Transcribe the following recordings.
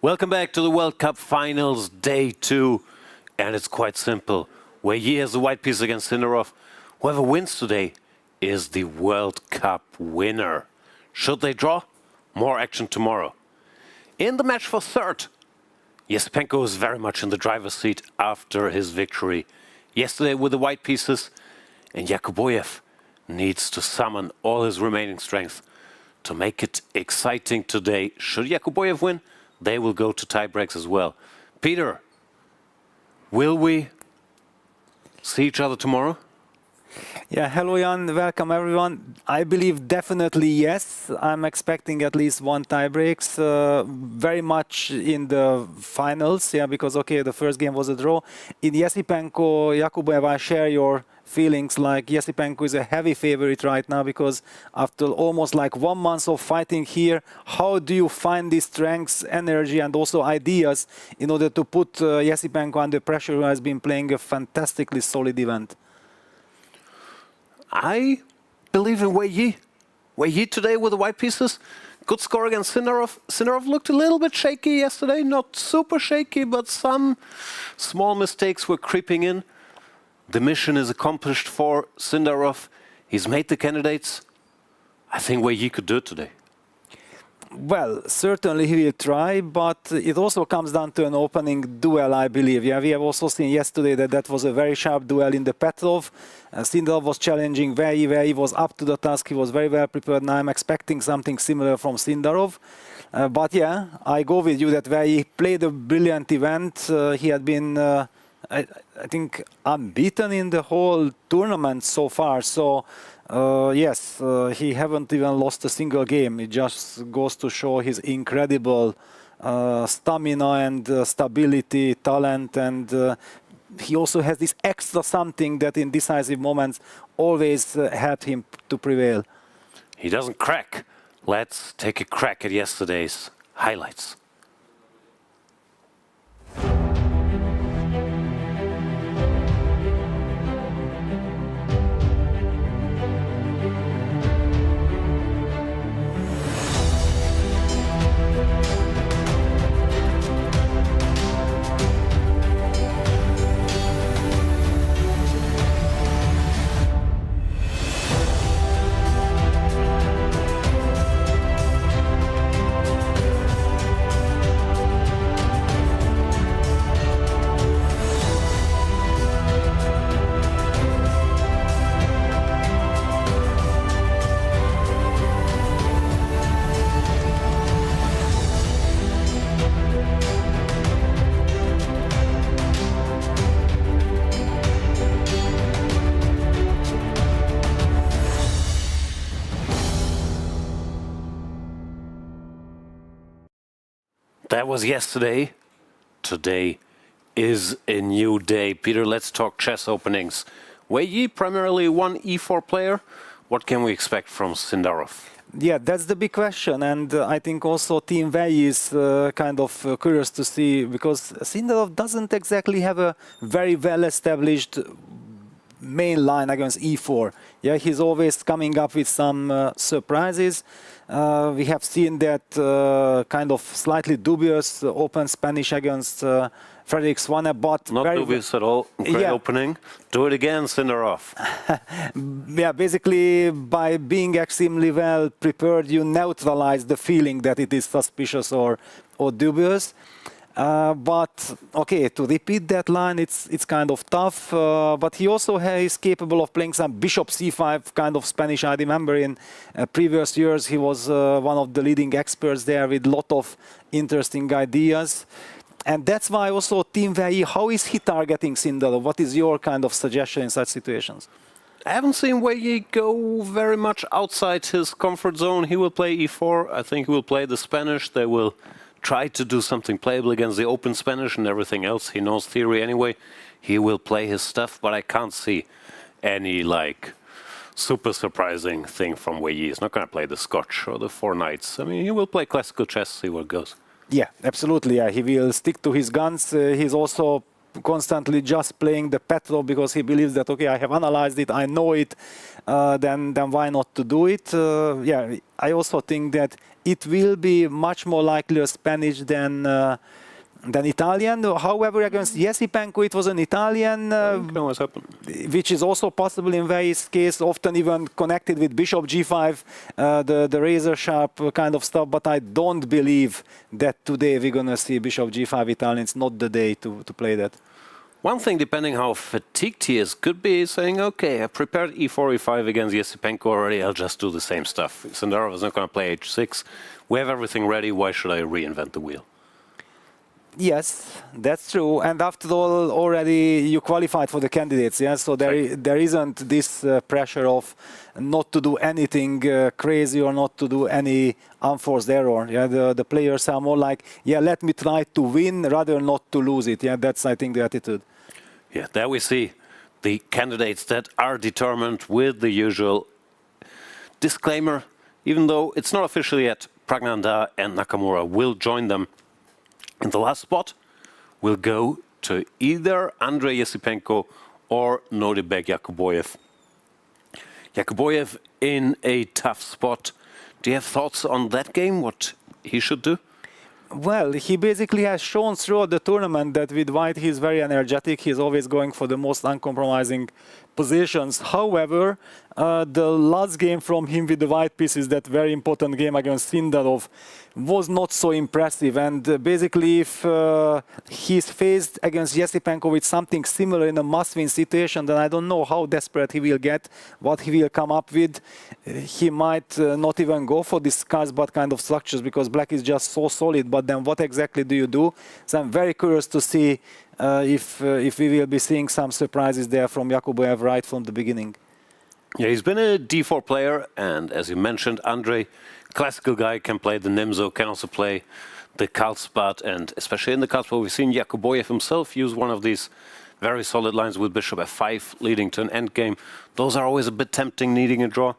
Welcome back to the World Cup Finals, Day 2. And it's quite simple. Wei Yi has the white piece against Sindarov. Whoever wins today is the World Cup winner. Should they draw? More action tomorrow. In the match for third, Esipenko is very much in the driver's seat after his victory yesterday with the white pieces. And Yakubboev needs to summon all his remaining strength to make it exciting today. Should Yakubboev win, they will go to tie breaks as well. Peter, will we see each other tomorrow? Yeah, hello Jan, welcome everyone. I believe definitely yes. I'm expecting at least one tie breaks, very much in the finals, yeah, because okay, the first game was a draw. In Esipenko, Yakubboev, I share your feelings. Like Esipenko is a heavy favorite right now because after almost like 1 month of fighting here, how do you find the strengths, energy and also ideas in order to put Esipenko under pressure, who has been playing a fantastically solid event? I believe in Wei Yi. Wei Yi today with the white pieces. Good score against Sindarov. Sindarov looked a little bit shaky yesterday. Not super shaky, but some small mistakes were creeping in. The mission is accomplished for Sindarov. He's made the candidates. I think Wei Yi could do it today. Well, certainly he will try, but it also comes down to an opening duel, I believe. Yeah, we have also seen yesterday that that was a very sharp duel in the Petrov. Sindarov was challenging Wei Yi. Wei Yi was up to the task. He was very well prepared. Now I'm expecting something similar from Sindarov. But yeah, I go with you that Wei Yi played a brilliant event. He had been, I think, unbeaten in the whole tournament so far. So. Yes, he haven't even lost a single game. It just goes to show his incredible stamina and stability, talent, and he also has this extra something that in decisive moments always helped him to prevail. He doesn't crack. Let's take a crack at yesterday's highlights. That was yesterday. Today is a new day. Peter, let's talk chess openings. Wei Yi, primarily one e4 player. What can we expect from Sindarov? Yeah, that's the big question, and I think also Team Wei Yi is kind of curious to see, because Sindarov doesn't exactly have a very well-established main line against e4. Yeah, he's always coming up with some surprises. We have seen that kind of slightly dubious open Spanish against Frederick Swanne, but not dubious at all. Great opening. Do it again, Sindarov. Yeah, basically by being extremely well prepared, you neutralize the feeling that it is suspicious or dubious. But okay, to repeat that line, it's kind of tough. But he also is capable of playing some bishop c5 kind of Spanish. I remember in previous years he was one of the leading experts there with a lot of interesting ideas. And that's why also Team Wei Yi, how is he targeting Sindarov? What is your kind of suggestion in such situations? I haven't seen Wei Yi go very much outside his comfort zone. He will play e4. I think he will play the Spanish. They will try to do something playable against the open Spanish and everything else. He knows theory anyway. He will play his stuff, but I can't see any like super surprising thing from Wei Yi. He's not going to play the Scotch or the Four Knights. I mean, he will play classical chess, see where it goes. Yeah, absolutely. Yeah, he will stick to his guns. He's also constantly just playing the Petrov because he believes that, okay, I have analyzed it, I know it, then why not to do it? Yeah, I also think that it will be much more likely a Spanish than Italian. However, against Esipenko, it was an Italian, which is also possible in Wei Yi's case, often even connected with Bishop G5, the razor sharp kind of stuff. But I don't believe that today we're going to see Bishop G5 Italian. It's not the day to play that. One thing, depending how fatigued he is, could be saying, okay, I prepared e4, e5 against Esipenko already, I'll just do the same stuff. Sindarov is not going to play h6. We have everything ready, why should I reinvent the wheel? Yes, that's true. And after all, already you qualified for the candidates, yeah? So there isn't this pressure of not to do anything crazy or not to do any unforced error. Yeah, the players are more like, yeah, let me try to win rather not to lose it. Yeah, that's, I think, the attitude. Yeah, there we see the candidates that are determined with the usual disclaimer. Even though it's not official yet, Pragnanda and Nakamura will join them. And the last spot will go to either Andrey Esipenko or Nodirbek Yakubboev. Yakubboev in a tough spot. Do you have thoughts on that game, what he should do? Well, he basically has shown throughout the tournament that with white he's very energetic. He's always going for the most uncompromising positions. However, the last game from him with the white pieces, that very important game against Sindarov, was not so impressive. And basically, if he's faced against Esipenko with something similar in a must-win situation, then I don't know how desperate he will get, what he will come up with. He might not even go for these but kind of structures because black is just so solid. But then what exactly do you do? So I'm very curious to see if we will be seeing some surprises there from Yakubboev right from the beginning. Yeah, he's been a d4 player, and as you mentioned, Andrey, classical guy, can play the Nimzo, can also play the Karlsbad, and especially in the Karlsbad, we've seen Yakubboev himself use one of these very solid lines with Bishop f5, leading to an endgame. Those are always a bit tempting, needing a draw.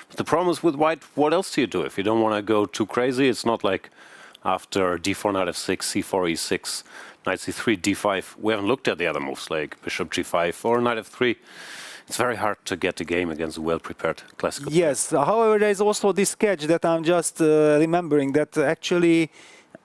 But the problem is with white, what else do you do? If you don't want to go too crazy, it's not like after d4, knight f6, c4, e6, knight c3, d5. We haven't looked at the other moves like bishop g5 or knight f3. It's very hard to get a game against a well-prepared classical player. Yes, however, there is also this sketch that I'm just remembering that actually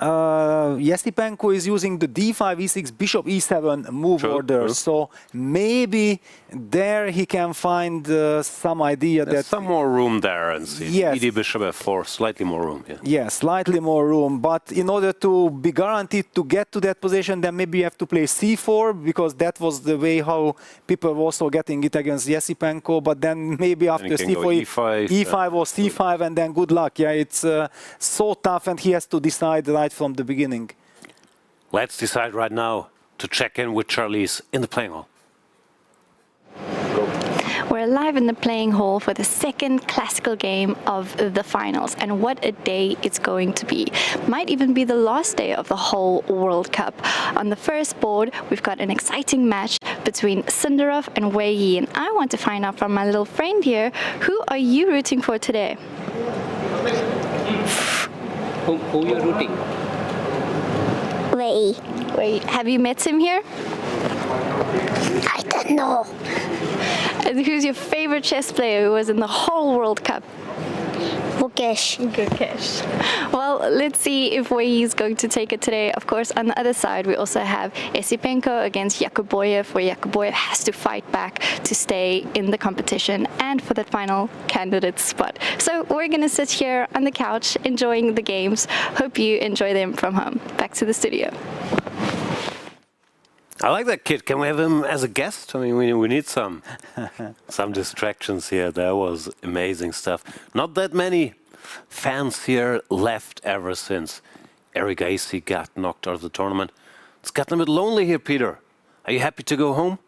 Esipenko is using the d5, e6, bishop e7 move order. True. So maybe there he can find some idea. There's that some more room there, and see. Yes. ED bishop f4, slightly more room. Yeah. Yeah, slightly more room. But in order to be guaranteed to get to that position, then maybe you have to play c4, because that was the way how people were also getting it against Esipenko. But then maybe after c4, e5 or c5, and then good luck. Yeah, it's so tough, and he has to decide right from the beginning. Let's decide right now to check in with Charlize in the playing hall. We're live in the playing hall for the second classical game of the finals, and what a day it's going to be. Might even be the last day of the whole World Cup. On the first board, we've got an exciting match between Sindarov and Wei Yi, and I want to find out from my little friend here, who are you rooting for today? Who you're rooting? Wei Yi. Wei Yi. Have you met him here? I don't know. And who's your favorite chess player who was in the whole World Cup? Gukesh. Gukesh. Well, let's see if Wei Yi is going to take it today. Of course, on the other side, we also have Esipenko against Yakubboev, where Yakubboev has to fight back to stay in the competition and for that final candidate spot. So we're going to sit here on the couch enjoying the games. Hope you enjoy them from home. Back to the studio. I like that kid. Can we have him as a guest? I mean, we need some distractions here. That was amazing stuff. Not that many fans here left ever since Eric Gacy got knocked out of the tournament. It's gotten a bit lonely here, Peter. Are you happy to go home?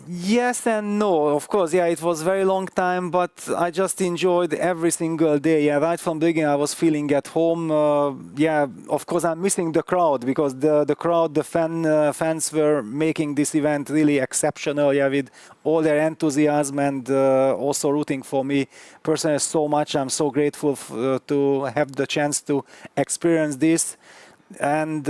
Yes and no. Of course, yeah, it was a very long time, but I just enjoyed every single day. Yeah, right from the beginning, I was feeling at home. Yeah, of course, I'm missing the crowd, because the crowd, the fans were making this event really exceptional. Yeah, with all their enthusiasm and also rooting for me personally so much. I'm so grateful to have the chance to experience this. And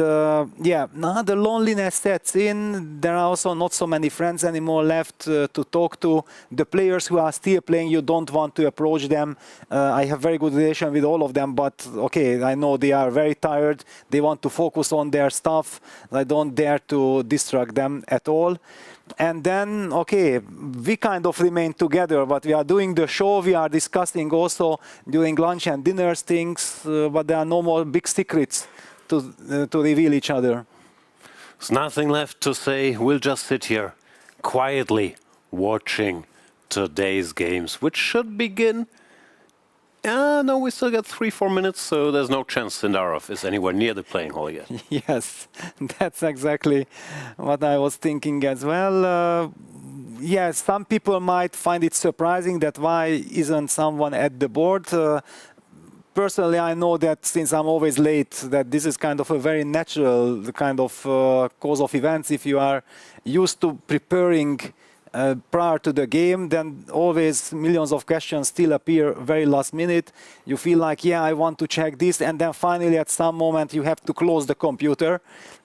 yeah, now the loneliness sets in. There are also not so many friends anymore left to talk to. The players who are still playing, you don't want to approach them. I have very good relation with all of them, but okay, I know they are very tired. They want to focus on their stuff. I don't dare to distract them at all. And then, okay, we kind of remain together, but we are doing the show. We are discussing also during lunch and dinners things, but there are no more big secrets to reveal each other. There's nothing left to say. We'll just sit here quietly watching today's games, which should begin. No, we still got 3-4 minutes, so there's no chance Sindarov is anywhere near the playing hall yet. Yes, that's exactly what I was thinking as well. Yes, some people might find it surprising that why isn't someone at the board. Personally, I know that since I'm always late, that this is kind of a very natural kind of course of events. If you are used to preparing prior to the game, then always millions of questions still appear very last minute. You feel like, yeah, I want to check this, and then finally at some moment you have to close the computer.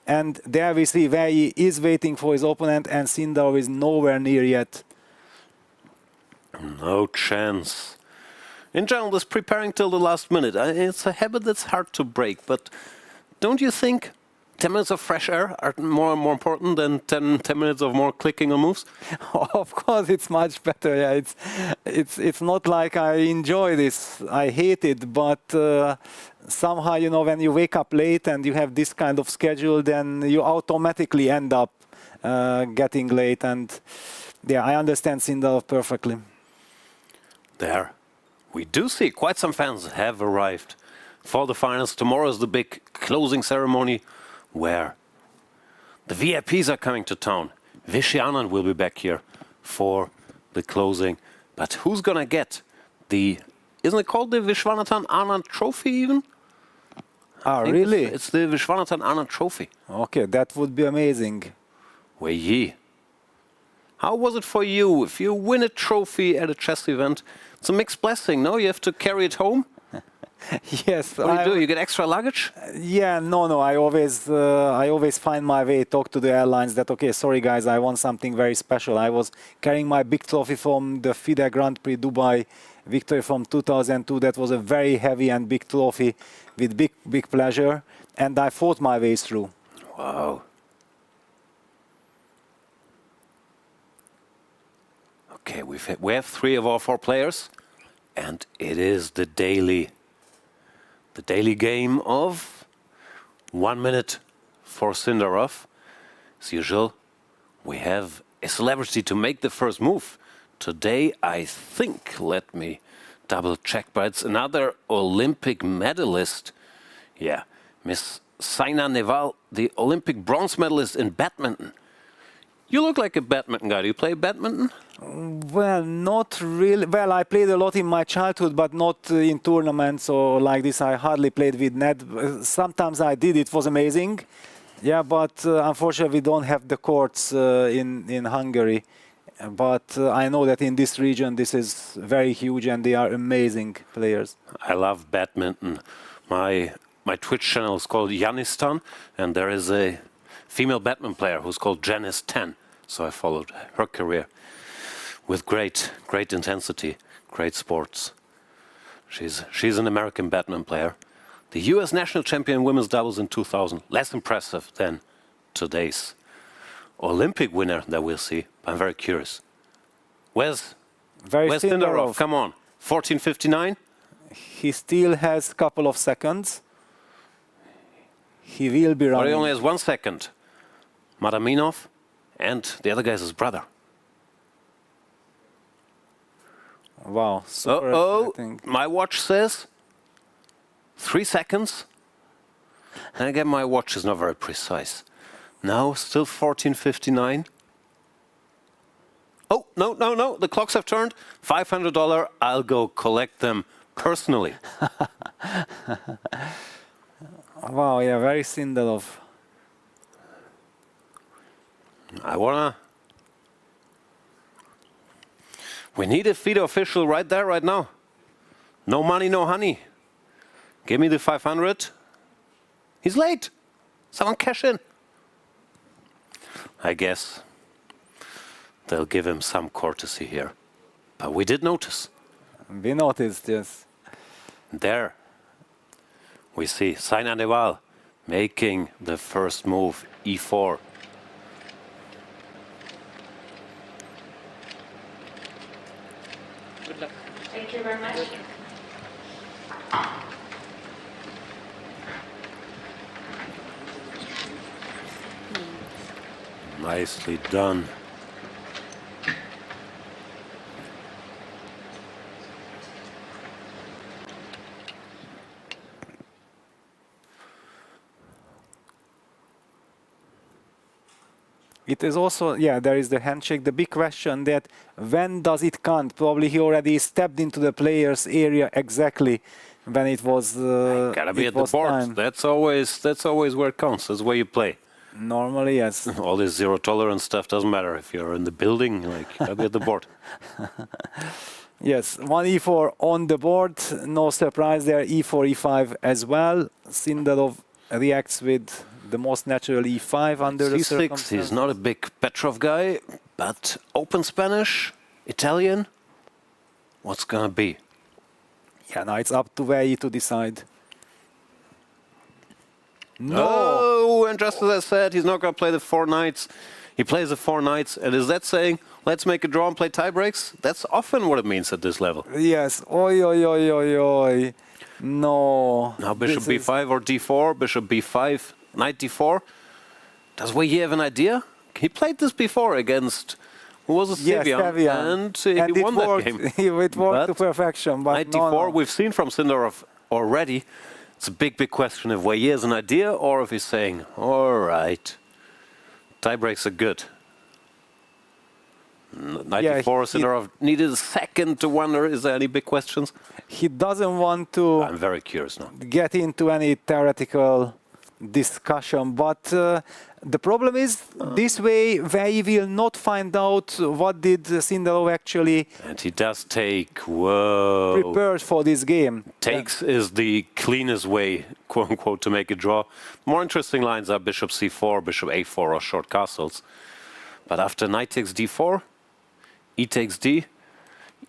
And there we see Wei Yi is waiting for his opponent, and Sindarov is nowhere near yet. No chance. In general, this preparing till the last minute, it's a habit that's hard to break, but don't you think 10 minutes of fresh air are more important than 10 minutes of more clicking on moves? Of course, it's much better. Yeah, it's not like I enjoy this. I hate it, but somehow, you know, when you wake up late and you have this kind of schedule, then you automatically end up getting late. And yeah, I understand Sindarov perfectly. There. We do see quite some fans have arrived for the finals. Tomorrow is the big closing ceremony where the VIPs are coming to town. Vachier-Lagrave will be back here for the closing. But who's going to get the... Isn't it called the Vishwanathan Anand Trophy even? Ah, really? It's the Vishwanathan Anand Trophy. Okay, that would be amazing. Wei Yi. How was it for you? If you win a trophy at a chess event, it's a mixed blessing, no? You have to carry it home? Yes. What do? You get extra luggage? Yeah, no. I always find my way, talk to the airlines that, okay, sorry guys, I want something very special. I was carrying my big trophy from the FIDE Grand Prix Dubai victory from 2002. That was a very heavy and big trophy with big pleasure. And I fought my way through. Wow. Okay, we have 3 of our 4 players, and it is the daily game of 1 minute for Sindarov. As usual, we have a celebrity to make the first move. Today, I think, let me double check, but it's another Olympic medalist. Yeah, Miss Saina Nehwal, the Olympic bronze medalist in badminton. You look like a badminton guy. Do you play badminton? Well, not really. Well, I played a lot in my childhood, but not in tournaments or like this. I hardly played with net. Sometimes I did. It was amazing. Yeah, but unfortunately, we don't have the courts in Hungary. But I know that in this region, this is very huge, and they are amazing players. I love badminton. My Twitch channel is called Yanistan, and there is a female badminton player who's called Janice 10. So I followed her career with great intensity, great sports. She's an American badminton player. The US national champion in women's doubles in 2000. Less impressive than today's Olympic winner that we'll see. I'm very curious. Where's Sindarov? Come on. 14:59? He still has a couple of seconds. He will be running. But he only has 1 second. Madaminov, and the other guy is his brother. Wow. My watch says 3 seconds. And again, my watch is not very precise. Now, still 14:59. Oh, no. The clocks have turned. $500. I'll go collect them personally. Wow, yeah, very Sindarov. We need a FIDE official right there, right now. No money, no honey. Give me the 500. He's late. Someone cash in. I guess they'll give him some courtesy here. But we did notice. We noticed, yes. There we see Saina Nehwal making the first move, e4. Good luck. Thank you very much. Nicely done. It is also, yeah, there is the handshake. The big question that when does it count? Probably he already stepped into the player's area exactly when it was Gotta be it at the was board. time. That's always where it counts. That's where you play. Normally, yes. All this zero tolerance stuff doesn't matter if you're in the building. Like, you gotta be at the board. Yes, 1e4 on the board. No surprise there. E4, e5 as well. Sindarov reacts with the most natural e5 under the C6, circumstances. he's not a big Petrov guy, but open Spanish, Italian, what's gonna be? Yeah, now it's up to Wei Yi to decide. No! Oh, and just as I said, he's not gonna play the 4 knights. He plays the 4 knights, and is that saying, let's make a draw and play tie breaks? That's often what it means at this level. Yes, oi, oi, oi, oi, oi. No. Now bishop This is- b5 or d4, bishop b5, knight d4. Does Wei Yi have an idea? He played this before against, who was it, Yes, Sevian, Sevian. and he And won it worked. that game. It worked to But perfection, but knight no, d4, no. we've seen from Sindarov already. It's a big, big question if Wei Yi has an idea or if he's saying, all right, tie breaks are good. Knight Yeah, d4, he- Sindarov needed a second to wonder, is there any big questions? He doesn't want to I'm very curious now. get into any theoretical discussion, but the problem is this way Wei Yi will not find out what did Sindarov actually And he does take, whoa. prepare for this game. Takes is the cleanest way, quote unquote, to make a draw. More interesting lines are bishop c4, bishop a4, or short castles. But after knight takes d4, e takes d,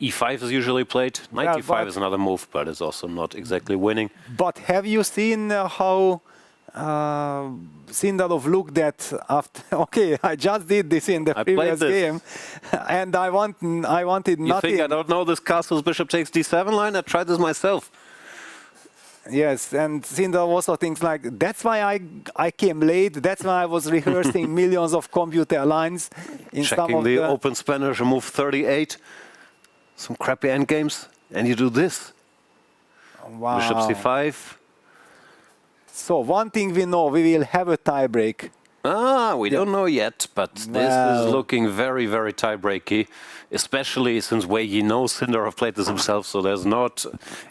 e5 is usually played. Knight Yeah, d5 but- is another move, but it's also not exactly winning. But have you seen how Sindarov looked at after? Okay, I just did this in the I played previous this. game, and I wanted You nothing. think I don't know this castle's bishop takes d7 line? I tried this myself. Yes, and Sindarov also thinks like, that's why I came late, that's why I was rehearsing millions of computer lines in some Checking of the the... open Spanish, move 38. Some crappy endgames, and you do this. Wow. Bishop c5. So one thing we know, we will have a tie break. We don't know yet, but this Well. is looking very, very tie-breaky, especially since Wei Yi knows Sindarov played this himself, so there's not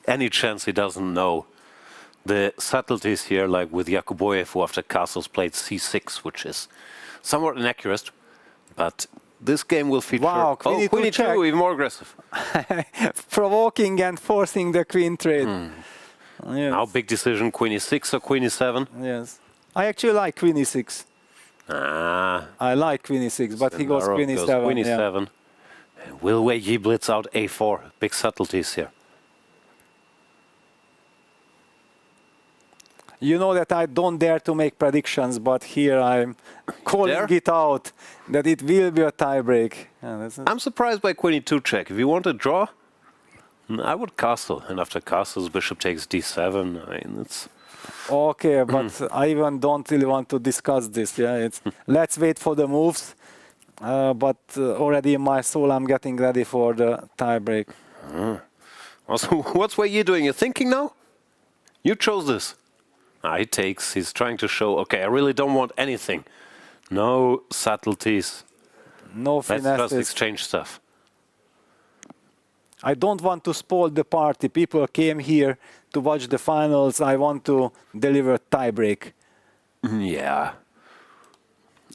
any chance he doesn't know the subtleties here, like with Yakubboev, who after castles played c6, which is somewhat inaccurate, but this game will feature... Wow, queen e2 queen e2, check. even more aggressive. Provoking and forcing the queen trade. Yes. Now big decision, queen e6 or queen e7? Yes. I actually like queen e6. Ah, I like queen e6, but he goes Sindarov queen goes e7. Queen yeah. e7. Will Wei Yi blitz out a4? Big subtleties here. You know that I don't dare to make predictions, but here I'm calling Dare? it out that it will be a tie break. Yeah, that's I'm surprised by queen e2 check. If you want to draw, I would castle. And after castles, bishop takes d7. I mean, it's... okay, but I even don't really want to discuss this. Yeah, it's let's wait for the moves. But already in my soul, I'm getting ready for the tie break. Also, what's Wei Yi doing? You're thinking now? You chose this. He takes. He's trying to show, okay, I really don't want anything. No subtleties. No Let's just finesses. exchange stuff. I don't want to spoil the party. People came here to watch the finals. I want to deliver tie break. Yeah.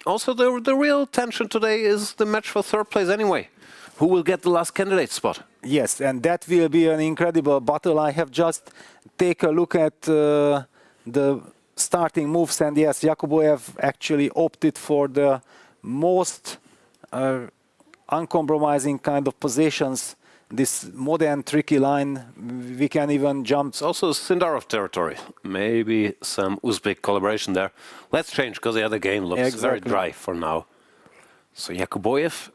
Also, the real tension today is the match for third place anyway. Who will get the last candidate spot? Yes, and that will be an incredible battle. I have just take a look at the starting moves, and yes, Yakubboev actually opted for the most uncompromising kind of positions. This modern tricky line, we can even jump. It's also Sindarov territory. Maybe some Uzbek collaboration there. Let's change, because the other game looks very dry for now. So Yakubboev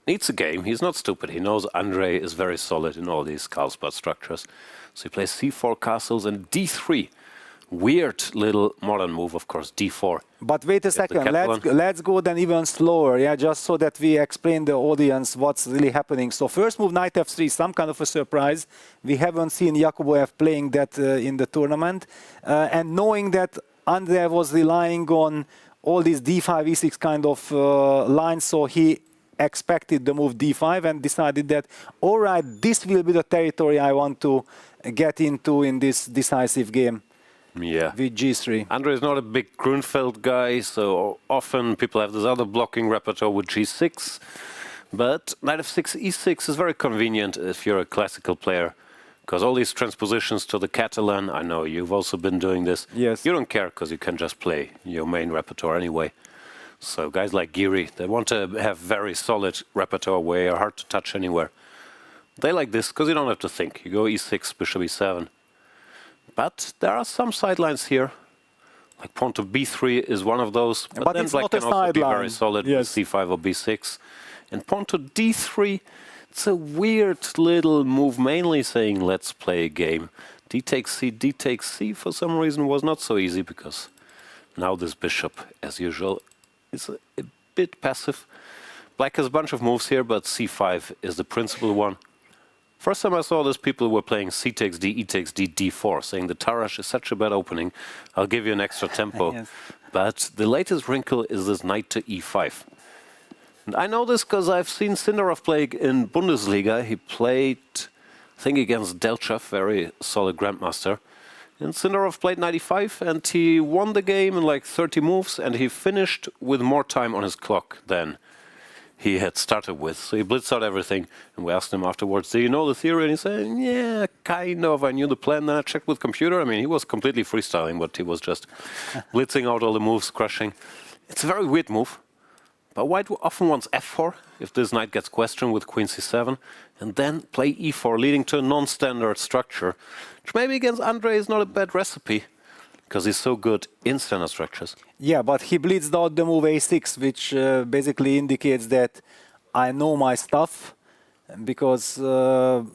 needs a game. He's not stupid. He knows Andrey is very solid in all these Carlsbad structures. So he plays c4 castles and d3. Weird little modern move, of course, d4. But wait a second, let's go then even slower, yeah, just so that we explain the audience what's really happening. So first move, knight f3, some kind of a surprise. We haven't seen Yakubboev playing that in the tournament. And knowing that Andrey was relying on all these d5, e6 kind of lines, so he expected the move d5 and decided that, all right, this will be the territory I want to get into in this decisive game. Yeah. With g3. Andrey is not a big Grunfeld guy, so often people have this other blocking repertoire with g6. But knight f6, e6 is very convenient if you're a classical player, because all these transpositions to the Catalan, I know you've also been doing this. Yes. You don't care, because you can just play your main repertoire anyway. So guys like Giri, they want to have very solid repertoire where you're hard to touch anywhere. They like this, because you don't have to think. You go e6, bishop e7. But there are some sidelines here, like pawn to b3 is one of those. But then black can also be very solid with c5 or b6. And pawn to d3, it's a weird little move, mainly saying let's play a game. D takes c, for some reason was not so easy, because now this bishop, as usual, is a bit passive. Black has a bunch of moves here, but c5 is the principal one. First time I saw this, people were playing c takes d, e takes d, d4, saying the Tarrasch is such a bad opening, I'll give you an extra tempo. Yes. But the latest wrinkle is this knight to e5. And I know this because I've seen Sindarov play in Bundesliga. He played, I think, against Delchev, very solid grandmaster. And Sindarov played 95, and he won the game in like 30 moves, and he finished with more time on his clock than he had started with. So he blitzed out everything, and we asked him afterwards, do you know the theory? And he said, yeah, kind of, I knew the plan. Then I checked with computer. I mean, he was completely freestyling, but he was just blitzing out all the moves, crushing. It's a very weird move, but white often wants f4 if this knight gets questioned with queen c7, and then play e4, leading to a non-standard structure, which maybe against Andrey is not a bad recipe, because he's so good in standard structures. Yeah, but he blitzed out the move a6, which basically indicates that I know my stuff, because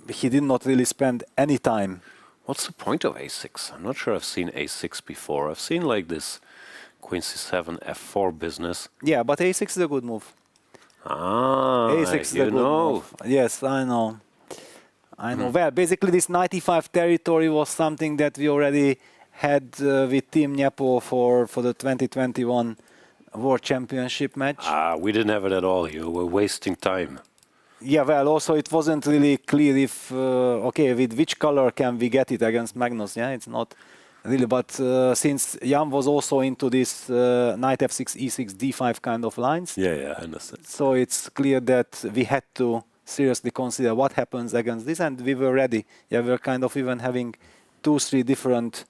he did not really spend any time. What's the point of a6? I'm not sure I've seen a6 before. I've seen like this queen c7, f4 business. Yeah, but a6 is a good move. Ah, a6 is a good move. Yes, I know. I know. Well, basically this 95 territory was something that we already had with Team Nyepo for the 2021 World Championship match. Ah, we didn't have it at all. You were wasting time. Yeah, well, also it wasn't really clear if, okay, with which color can we get it against Magnus? Yeah, it's not really, but since Jan was also into this knight f6, e6, d5 kind of lines. Yeah, I understand. So it's clear that we had to seriously consider what happens against this, and we were ready. Yeah, we were kind of even having 2-3 different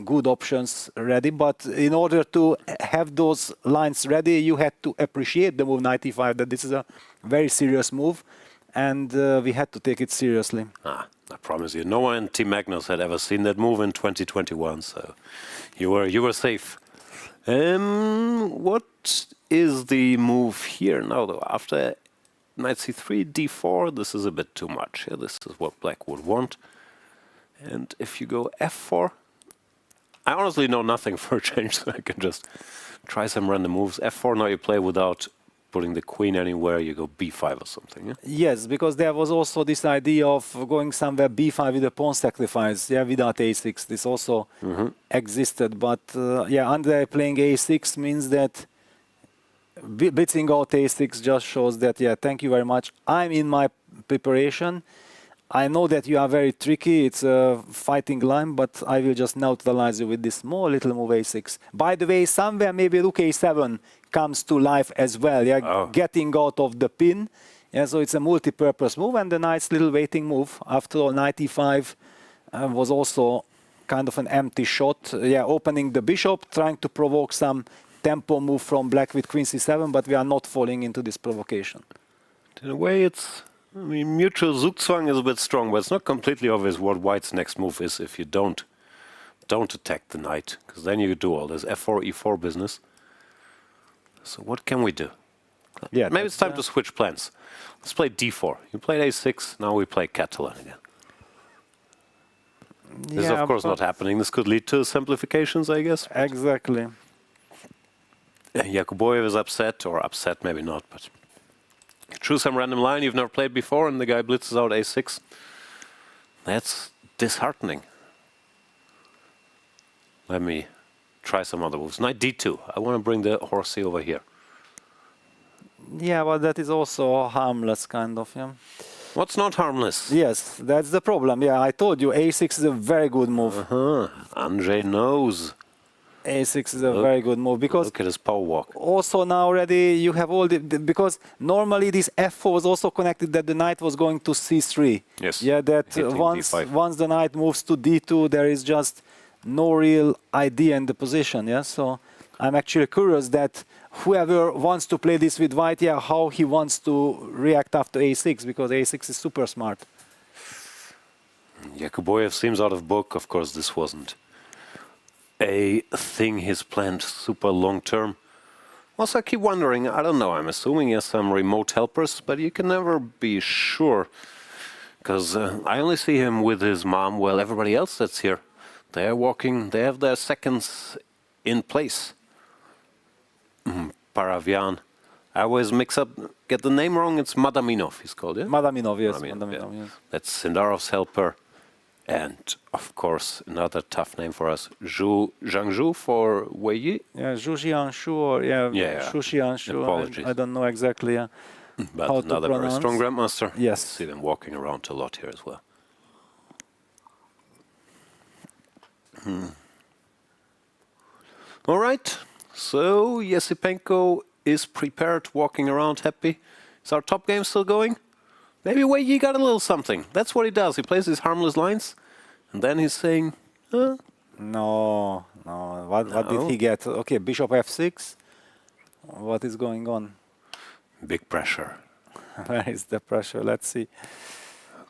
good options ready, but in order to have those lines ready, you had to appreciate the move 95, that this is a very serious move, and we had to take it seriously. I promise you, no one in Team Magnus had ever seen that move in 2021, so you were safe. What is the move here now, though? After knight c3, d4, this is a bit too much. Yeah, this is what black would want. And if you go f4, I honestly know nothing for a change, so I can just try some random moves. f4, now you play without putting the queen anywhere, you go b5 or something, yeah? Yes, because there was also this idea of going somewhere b5 with a pawn sacrifice, yeah, without a6. This also existed, but yeah, Andrey playing a6 means that blitzing out a6 just shows that, yeah, thank you very much, I'm in my preparation. I know that you are very tricky, it's a fighting line, but I will just neutralize you with this small little move a6. By the way, somewhere maybe rook a7 comes to life as well, yeah, getting out of the pin. Yeah, so it's a multi-purpose move and a nice little waiting move. After all, knight e5 was also kind of an empty shot. Yeah, opening the bishop, trying to provoke some tempo move from black with queen c7, but we are not falling into this provocation. In a way, it's, I mean, mutual Zugzwang is a bit strong, but it's not completely obvious what white's next move is if you don't attack the knight, because then you do all this f4, e4 business. So what can we do? Yeah, maybe it's time to switch plans. Let's play d4. You played a6, now we play Catalan again. This is of course not happening. This could lead to simplifications, I guess. Exactly. Yakubboev is upset, or upset maybe not, but choose some random line you've never played before and the guy blitzes out a6. That's disheartening. Let me try some other moves. Knight d2. I want to bring the horsey over here. Yeah, but that is also harmless, kind of. Yeah. What's not harmless? Yes, that's the problem. Yeah, I told you, a6 is a very good move. Andrey knows. a6 is a very good move because look at his power walk. Also now already you have all the because normally this f4 was also connected that the knight was going to c3. Yes. Yeah, that once the knight moves to d2, there is just no real idea in the position. Yeah, so I'm actually curious that whoever wants to play this with white, yeah, how he wants to react after a6, because a6 is super smart. Yakubboev seems out of book. Of course, this wasn't a thing he's planned super long term. Also, I keep wondering, I don't know, I'm assuming he has some remote helpers, but you can never be sure. Because I only see him with his mom, while everybody else that's here, they're walking, they have their seconds in place. Paravian. I always mix up, get the name wrong, it's Madaminov, he's called, yeah? Madaminov, yes. Madaminov, yes. That's Sindarov's helper. And, of course, another tough name for us, Zhangzhou for Wei Yi. Yeah, Zhu Xianshu or, Shu Xianshu. Apologies. I don't know exactly but how another to very strong grandmaster. Yes. See them walking around a lot here as well. All right. So, Esipenko is prepared, walking around happy. Is our top game still going? Maybe Wei Yi got a little something. That's what he does. He plays these harmless lines, and then he's saying, No. What did he get? Okay, bishop f6. What is going on? Big pressure. Where is the pressure? Let's see.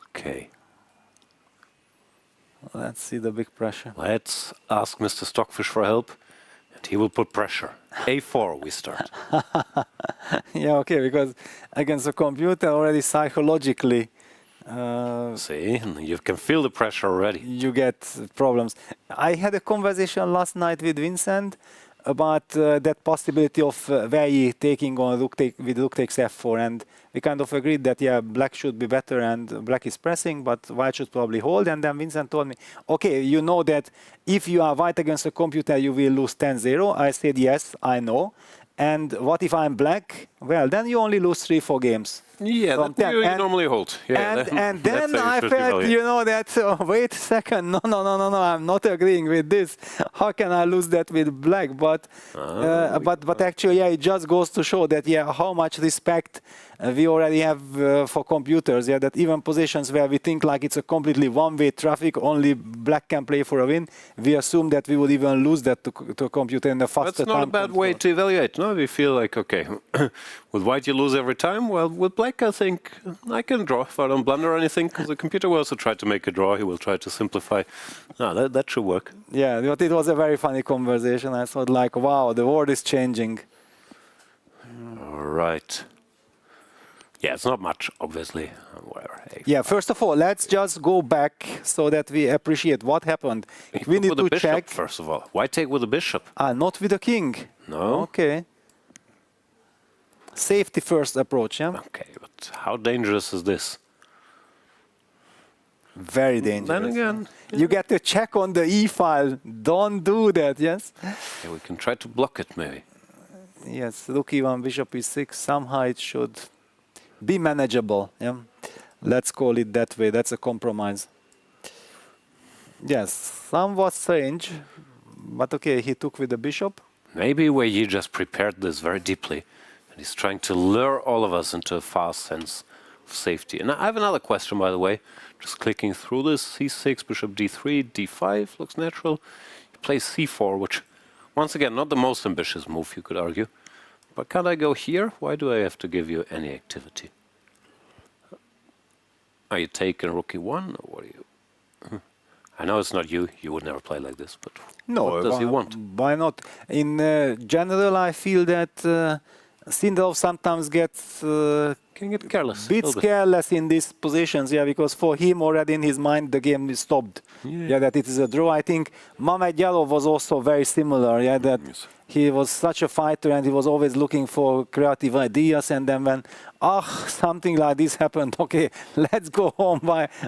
Okay. Let's see the big pressure. Let's ask Mr. Stockfish for help, and he will put pressure. A4 we start. Yeah, okay, because against the computer already psychologically see, you can feel the pressure already. You get problems. I had a conversation last night with Vincent about that possibility of Wei Yi taking on with rook takes f4, and we kind of agreed that yeah, black should be better and black is pressing, but white should probably hold. And then Vincent told me, okay, you know that if you are white against a computer, you will lose 10-0. I said, yes, I know. And what if I'm black? Well, then you only lose 3-4 games. Yeah, that you normally hold. Yeah, and then I felt, you know, that, wait a second, no, I'm not agreeing with this. How can I lose that with black? But actually, yeah, it just goes to show that, yeah, how much respect we already have for computers. Yeah, that even positions where we think like it's a completely one-way traffic, only black can play for a win, we assume that we would even lose that to a computer in the faster time. That's not a bad way to evaluate. No, we feel like, okay, with white you lose every time. Well, with black, I think I can draw if I don't blunder or anything, because the computer will also try to make a draw. He will try to simplify. No, that should work. Yeah, but it was a very funny conversation. I thought like, wow, the world is changing. All right. Yeah, it's not much, obviously. Whatever. Yeah, first of all, let's just go back so that we appreciate what happened. We need to check. First of all, why take with the bishop? Not with the king. No. Okay. Safety first approach, yeah? Okay, but how dangerous is this? Very dangerous. Then again... You get to check on the e-file. Don't do that, yes? Yeah, we can try to block it, maybe. Yes, rook e1, bishop e6. Somehow it should be manageable, yeah? Let's call it that way. That's a compromise. Yes, somewhat strange. But okay, he took with the bishop. Maybe Wei Yi just prepared this very deeply. And he's trying to lure all of us into a fast sense safety. And I have another question, by the way. Just clicking through this, c6, bishop d3, d5 looks natural. He plays c4, which, once again, not the most ambitious move, you could argue. But can't I go here? Why do I have to give you any activity? Are you taking rook e1, or what are you? I know it's not you. You would never play like this, but No, what does he want? Why not? In general, I feel that Sindarov sometimes gets Can get careless. bit careless in these positions, yeah, because for him already in his mind the game is stopped. Yeah, that it is a draw. I think Mamedjalov was also very similar, yeah, that he was such a fighter and he was always looking for creative ideas, and then when something like this happened, okay, let's go home,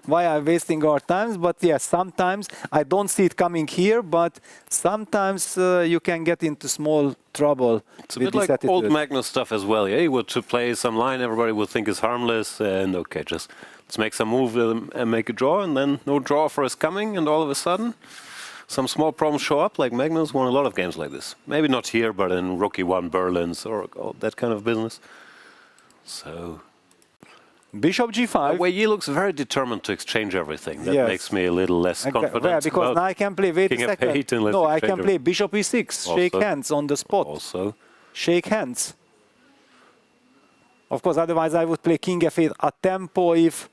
why are wasting our times? But yes, sometimes I don't see it coming here, but sometimes you can get into small trouble. It's a bit like attitude. old Magnus stuff as well. Yeah, he would to play some line, everybody would think is harmless, and okay, just let's make some move and make a draw, and then no draw for us coming, and all of a sudden some small problems show up. Like Magnus won a lot of games like this. Maybe not here, but in Rook E1 Berlin's or that kind of business. So Bishop G5. Wei Yi looks very determined to exchange everything. That Yes. makes me a little less confident. Yeah, because about now I can play, wait a King second. F8 and let's No, I exchange can play Bishop E6, shake Also- hands on the spot. Also, Shake hands. Of course, otherwise I would play King F8 at tempo if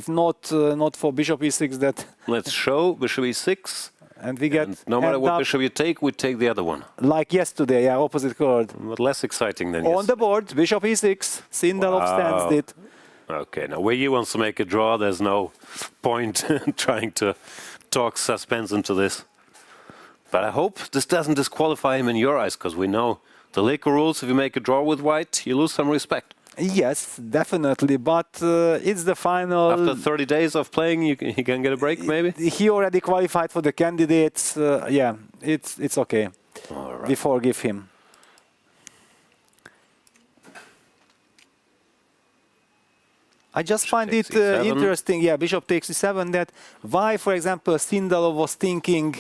not for Bishop E6 that, let's show Bishop E6. and we get And no matter end what up bishop you take, we take the other one. like yesterday, yeah, opposite card. But less exciting than On yesterday. the board, Bishop E6, Sindarov stands it. Okay, now Wei Yi wants to make a draw. There's no point in trying to talk suspense into this. But I hope this doesn't disqualify him in your eyes, because we know the Laker rules, if you make a draw with white, you lose some respect. Yes, definitely, but it's the final. After 30 days of playing, he can get a break, maybe? He already qualified for the candidates. Yeah, it's okay. All right. We forgive him. I just find takes it E7. interesting, yeah, Bishop takes E7, that why, for example, Sindarov was thinking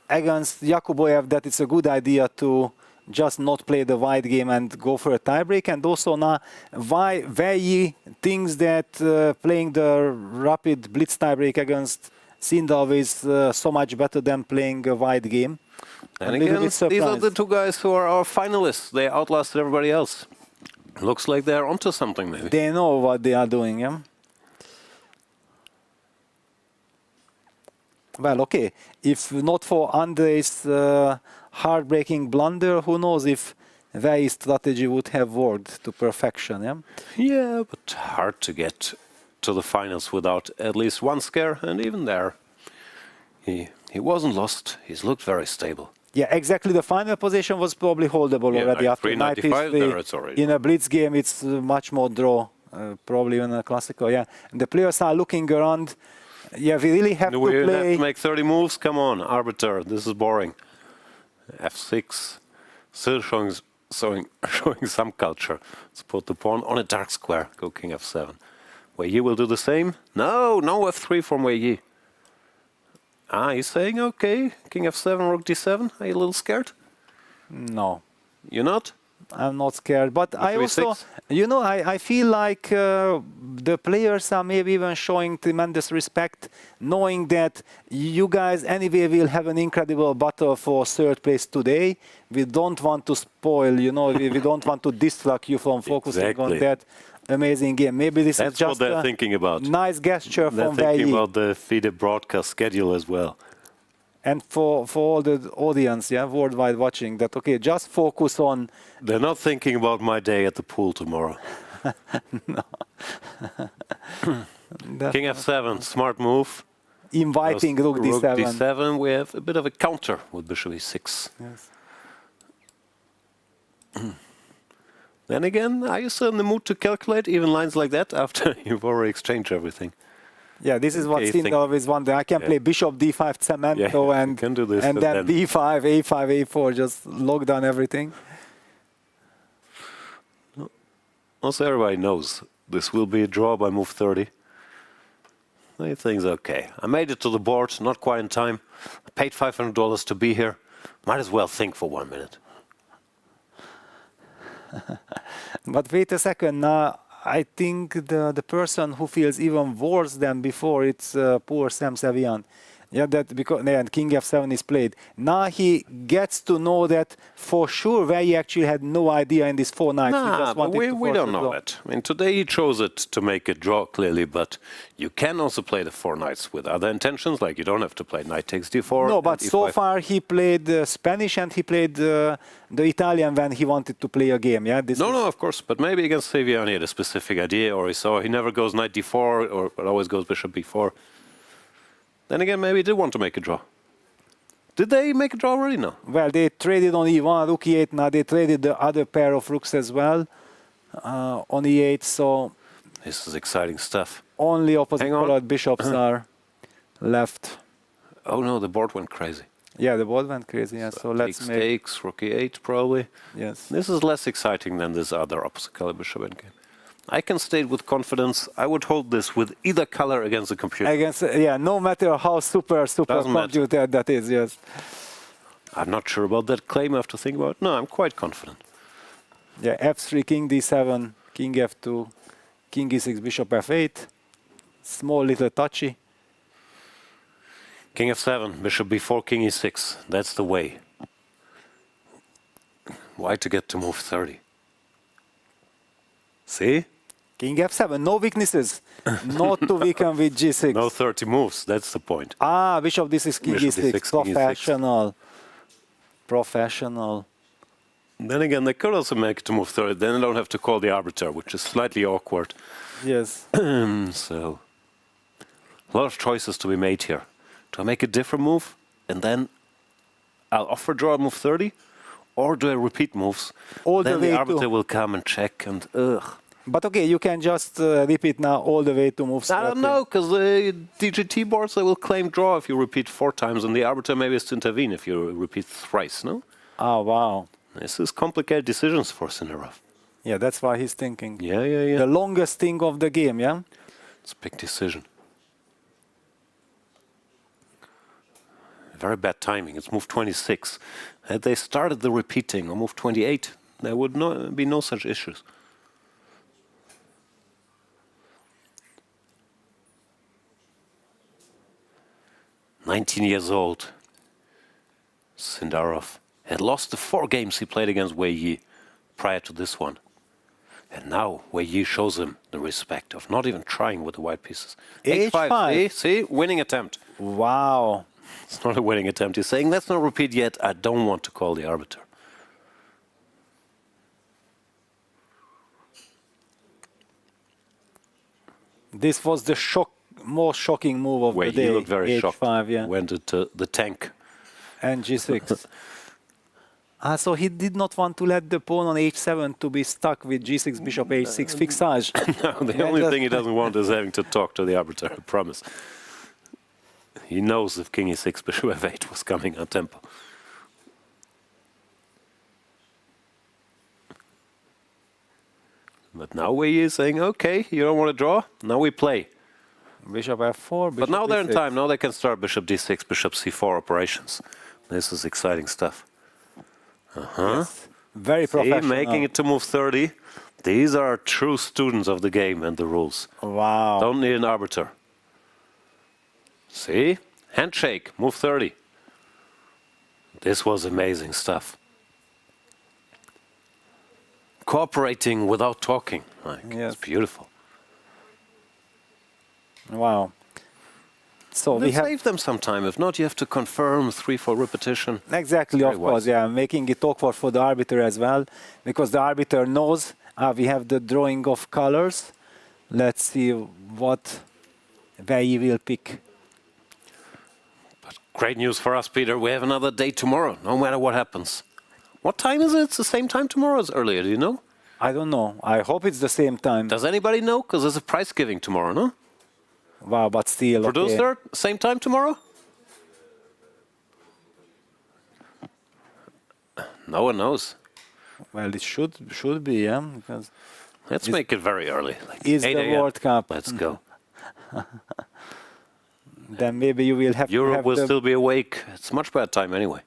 against Yakubboev that it's a good idea to just not play the white game and go for a tiebreak, and also now why Wei Yi thinks that playing the rapid blitz tiebreak against Sindarov is so much better than playing a white game. And I'm a little again, bit these are surprised. the two guys who are our finalists. They outlasted everybody else. Looks like they're onto something, maybe. They know what they are doing, yeah? Well, okay. If not for Andrey's heartbreaking blunder, who knows if Wei Yi's strategy would have worked to perfection, yeah? Yeah, but hard to get to the finals without at least one scare, and even there, he wasn't lost. He's looked very stable. Yeah, exactly. The final position was probably holdable Yeah, already like after knight 395, history. there it's already- In a blitz game, it's much more draw, probably in a classical. Yeah, and the players are looking around. Yeah, we really have Do to we have play. to make 30 moves? Come on, arbiter. This is boring. F6, still showing some culture. Let's put the pawn on a dark square. Go King F7. Wei Yi will do the same. No F3 from Wei Yi. He's saying, okay, King F7, Rook D7. Are you a little scared? No. You're not? I'm not scared, but I also, 3-6? you know, I feel like the players are maybe even showing tremendous respect, knowing that you guys anyway will have an incredible battle for third place today. We don't want to spoil, you know, we don't want to distract you from focusing on Exactly. that amazing game. Maybe this That's is just what they're a thinking about. nice gesture They're from Wei thinking Yi. about the FIDE broadcast schedule as well. And for all the audience, yeah, worldwide watching, that okay, just focus on. They're not thinking about my day at the pool tomorrow. King F7, smart move. Inviting Rook D7. Rook D7, we have a bit of a counter with Bishop E6. Yes. Then again, are you still in the mood to calculate even lines like that after you've already exchanged everything? Yeah, this is what Okay, think- Sindarov is wondering. I can play Bishop D5 Cemento Yeah, you and can do this, and and then then- B5, A5, A4, just lock down everything. Also, everybody knows this will be a draw by move 30. I think okay. I made it to the board, not quite in time. I paid $500 to be here. Might as well think for 1 minute. But wait a second, now I think the person who feels even worse than before, it's poor Sam Savian. Yeah, that because and King F7 is played. Now he gets to know that for sure Wei Yi actually had no idea in these 4 knights. He Nah, just but wanted to we force don't a know draw. it. I mean, today he chose it to make a draw clearly, but you can also play the 4 knights with other intentions, like you don't have to play knight takes d4. No, and but so e5. far he played Spanish and he played the Italian when he wanted to play a game. Yeah, this No, is- no, of course, but maybe against Savian he had a specific idea, or he saw he never goes knight d4, or it always goes bishop b4. Then again, maybe he did want to make a draw. Did they make a draw already? No. Well, they traded on e1, rook e8. Now they traded the other pair of rooks as well on e8. So This is exciting stuff. only opposite Hang on. colored bishops are left. Oh no, the board went crazy. Yeah, the board went crazy. Yeah, so let's Takes, make takes, rook e8 probably. yes. This is less exciting than this other opposite color bishop endgame. I can state with confidence, I would hold this with either color against the computer. Against yeah, no matter how super Doesn't matter. computer that is. Yes. I'm not sure about that claim. I have to think about it. No, I'm quite confident. Yeah, f3, king d7, king f2, king e6, bishop f8. Small little touchy. King f7, bishop b4, king e6. That's the way. Why to get to move 30? See? King f7, no weaknesses. Not to weaken with g6. No 30 moves. That's the point. Ah, bishop d6, king Bishop e6. d6, king e6. Professional. Professional. Then again, they could also make it to move 30. Then they don't have to call the arbiter, which is slightly awkward. Yes. So, a lot of choices to be made here. Do I make a different move and then I'll offer draw move 30? Or do I repeat moves? All the then way the to- arbiter will come and check and ugh. But okay, you can just repeat now all the way to move I straight don't know, because the DGT boards, they will claim draw if you repeat 4 times, and the arbiter maybe has to intervene if you repeat thrice, no? Oh, wow. This is complicated decisions for Sindarov. Yeah, that's why he's thinking. Yeah. The longest thing of the game, yeah? It's a big decision. Very bad timing. It's move 26. Had they started the repeating on move 28, there would be no such issues. "19 years old, Sindarov had lost the 4 games he played against Wei Yi prior to this one. And now Wei Yi shows him the respect of not even trying with the white pieces. H5. See? Winning attempt. Wow. It's not a winning attempt. He's saying, let's not repeat yet. I don't want to call the arbiter. This was the most shocking move of Wei the Yi day. looked very shocked. H5, yeah. Went into the tank. And g6. So he did not want to let the pawn on h7 to be stuck with g6, bishop h6 fixage. No, the Yeah, only just- thing he doesn't want is having to talk to the arbiter, I promise. He knows if king e6, bishop f8 was coming on tempo. But now Wei Yi is saying, okay, you don't want to draw? Now we play. Bishop f4, bishop But now they're in e6. time. Now they can start bishop d6, bishop c4 operations. This is exciting stuff. Yes. Very See, professional. making it to move 30. These are true students of the game and the rules. Wow. Don't need an arbiter. See? Handshake, move 30. This was amazing stuff. Cooperating without talking. Like, Yes. It's beautiful. Wow. So They we have save them some time. If not, you have to confirm 3-4 repetition. exactly, Very of course, wise. yeah, making it awkward for the arbiter as well, because the arbiter knows we have the drawing of colors. Let's see what Wei Yi will pick. But great news for us, Peter. We have another day tomorrow, no matter what happens. What time is it? It's the same time tomorrow as earlier, do you know? I don't know. I hope it's the same time. Does anybody know? Because there's a prize giving tomorrow, no? Wow, but still. Okay. Producer, same time tomorrow? No one knows. Well, it should be, yeah. Because Let's make it very early. Like it's 8 the a.m. World Cup. Let's go. Then maybe you will have to Europe have will the, still be awake. It's much better time anyway.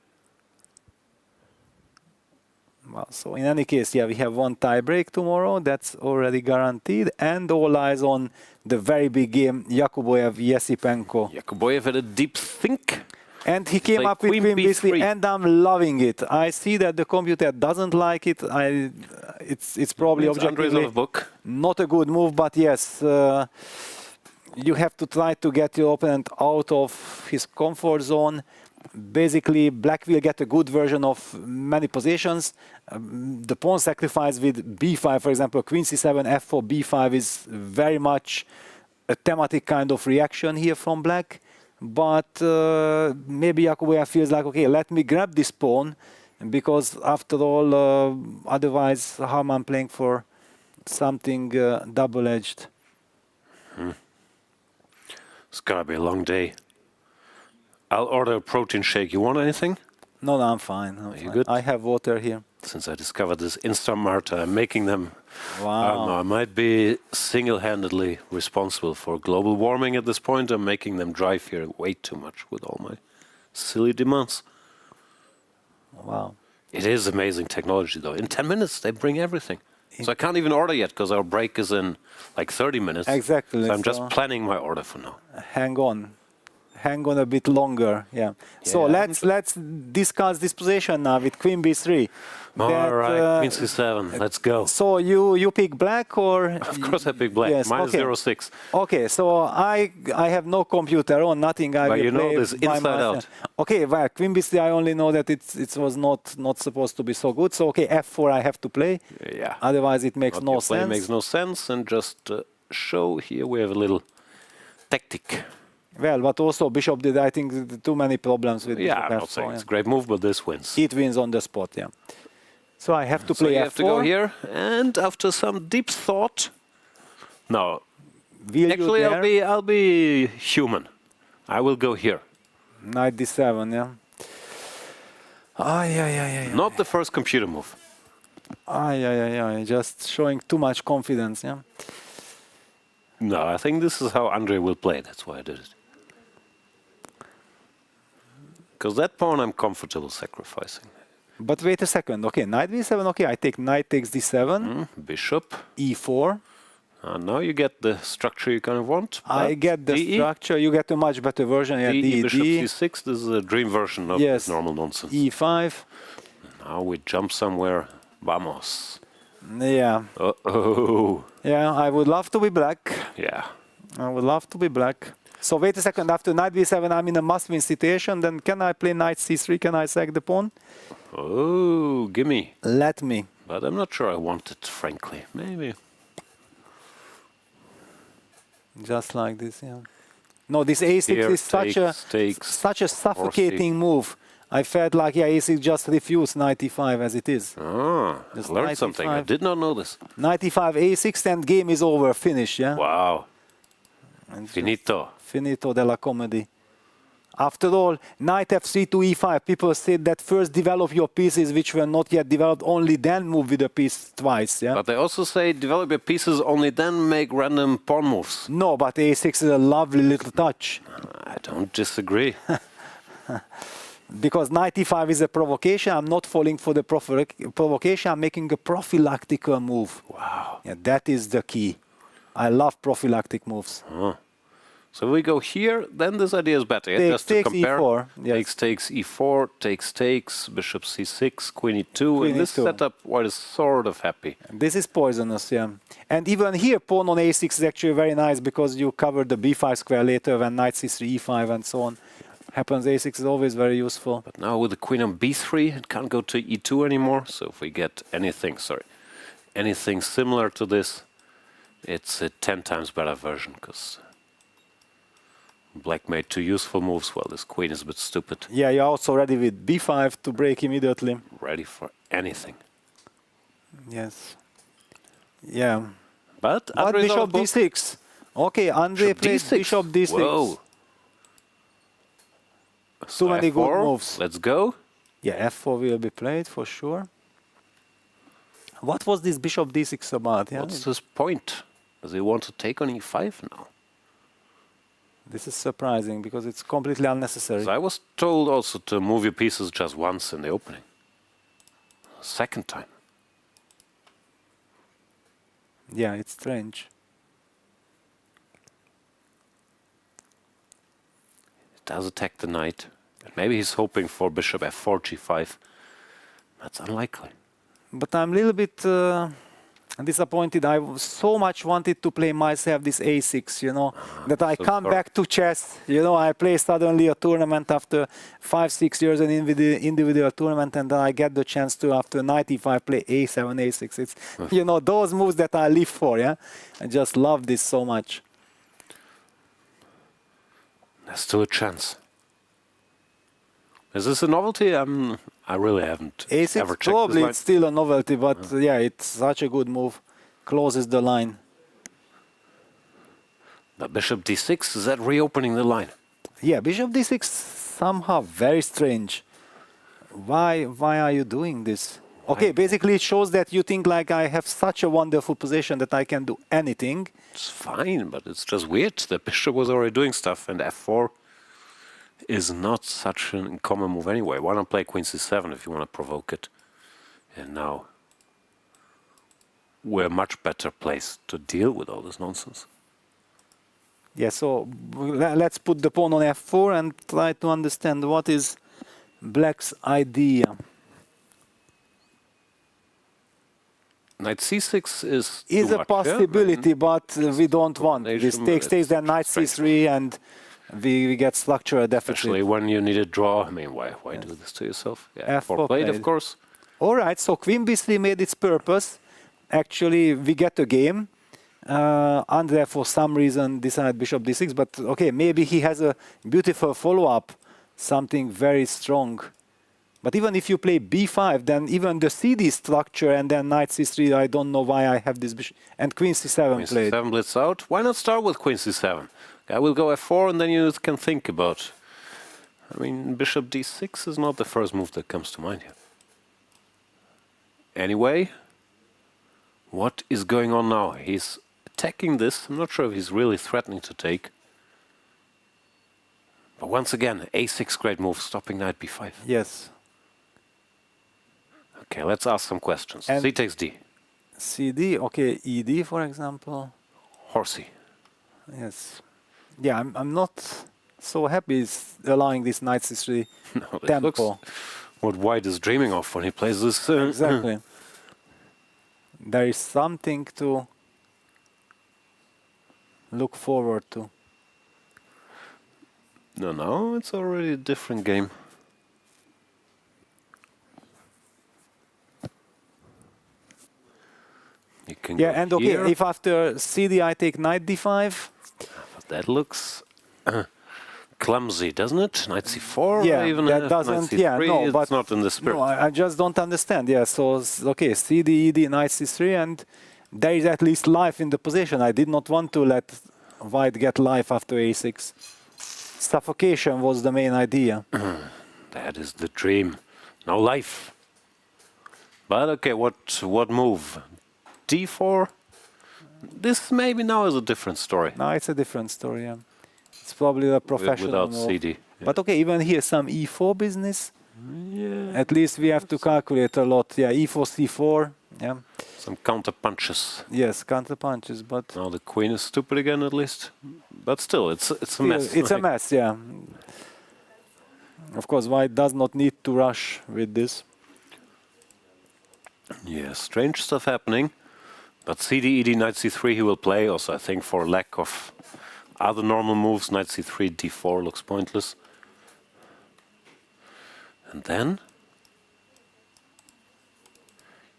Well, so in any case, yeah, we have one tie break tomorrow. That's already guaranteed. And all eyes on the very big game, Yakubboev, Esipenko. Yakubboev had a deep think. And he came Like up with Queen Queen B3, B3. and I'm loving it. I see that the computer doesn't like it. It's probably It's Andrey's objectively out of book. not a good move, but yes, you have to try to get your opponent out of his comfort zone. Basically, black will get a good version of many positions. The pawn sacrifice with b5, for example, queen c7, f4, b5 is very much a thematic kind of reaction here from black. But maybe Yakubboev feels like, okay, let me grab this pawn, because after all, otherwise, how am I playing for something double-edged? It's gonna be a long day. I'll order a protein shake. You want anything? No, I'm fine. I'm you fine. good? I have water here. Since I discovered this Instamart, I'm making them. I don't Wow. know, I might be single-handedly responsible for global warming at this point. I'm making them drive here way too much with all my silly demands. Wow. It is amazing technology, though. In 10 minutes, they bring everything. So I can't even order yet because our break is in like 30 minutes. Exactly. So I'm just So- planning my order for now. Hang on. Hang on a bit longer. Yeah. So Yeah. let's discuss this position now with queen b3. All That, right, queen c7. Let's go. So you pick black, or Of course I pick black. Yes, Minus okay. 0.6. Okay, so I have no computer on, nothing. I But will you know play this by inside myself. out. Okay, well, queen b3, I only know that it was not supposed to be so good. So okay, f4 I have to play. Yeah. Otherwise it makes What no you play sense. makes no sense. And just show here we have a little tactic. Well, but also bishop did, I think, too many problems with Yeah, bishop I'm not f4. saying Yeah. it's a great move, but this wins. It wins on the spot, yeah. So I have to So play you f4. have to go here, and after some deep thought, no. Will Actually, you dare? I'll be human. I will go here. Knight d7, yeah. Ay. Not the first computer move. Ay. Just showing too much confidence, yeah. No, I think this is how Andrey will play. That's why I did it. Because that pawn I'm comfortable sacrificing. But wait a second. Okay, knight b7. Okay, I take knight takes d7, Bishop. e4. Now you get the structure you kind of want. I but get the DE, structure. You get a much better version. Yeah, DE, bishop d, c6. This is a dream version of Yes. this normal nonsense. e5. Now we jump somewhere. Vamos. Yeah. Uh-oh. Yeah, I would love to be black. Yeah. I would love to be black. So wait a second. After knight b7, I'm in a must-win situation. Then can I play knight c3? Can I sack the pawn? Oh, gimme. Let me. But I'm not sure I want it, frankly. Maybe. Just like this, yeah. No, this a6 Here, is takes, such a suffocating move. I felt like, yeah, a6 just refused knight e5 as it is. Ah, I Just learned knight something. I e5. did not know this. Knight e5, a6, and game is over, finished, yeah? Wow. And Finito. Finito della comedy. After all, knight f3 to e5, people said that first develop your pieces which were not yet developed, only then move with the piece twice, yeah? But they also say develop your pieces, only then make random pawn moves. No, but a6 is a lovely little touch. I don't disagree. Because knight e5 is a provocation, I'm not falling for the provocation, I'm making a prophylactical move. Wow. Yeah, that is the key. I love prophylactic moves. So we go here, then this idea is better. Yeah? Just to Takes compare. e4, yes. Takes e4, takes, bishop c6, queen e2. Queen and this e2. setup, what is sort of happy. This is poisonous, yeah. And even here, pawn on a6 is actually very nice because you cover the b5 square later when knight c3, e5, and so on. Happens, a6 is always very useful. But now with the queen on b3, it can't go to e2 anymore. So if we get anything similar to this, it's a 10 times better version because black made two useful moves. Well, this queen is a bit stupid. Yeah, you're also ready with b5 to break immediately. Ready for anything. Yes. Yeah. But But Andrey's out bishop of book. d6. Okay, Andrey Bishop plays d6. bishop d6. Whoa. Too many good F4, moves. Let's go. Yeah, f4 will be played for sure. What was this bishop d6 about? Yeah, What's his point? Does he want to take on e5 now? this is surprising because it's completely unnecessary. 'Cause I was told also to move your pieces just once in the opening. Second time. Yeah, it's strange. It does attack the knight. And maybe he's hoping for bishop f4, g5. That's unlikely. But I'm a little bit disappointed. I so much wanted to play myself this a6, you know, that I so come sorry. back to chess. You know, I play suddenly a tournament after 5-6 years, an individual tournament, and then I get the chance to, after knight e5, play a7, a6. It's, you know, those moves that I live for, yeah? I just love this so much. There's still a chance. Is this a novelty? I really haven't ever a6, checked probably this line. it's still a novelty, but yeah, it's such a good move. Closes the line. But bishop d6, is that reopening the line? Yeah, bishop d6 somehow very strange. Why are you doing this? Okay, basically it shows that you think like I have such a wonderful position that I can do anything. It's fine, but it's just weird. The bishop was already doing stuff, and f4 is not such an common move anyway. Why not play queen c7 if you want to provoke it? And now we're much better placed to deal with all this nonsense. Yeah, so let's put the pawn on f4 and try to understand what is black's idea. Knight c6 is Is too a much, yeah? possibility, but we don't want. This Foundation, takes then knight strange. c3 and we get structural deficit. Especially when you need a draw. I mean, why do this to yourself? Yeah, F4 for played, of played. course. All right, so queen b3 made its purpose. Actually, we get a game. Andrey, for some reason, decided bishop d6, but okay, maybe he has a beautiful follow-up, something very strong. But even if you play b5, then even the CD structure and then knight c3, I don't know why I have this bishop. And queen c7 Queen played. c7 blitz out. Why not start with queen c7? I will go f4 and then you can think about. I mean, bishop d6 is not the first move that comes to mind here. Anyway, what is going on now? He's attacking this. I'm not sure if he's really threatening to take. But once again, a6 great move, stopping knight b5. Yes. Okay, let's ask some questions. And C takes d. CD, okay, ED, for example. Horsey. Yes. Yeah, I'm not so happy it's allowing this knight c3 No, it tempo. looks what White is dreaming of when he plays this. Exactly. There is something to look forward to. No, it's already a different game. You can Yeah, go and okay, here, if after CD I take knight d5, but that looks clumsy, doesn't it? Knight c4, yeah, even that knight doesn't, c3, yeah, no, it's but not in the spirit. no, I just don't understand. Yeah, so okay, CD, ED, knight c3, and there is at least life in the position. I did not want to let White get life after a6. Suffocation was the main idea. That is the dream. No life. But okay, what move? d4? This maybe now is a different story. No, it's a different story. Yeah. It's probably a professional Without move. CD. Yeah. But okay, even here some e4 business. Yeah. At least we have to calculate a lot. Yeah, e4, c4. Yeah. Some counter punches. Yes, counter punches, but Now the queen is stupid again, at least. But still, it's a mess. it's a mess. Yeah. Of course, White does not need to rush with this. Yeah, strange stuff happening. But CD, ED, knight c3 he will play. Also, I think for lack of other normal moves, knight c3, d4 looks pointless. And then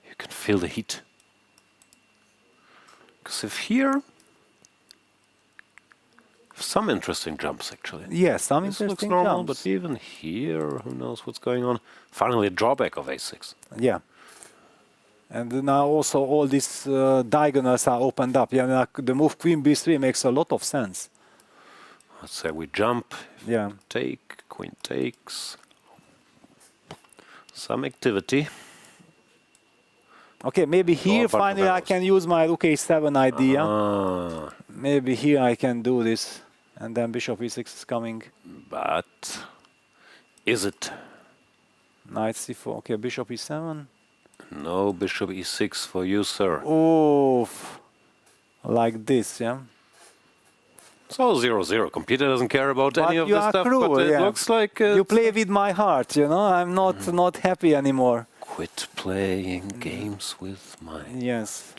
you can feel the heat. Because if here, some interesting jumps actually. Yes, some This interesting looks normal, jumps. but even here, who knows what's going on? Finally, a drawback of a6. Yeah. And now also all these diagonals are opened up. Yeah, like the move queen b3 makes a lot of sense. Let's say we jump, Yeah. take, queen takes. Some activity. Okay, maybe here but finally I arrows. can use my rook a7 idea. Ah, Maybe here I can do this. And then bishop e6 is coming. but is it? Knight c4. Okay, bishop e7. No bishop e6 for you, sir. Oof. Like this, yeah. So 0-0. Computer doesn't care about But any of you this are stuff, cruel, but it yeah. looks like You play with my heart, you know. I'm not happy anymore. quit playing games with my... Yes.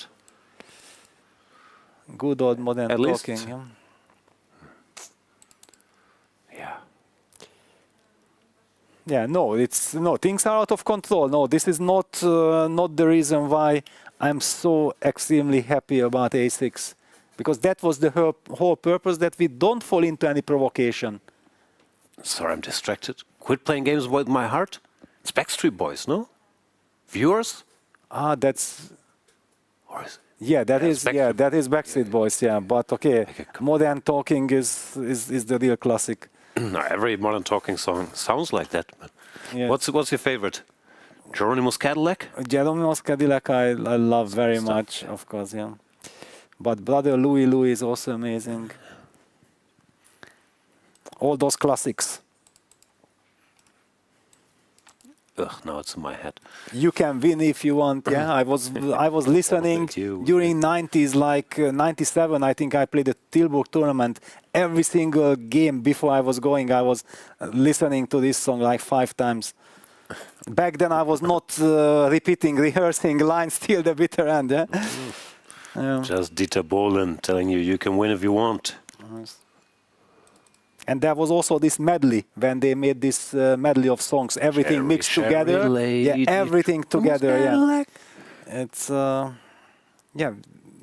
Good old modern At least- talking. Yeah. Yeah. Yeah, no, things are out of control. No, this is not the reason why I'm so extremely happy about A6, because that was the whole purpose, that we don't fall into any provocation. Sorry, I'm distracted. Quit playing games with my heart? It's Backstreet Boys, no? Viewers? Ah, that's Or is yeah, that Yeah, is Backstreet- yeah, that is Backstreet Boys. Yeah, but okay, Okay, modern talking is the real classic. No, every modern talking song sounds like that. But Yeah. what's your favorite? Geronimo's Cadillac? Geronimo's Cadillac I love very Stuff, much, of course, yeah. But Brother Louie is also amazing. All those classics. Ugh, now it's in my head. You can win if you want. Yeah, I was listening you. during 90s, like 97. I think I played the Tilburg tournament. Every single game before I was going, I was listening to this song like 5 times. Back then, I was not rehearsing lines till the bitter end. Yeah. Just Dieter Bohlen telling you can win if you want. And there was also this medley when they made this medley of songs, everything Cherry, mixed cherry together. lady, Yeah, everything together. Yeah, Cadillac. it's yeah.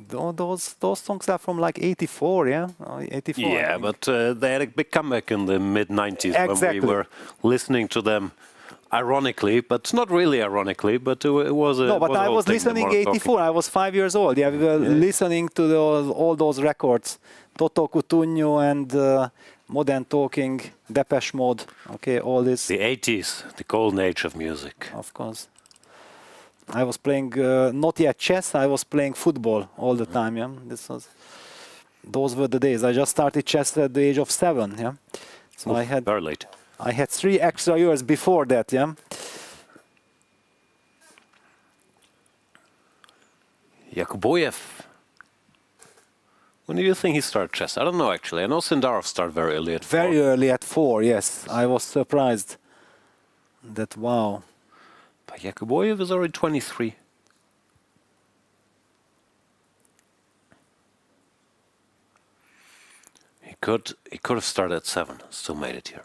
Those songs are from like '84, yeah, 84. I Yeah, think. but they had a big comeback in the mid-90s when Exactly. we were listening to them ironically, but not really ironically, but it was a No, but was a I whole was thing, the listening modern talking. '84. I was 5 years old. Yeah, we were listening to all those records, Toto Cutugno and Modern Talking, Depeche Mode. Okay, all this, The 80s, the golden age of music. of course. I was playing not yet chess. I was playing football all the time. Yeah, those were the days. I just started chess at the age of 7. Yeah, so Oof, I had very late. 3 extra years before that. Yeah. Yakubboev. When do you think he started chess? I don't know actually. I know Sindarov started very early at 4. Very early at 4, yes. I was surprised that, wow. But Yakubboev is already 23. He could have started at 7, still made it here.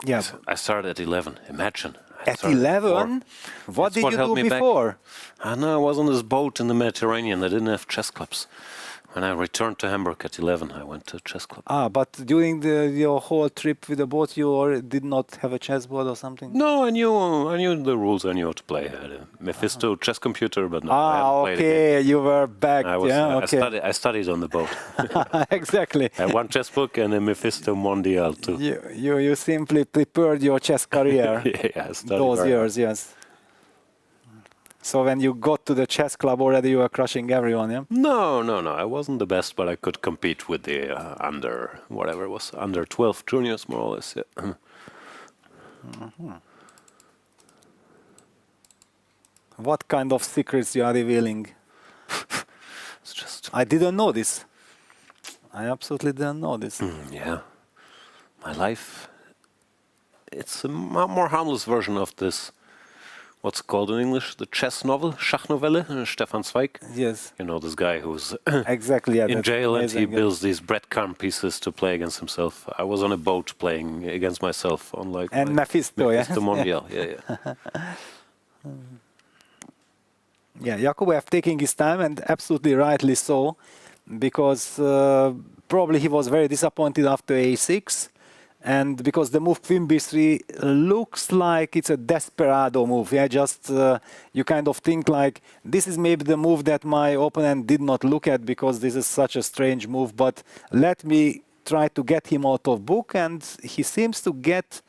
Yeah. I started at 11. Imagine. I At started 11? 4. What That's did what you held do me back. before? I know, I was on this boat in the Mediterranean. I didn't have chess clubs. When I returned to Hamburg at 11, I went to a chess club. Ah, but during your whole trip with the boat, you did not have a chessboard or something? No, I knew the rules. I knew how to play. I had a Mephisto chess computer, but no, I Ah, hadn't played a game. okay, you were back. Yeah, okay. I studied on the boat. Exactly. I had one chess book and a Mephisto Mondial too. You simply prepared your chess career Yeah, I studied those very years, yes. So when you got to the chess club already, you were crushing everyone, yeah? No. I wasn't the best, but I could compete with the under 12 juniors, more or less. Yeah. What kind of secrets you are revealing? It's just, I didn't know this. I absolutely didn't know this. yeah. My life, it's a more harmless version of this, what's it called in English, the chess novel, Schachnovelle, Stefan Zweig. Yes, You know, this guy who's exactly. Yeah, in that's jail and he amazing, yeah. builds these breadcrumb pieces to play against himself. I was on a boat playing against myself on like And Mephisto, yeah. Mephisto Mondial. Yeah. Yeah, Yakubboev taking his time, and absolutely rightly so, because probably he was very disappointed after A6, and because the move Queen B3 looks like it's a desperado move. Yeah, just you kind of think like, this is maybe the move that my opponent did not look at because this is such a strange move, but let me try to get him out of book, and he seems to get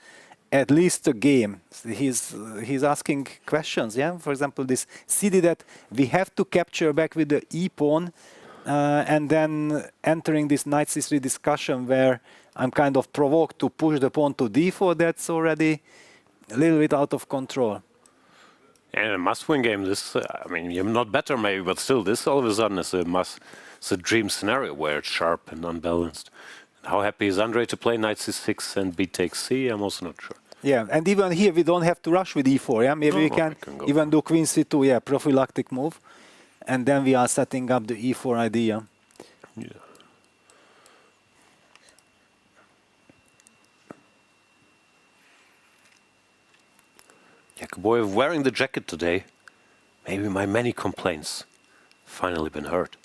at least a game. He's asking questions, yeah? For example, this CD that we have to capture back with the E-pawn, and then entering this knight C3 discussion where I'm kind of provoked to push the pawn to d4. That's already a little bit out of control. And a must-win game. This, I mean, you're not better maybe, but still, this all of a sudden is it's a dream scenario where it's sharp and unbalanced. How happy is Andrey to play knight c6 and b takes c? I'm also not sure. Yeah, and even here we don't have to rush with e4. Yeah, maybe we can even do queen c2. Yeah, prophylactic move, and then we are setting up the e4 idea. Yeah. Yakubboev wearing the jacket today. Maybe my many complaints finally been heard.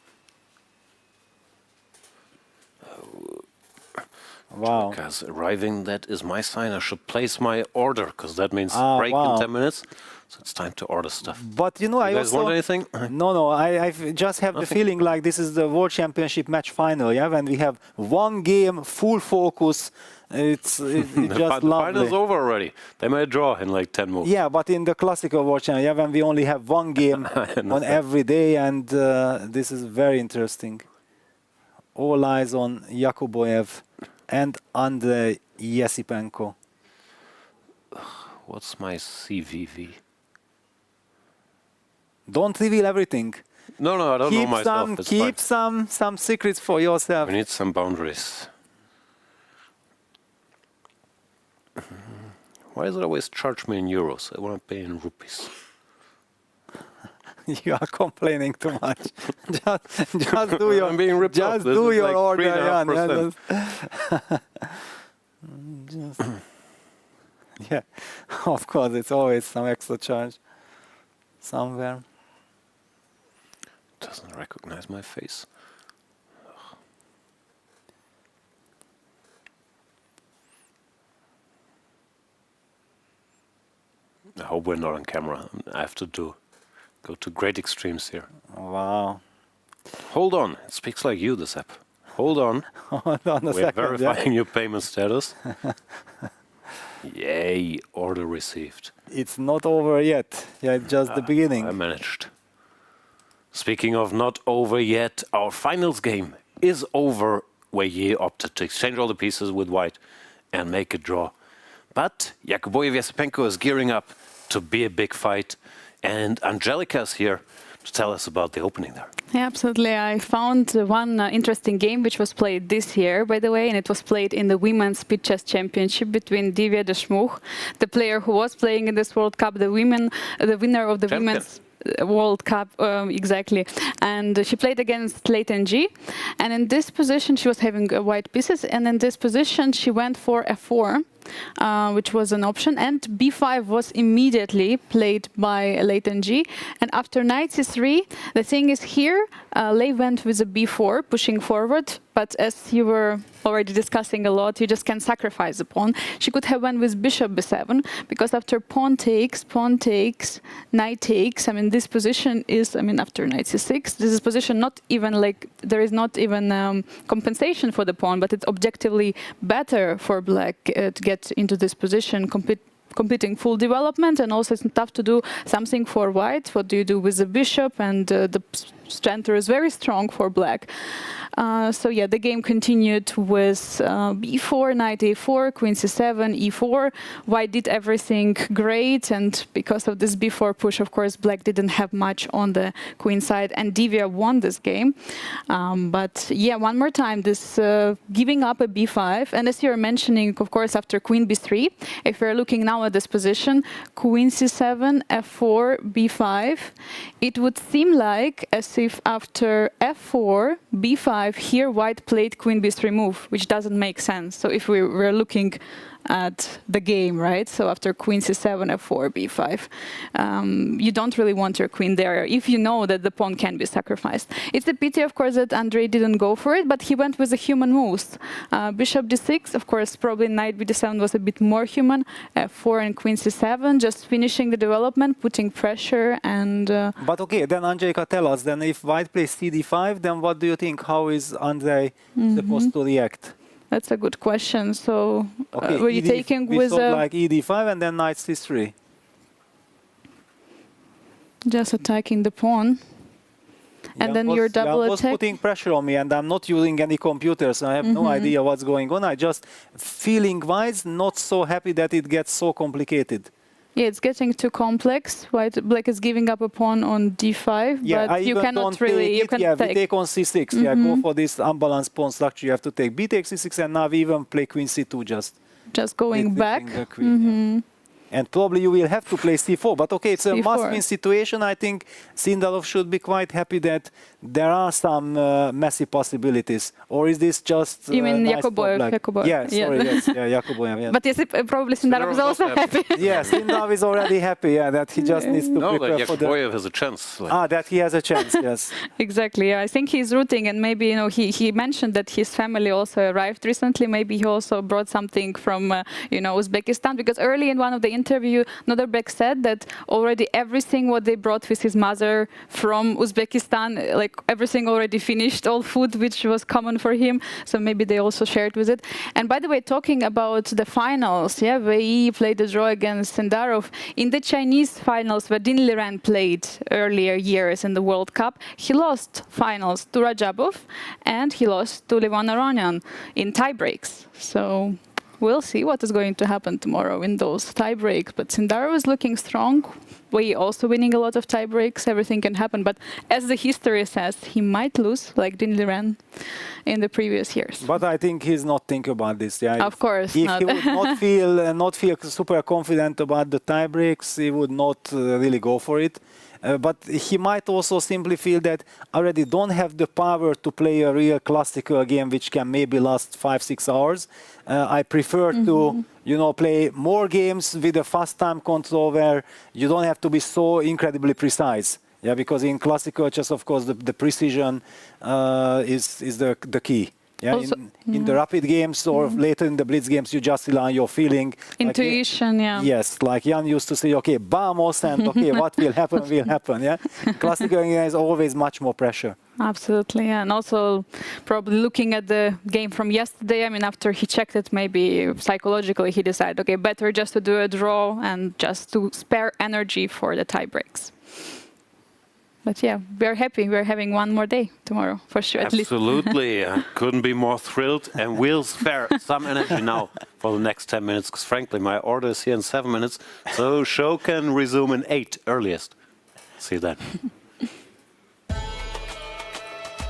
Wow. Because arriving, that is my sign. I should place my order, because that means break wow. in 10 minutes. So it's time to order stuff. But you know, You guys want anything? No, I just have the feeling like this is the World Championship match final, yeah, when we have one game, full focus. It's just The lovely. final's over already. They may draw in like 10 moves. Yeah, but in the classical World Championship, yeah, when we only have one game on every day, and this is very interesting. All eyes on Yakubboev and Andrey Esipenko. What's my CVV? Don't reveal everything. No, I don't know myself. It's Keep fine. some secrets for yourself. We need some boundaries. Why does it always charge me in euros? I want to pay in rupees. You are complaining too much. just do your, I'm being ripped off. just This do is your like order, Jan. 3.5%. Yeah, of course, it's always some extra charge somewhere. Doesn't recognize my face. I hope we're not on camera. I have to go to great extremes here. Wow. Hold on. It speaks like you, this app. Hold on. Hold on a We're second. verifying your payment status. Yay, order received. It's not over yet. Yeah, it's just the beginning. I managed. Speaking of not over yet, our finals game is over. Wei Yi opted to exchange all the pieces with white and make a draw. But Yakubboev Esipenko is gearing up to be a big fight. And Angelica is here to tell us about the opening there. Yeah, absolutely. I found one interesting game which was played this year, by the way, and it was played in the Women's Speed Chess Championship between Divya Deshmukh, the player who was playing in this World Cup, the winner of the Women's World Cup, exactly. And she played against Leighton G. And in this position, she was having white pieces. And in this position, she went for f4. Which was an option, and b5 was immediately played by Leighton G. And after knight c3, the thing is here, Lei went with a b4, pushing forward, but as you were already discussing a lot, you just can't sacrifice the pawn. She could have went with bishop b7, because after pawn takes, knight takes, I mean, this position is, I mean, after knight c6, this is position not even like, there is not even compensation for the pawn, but it's objectively better for black to get into this position, competing full development, and also it's tough to do something for white. What do you do with the bishop? And the center is very strong for black. So yeah, the game continued with b4, knight a4, queen c7, e4. White did everything great, and because of this b4 push, of course, black didn't have much on the queen side, and Divya won this game. But yeah, one more time, this giving up a b5, and as you're mentioning, of course, after queen b3, if we're looking now at this position, queen c7, f4, b5, it would seem like as if after f4, b5, here white played queen b3 move, which doesn't make sense. So if we were looking at the game, right? So after queen c7, f4, b5, you don't really want your queen there if you know that the pawn can be sacrificed. It's a pity, of course, that Andrey didn't go for it, but he went with the human moves. Bishop d6, of course, probably knight b7 was a bit more human. f4 and queen c7, just finishing the development, putting pressure, and... But okay, then Angelica, tell us, then if white plays cd5, then what do you think? How is Andrey supposed to react? That's a good question. So, okay, were you taking with a... like ed5 and then knight c3? Just attacking the pawn. and then your double was attack. putting pressure on me, and I'm not using any computer, so I have no idea what's going on. I just, feeling-wise, not so happy that it gets so complicated. Yeah, it's getting too complex. Black is giving up a pawn on d5, Yeah, but you cannot really. You can we take on c6. Yeah, go for this unbalanced pawn structure. You have to take b takes c6, and now we even play queen c2 just going back. the queen, yeah. And probably you will have to play c4. But okay, it's a C4. must-win situation. I think Sindarov should be quite happy that there are some messy possibilities. Or is this just You mean nice for Yakubboev? black? Yakubboev. Yeah, sorry, yes, yeah, Yakubboev. Yeah. But yes, probably Sindarov is also happy. Yes, Sindarov is already happy. Yeah, that he just needs to No, prepare that for the. Yakubboev has a chance. That he has a chance. Yes. Exactly. Yeah. I think he's rooting, and maybe he mentioned that his family also arrived recently. Maybe he also brought something from Uzbekistan, because early in one of the interview, Nodirbek said that already everything what they brought with his mother from Uzbekistan, like everything already finished, all food which was common for him. So maybe they also shared with it. And by the way, talking about the finals, yeah, Wei Yi played a draw against Sindarov. In the Chinese finals, where Dinh Liren played earlier years in the World Cup, he lost finals to Rajabov and he lost to Levon Aronian in tie breaks. So we'll see what is going to happen tomorrow in those tie breaks. But Sindarov is looking strong. Wei also winning a lot of tie breaks. Everything can happen. But as the history says, he might lose, like Dinh Liren in the previous years. But I think he's not thinking about this. Yeah. Of course if not. he would not feel super confident about the tie breaks, he would not really go for it. But he might also simply feel that I already don't have the power to play a real classical game which can maybe last 5-6 hours. I prefer to, play more games with a fast time control where you don't have to be so incredibly precise. Yeah, because in classical chess, of course, the precision is the key. Yeah, Also, in the rapid games or later in the blitz games, you just rely on your feeling. Intuition, yeah. Yes, like Jan used to say, okay, vamos, and okay, what will happen, will happen. Yeah, classical game is always much more pressure. Absolutely, yeah. And also probably looking at the game from yesterday, I mean, after he checked it, maybe psychologically he decided, okay, better just to do a draw and just to spare energy for the tie breaks. But yeah, we're happy. We're having one more day tomorrow, for sure. Absolutely. I couldn't be more thrilled. And we'll spare some energy now for the next 10 minutes, because frankly, my order is here in 7 minutes. So show can resume in 8 earliest. See you then.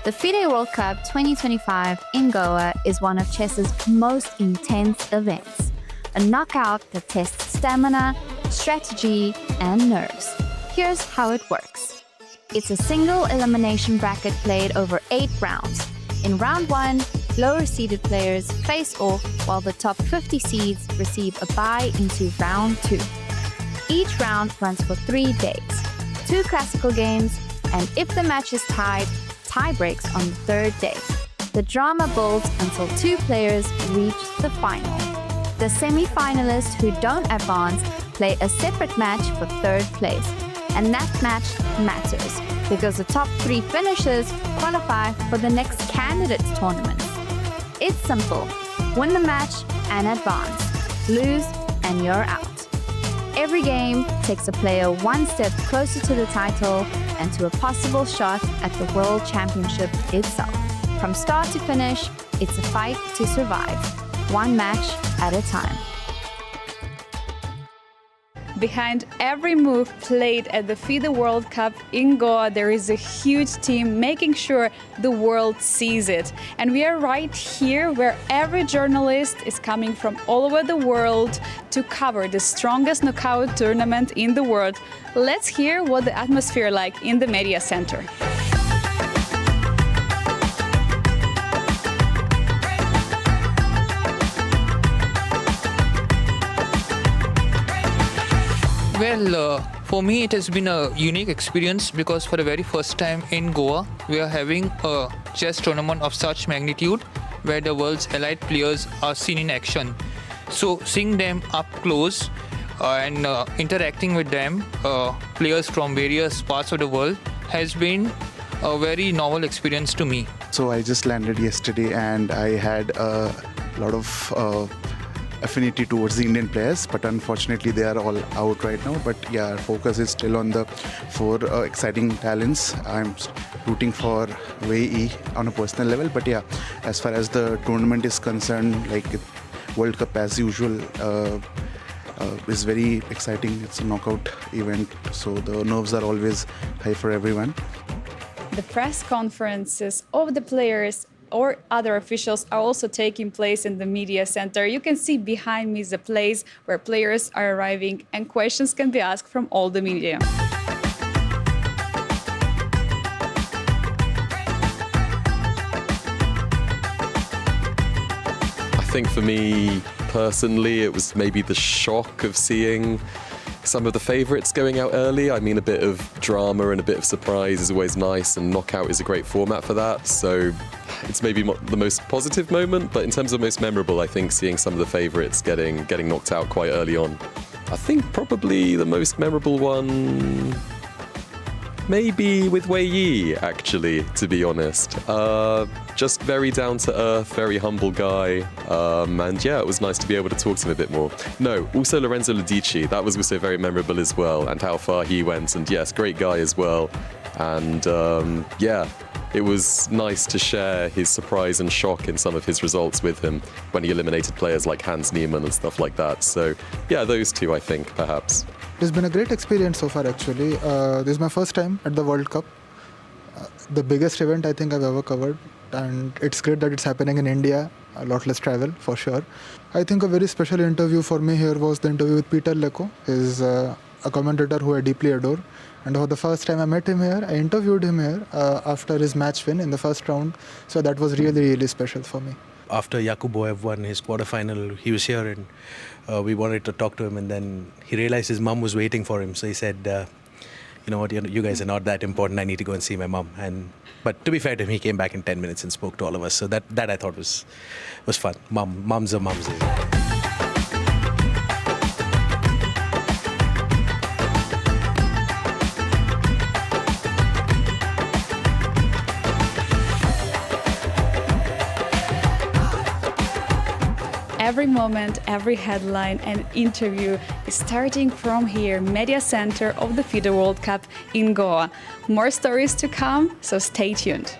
The FIDE World Cup 2025 in Goa is one of chess's most intense events. A knockout that tests stamina, strategy, and nerves. Here's how it works. It's a single elimination bracket played over 8 rounds. In round 1, lower-seeded players face off while the top 50 seeds receive a bye into round 2. Each round runs for 3 days, 2 classical games, and if the match is tied, tie breaks on the 3rd day. The drama builds until 2 players reach the final. The semi-finalists who don't advance play a separate match for 3rd place. And that match matters because the top 3 finishers qualify for the next candidates tournament. It's simple. Win the match and advance. Lose and you're out. Every game takes a player one step closer to the title and to a possible shot at the World Championship itself. From start to finish, it's a fight to survive. One match at a time. Behind every move played at the FIDE World Cup in Goa, there is a huge team making sure the world sees it. And we are right here where every journalist is coming from all over the world to cover the strongest knockout tournament in the world. Let's hear what the atmosphere like in the media center. Well, for me it has been a unique experience because for the very first time in Goa, we are having a chess tournament of such magnitude where the world's elite players are seen in action. So seeing them up close and interacting with them, players from various parts of the world, has been a very novel experience to me. So I just landed yesterday and I had a lot of affinity towards the Indian players, but unfortunately they are all out right now. But yeah, our focus is still on the 4 exciting talents. I'm rooting for Wei Yi on a personal level, but yeah, as far as the tournament is concerned, like World Cup as usual is very exciting. It's a knockout event, so the nerves are always high for everyone. The press conferences of the players or other officials are also taking place in the media center. You can see behind me the place where players are arriving and questions can be asked from all the media. I think for me personally, it was maybe the shock of seeing some of the favourites going out early. I mean, a bit of drama and a bit of surprise is always nice, and knockout is a great format for that. So it's maybe not the most positive moment, but in terms of most memorable, I think seeing some of the favourites getting knocked out quite early on. I think probably the most memorable one, maybe with Wei Yi, actually, to be honest. Just very down to earth, very humble guy. And yeah, it was nice to be able to talk to him a bit more. No, also Lorenzo Lodici, that was also very memorable as well, and how far he went. And yes, great guy as well. And yeah, it was nice to share his surprise and shock in some of his results with him when he eliminated players like Hans Niemann and stuff like that. So yeah, those two, I think, perhaps. It's been a great experience so far, actually. This is my first time at the World Cup. The biggest event I think I've ever covered. And it's great that it's happening in India. A lot less travel, for sure. I think a very special interview for me here was the interview with Peter Lecco. He's a commentator who I deeply adore. And for the first time I met him here, I interviewed him here after his match win in the first round. So that was really, really special for me. After Yakubboev won his quarterfinal, he was here and we wanted to talk to him, and then he realized his mum was waiting for him. So he said, you know what, you guys are not that important, I need to go and see my mum. But to be fair to him, he came back in 10 minutes and spoke to all of us. So that I thought was fun. Mums are mums. Every moment, every headline and interview is starting from here, media center of the FIDE World Cup in Goa. More stories to come, so stay tuned.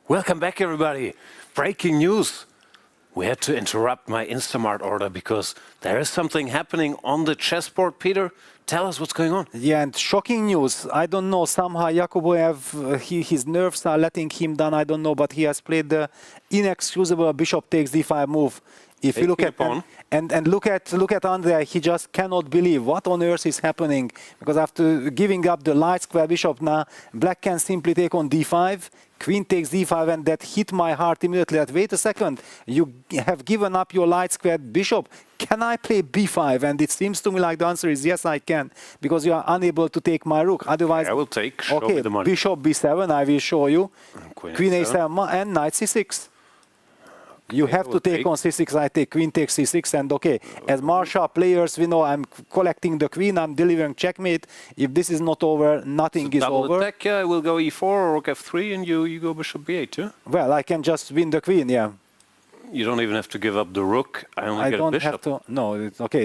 Welcome back, everybody. Breaking news. We had to interrupt my Instamart order because there is something happening on the chessboard. Peter, tell us what's going on. Yeah, and shocking news. I don't know, somehow Yakubboev, his nerves are letting him down, I don't know, but he has played the inexcusable bishop takes d5 move. If you look at and look at Andrey, he just cannot believe what on earth is happening, because after giving up the light square bishop now, black can simply take on d5, queen takes d5, and that hit my heart immediately. That wait a second, you have given up your light squared bishop. Can I play b5? And it seems to me like the answer is yes, I can, because you are unable to take my rook. Otherwise, I will take. Show me the money. Bishop b7. I will show you. Queen a7 and knight c6. You have to take on c6, I take queen takes c6, and okay, as martial players, we know I'm collecting the queen, I'm delivering checkmate. If this is not over, nothing is over. Attack, I will go e4 or rook f3, and you go bishop b8 too. Well, I can just win the queen, yeah. You don't even have to give up the rook. I only get a bishop. Have to. No, okay,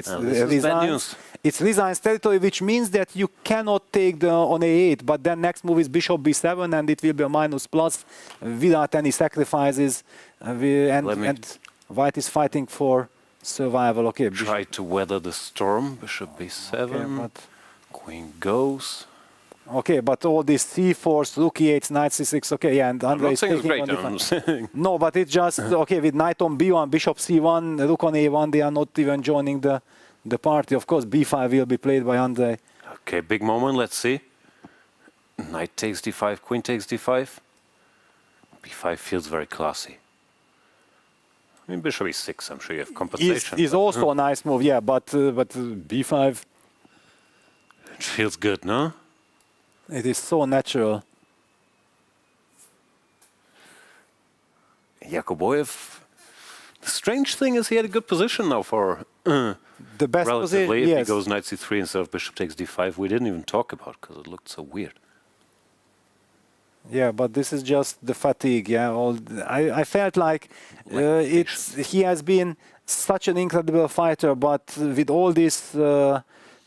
it's Resign's territory, which means that you cannot take on a8, but then next move is bishop b7, and it will be a minus plus without any sacrifices. And white is fighting for survival. Okay. Try to weather the storm. Bishop b7. Okay, but queen goes. Okay, but all these c4s, rook e8, knight c6, okay, yeah, and Andrey is taking on the No, but it's just, okay, with knight on b1, bishop c1, rook on a1, they are not even joining the party. Of course, b5 will be played by Andrey. Okay, big moment, let's see. Knight takes d5, queen takes d5. b5 feels very classy. I mean, bishop e6, I'm sure you have compensation. Is also a nice move, yeah, but b5... It feels good, no? It is so natural. Yakubboev, the strange thing is he had a good position now for The best relatively. position, If yes. he goes knight c3 instead of bishop takes d5, we didn't even talk about because it looked so weird. Yeah, but this is just the fatigue. Yeah, I felt like he has been such an incredible fighter, but with all this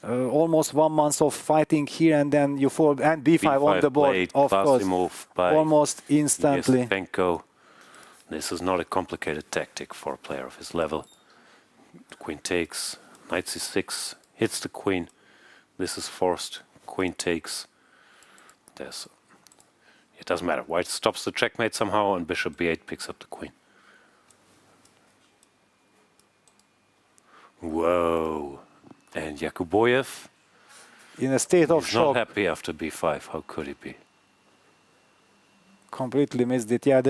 almost 1 month of fighting here and then you fall and b5 on the board, played, of classy course, move by almost instantly. Esipenko. This is not a complicated tactic for a player of his level. Queen takes, knight c6, hits the queen. This is forced. Queen takes. It doesn't matter. White stops the checkmate somehow, and bishop b8 picks up the queen. Whoa! And Yakubboev In a state of is shock. not happy after b5. How could he be? Completely missed it. Yeah,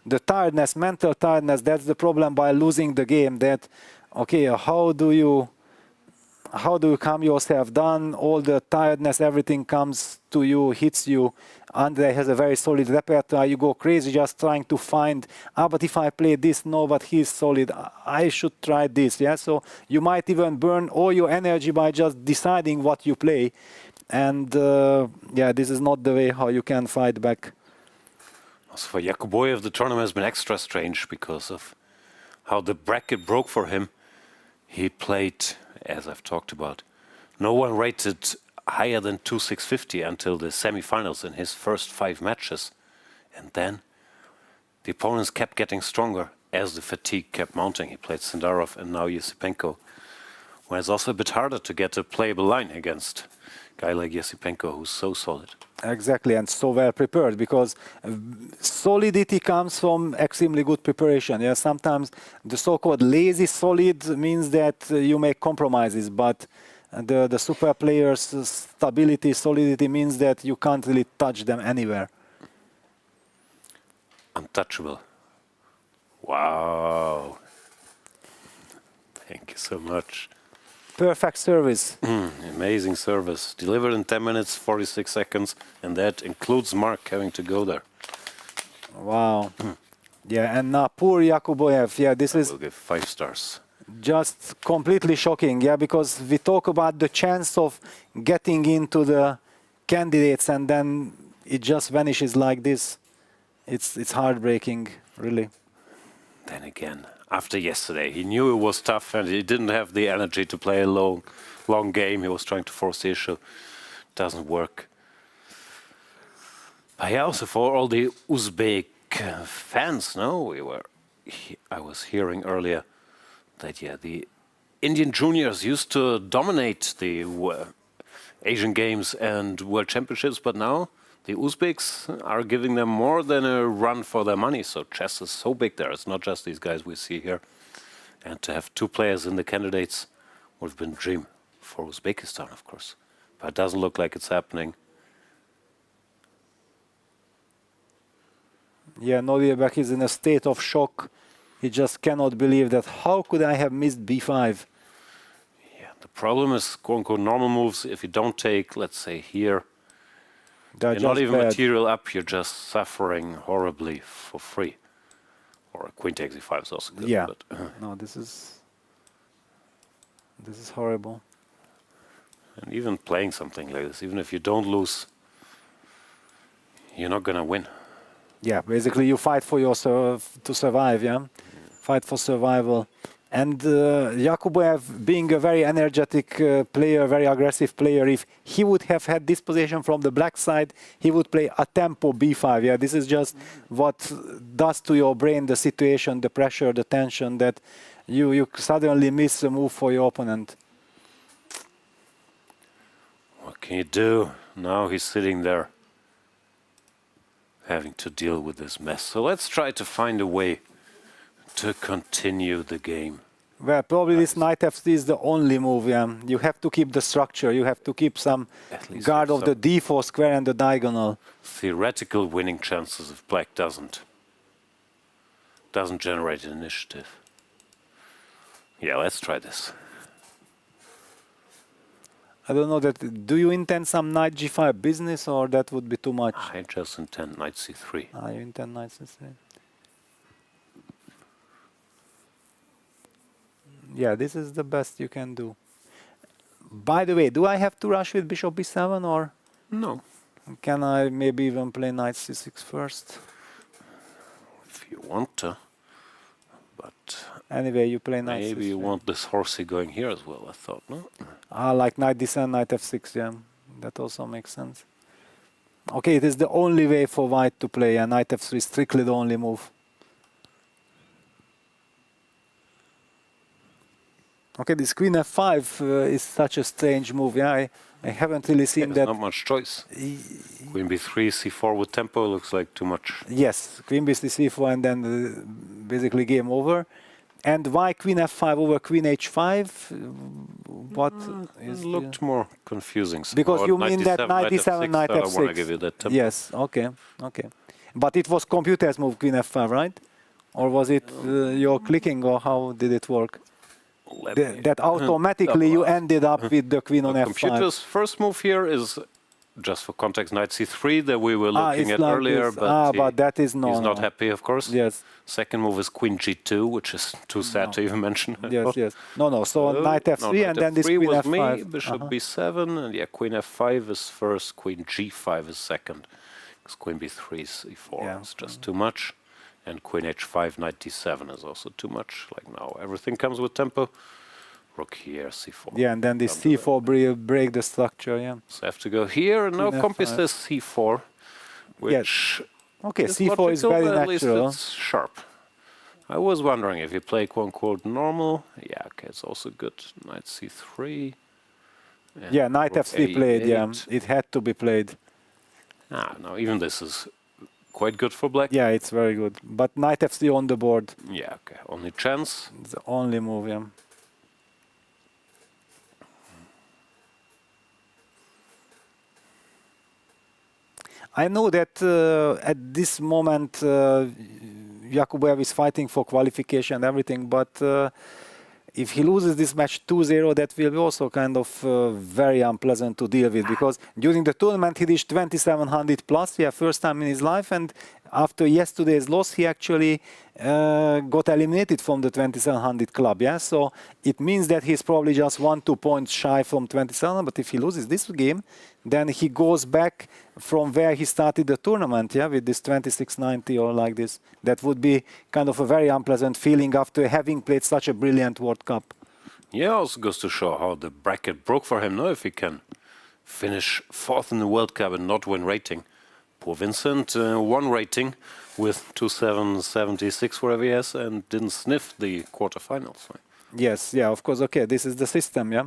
the tiredness, mental tiredness, that's the problem by losing the game. That, okay, how do you calm yourself down? All the tiredness, everything comes to you, hits you. Andrey has a very solid repertoire. You go crazy just trying to find, but if I play this, no, but he's solid. I should try this. Yeah, so you might even burn all your energy by just deciding what you play. And yeah, this is not the way how you can fight back. Also for Yakubboev, the tournament has been extra strange because of how the bracket broke for him. He played, as I've talked about, no one rated higher than 2,650 until the semi-finals in his first 5 matches. And then the opponents kept getting stronger as the fatigue kept mounting. He played Sindarov and now Esipenko. Well, it's also a bit harder to get a playable line against a guy like Esipenko, who's so solid. Exactly, and so well prepared, because solidity comes from extremely good preparation. Yeah, sometimes the so-called lazy solid means that you make compromises, but the super players' stability, solidity means that you can't really touch them anywhere. Untouchable. Wow. Thank you so much. Perfect service. Amazing service. Delivered in 10 minutes, 46 seconds, and that includes Mark having to go there. Wow. Yeah, and now poor Yakubboev. Yeah, this is We'll give 5 stars. just completely shocking. Yeah, because we talk about the chance of getting into the candidates and then it just vanishes like this. It's heartbreaking, really. Then again, after yesterday, he knew it was tough and he didn't have the energy to play a long game. He was trying to force the issue. Doesn't work. But yeah, also for all the Uzbek fans, no, I was hearing earlier that yeah, the Indian juniors used to dominate the Asian Games and World Championships, but now the Uzbeks are giving them more than a run for their money. So chess is so big there. It's not just these guys we see here. And to have 2 players in the candidates would have been a dream for Uzbekistan, of course. But it doesn't look like it's happening. Yeah, Nodirbek is in a state of shock. He just cannot believe that. How could I have missed b5? Yeah, the problem is, quote-unquote, normal moves. If you don't take, let's say, here, you're not even material up, you're just suffering horribly for free. Or a queen takes e5 is also good. Yeah, but, no, this is horrible. and even playing something like this, even if you don't lose, you're not going to win. Yeah, basically you fight for yourself to survive, yeah? Fight for survival. And Yakubboev, being a very energetic player, very aggressive player, if he would have had this position from the black side, he would play a tempo b5. Yeah, this is just what does to your brain, the situation, the pressure, the tension, that you suddenly miss a move for your opponent. What can you do? Now he's sitting there having to deal with this mess. So let's try to find a way to continue the game. Well, probably this knight f3 is the only move, yeah. You have to keep the structure, you have to keep some guard of the d4 square and the diagonal. Theoretical winning chances if black doesn't generate an initiative. Yeah, let's try this. I don't know that. Do you intend some knight g5 business, or that would be too much? I just intend knight c3. You intend knight c3. Yeah, this is the best you can do. By the way, do I have to rush with bishop b7 or No. can I maybe even play knight c6 first? If you want to. But Anyway, you play knight maybe c6. you want this horsey going here as well, I thought, no? Like knight d7, knight f6, yeah. That also makes sense. Okay, it is the only way for white to play, and knight f3 is strictly the only move. Okay, this queen f5 is such a strange move. Yeah, I haven't really seen There's that. not much choice. Queen b3, c4 with tempo looks like too much. Yes, queen b3, c4, and then basically game over. And why queen f5 over queen h5? What is It looked more confusing. because you mean that knight knight d7, knight I don't want to f6. give you that tempo. Yes, okay, okay. But it was computer's move, queen f5, right? Or was it your clicking, or how did it work? That automatically you ended up with the queen on f5. Computer's first move here is, just for context, knight c3 that we were looking it's at like earlier, this. but, But that is he's not no. happy, of course. Yes. Second move is queen g2, which is too sad to even mention. I Yes, thought. yes. No. So knight f3 no, knight and then this f3 queen was f5. me, bishop b7, and yeah, queen f5 is first, queen g5 is second. Because queen b3 is e4 is just too much. And queen h5, knight d7 is also too much. Like now, everything comes with tempo. Rook here, c4. Yeah, and then this c4 break the structure, yeah. So I have to go here, and now Queen Compi f5. says c4, which Okay, is c4 is logical, very but at least natural. it's sharp. I was wondering if you play quote-unquote normal. Yeah, okay, it's also good. Knight c3. and Yeah, knight rook f3 played, yeah. a8. It had to be played. No, even this is quite good for black. Yeah, it's very good. But knight f3 on the board. Yeah, okay, only chance. It's the only move, yeah. I know that at this moment Yakubboev is fighting for qualification and everything, but if he loses this match 2-0, that will be also kind of very unpleasant to deal with, because during the tournament he reached 2700 plus, yeah, first time in his life, and after yesterday's loss he actually got eliminated from the 2700 club, yeah, so it means that he's probably just 1-2 points shy from 2700, but if he loses this game, then he goes back from where he started the tournament, yeah, with this 2690 or like this. That would be kind of a very unpleasant feeling after having played such a brilliant World Cup. Yeah, also goes to show how the bracket broke for him, no? If he can finish fourth in the World Cup and not win rating. Poor Vincent won rating with 2776, whatever he has, and didn't sniff the quarterfinals. Right? Yes, yeah, of course, okay, this is the system, yeah.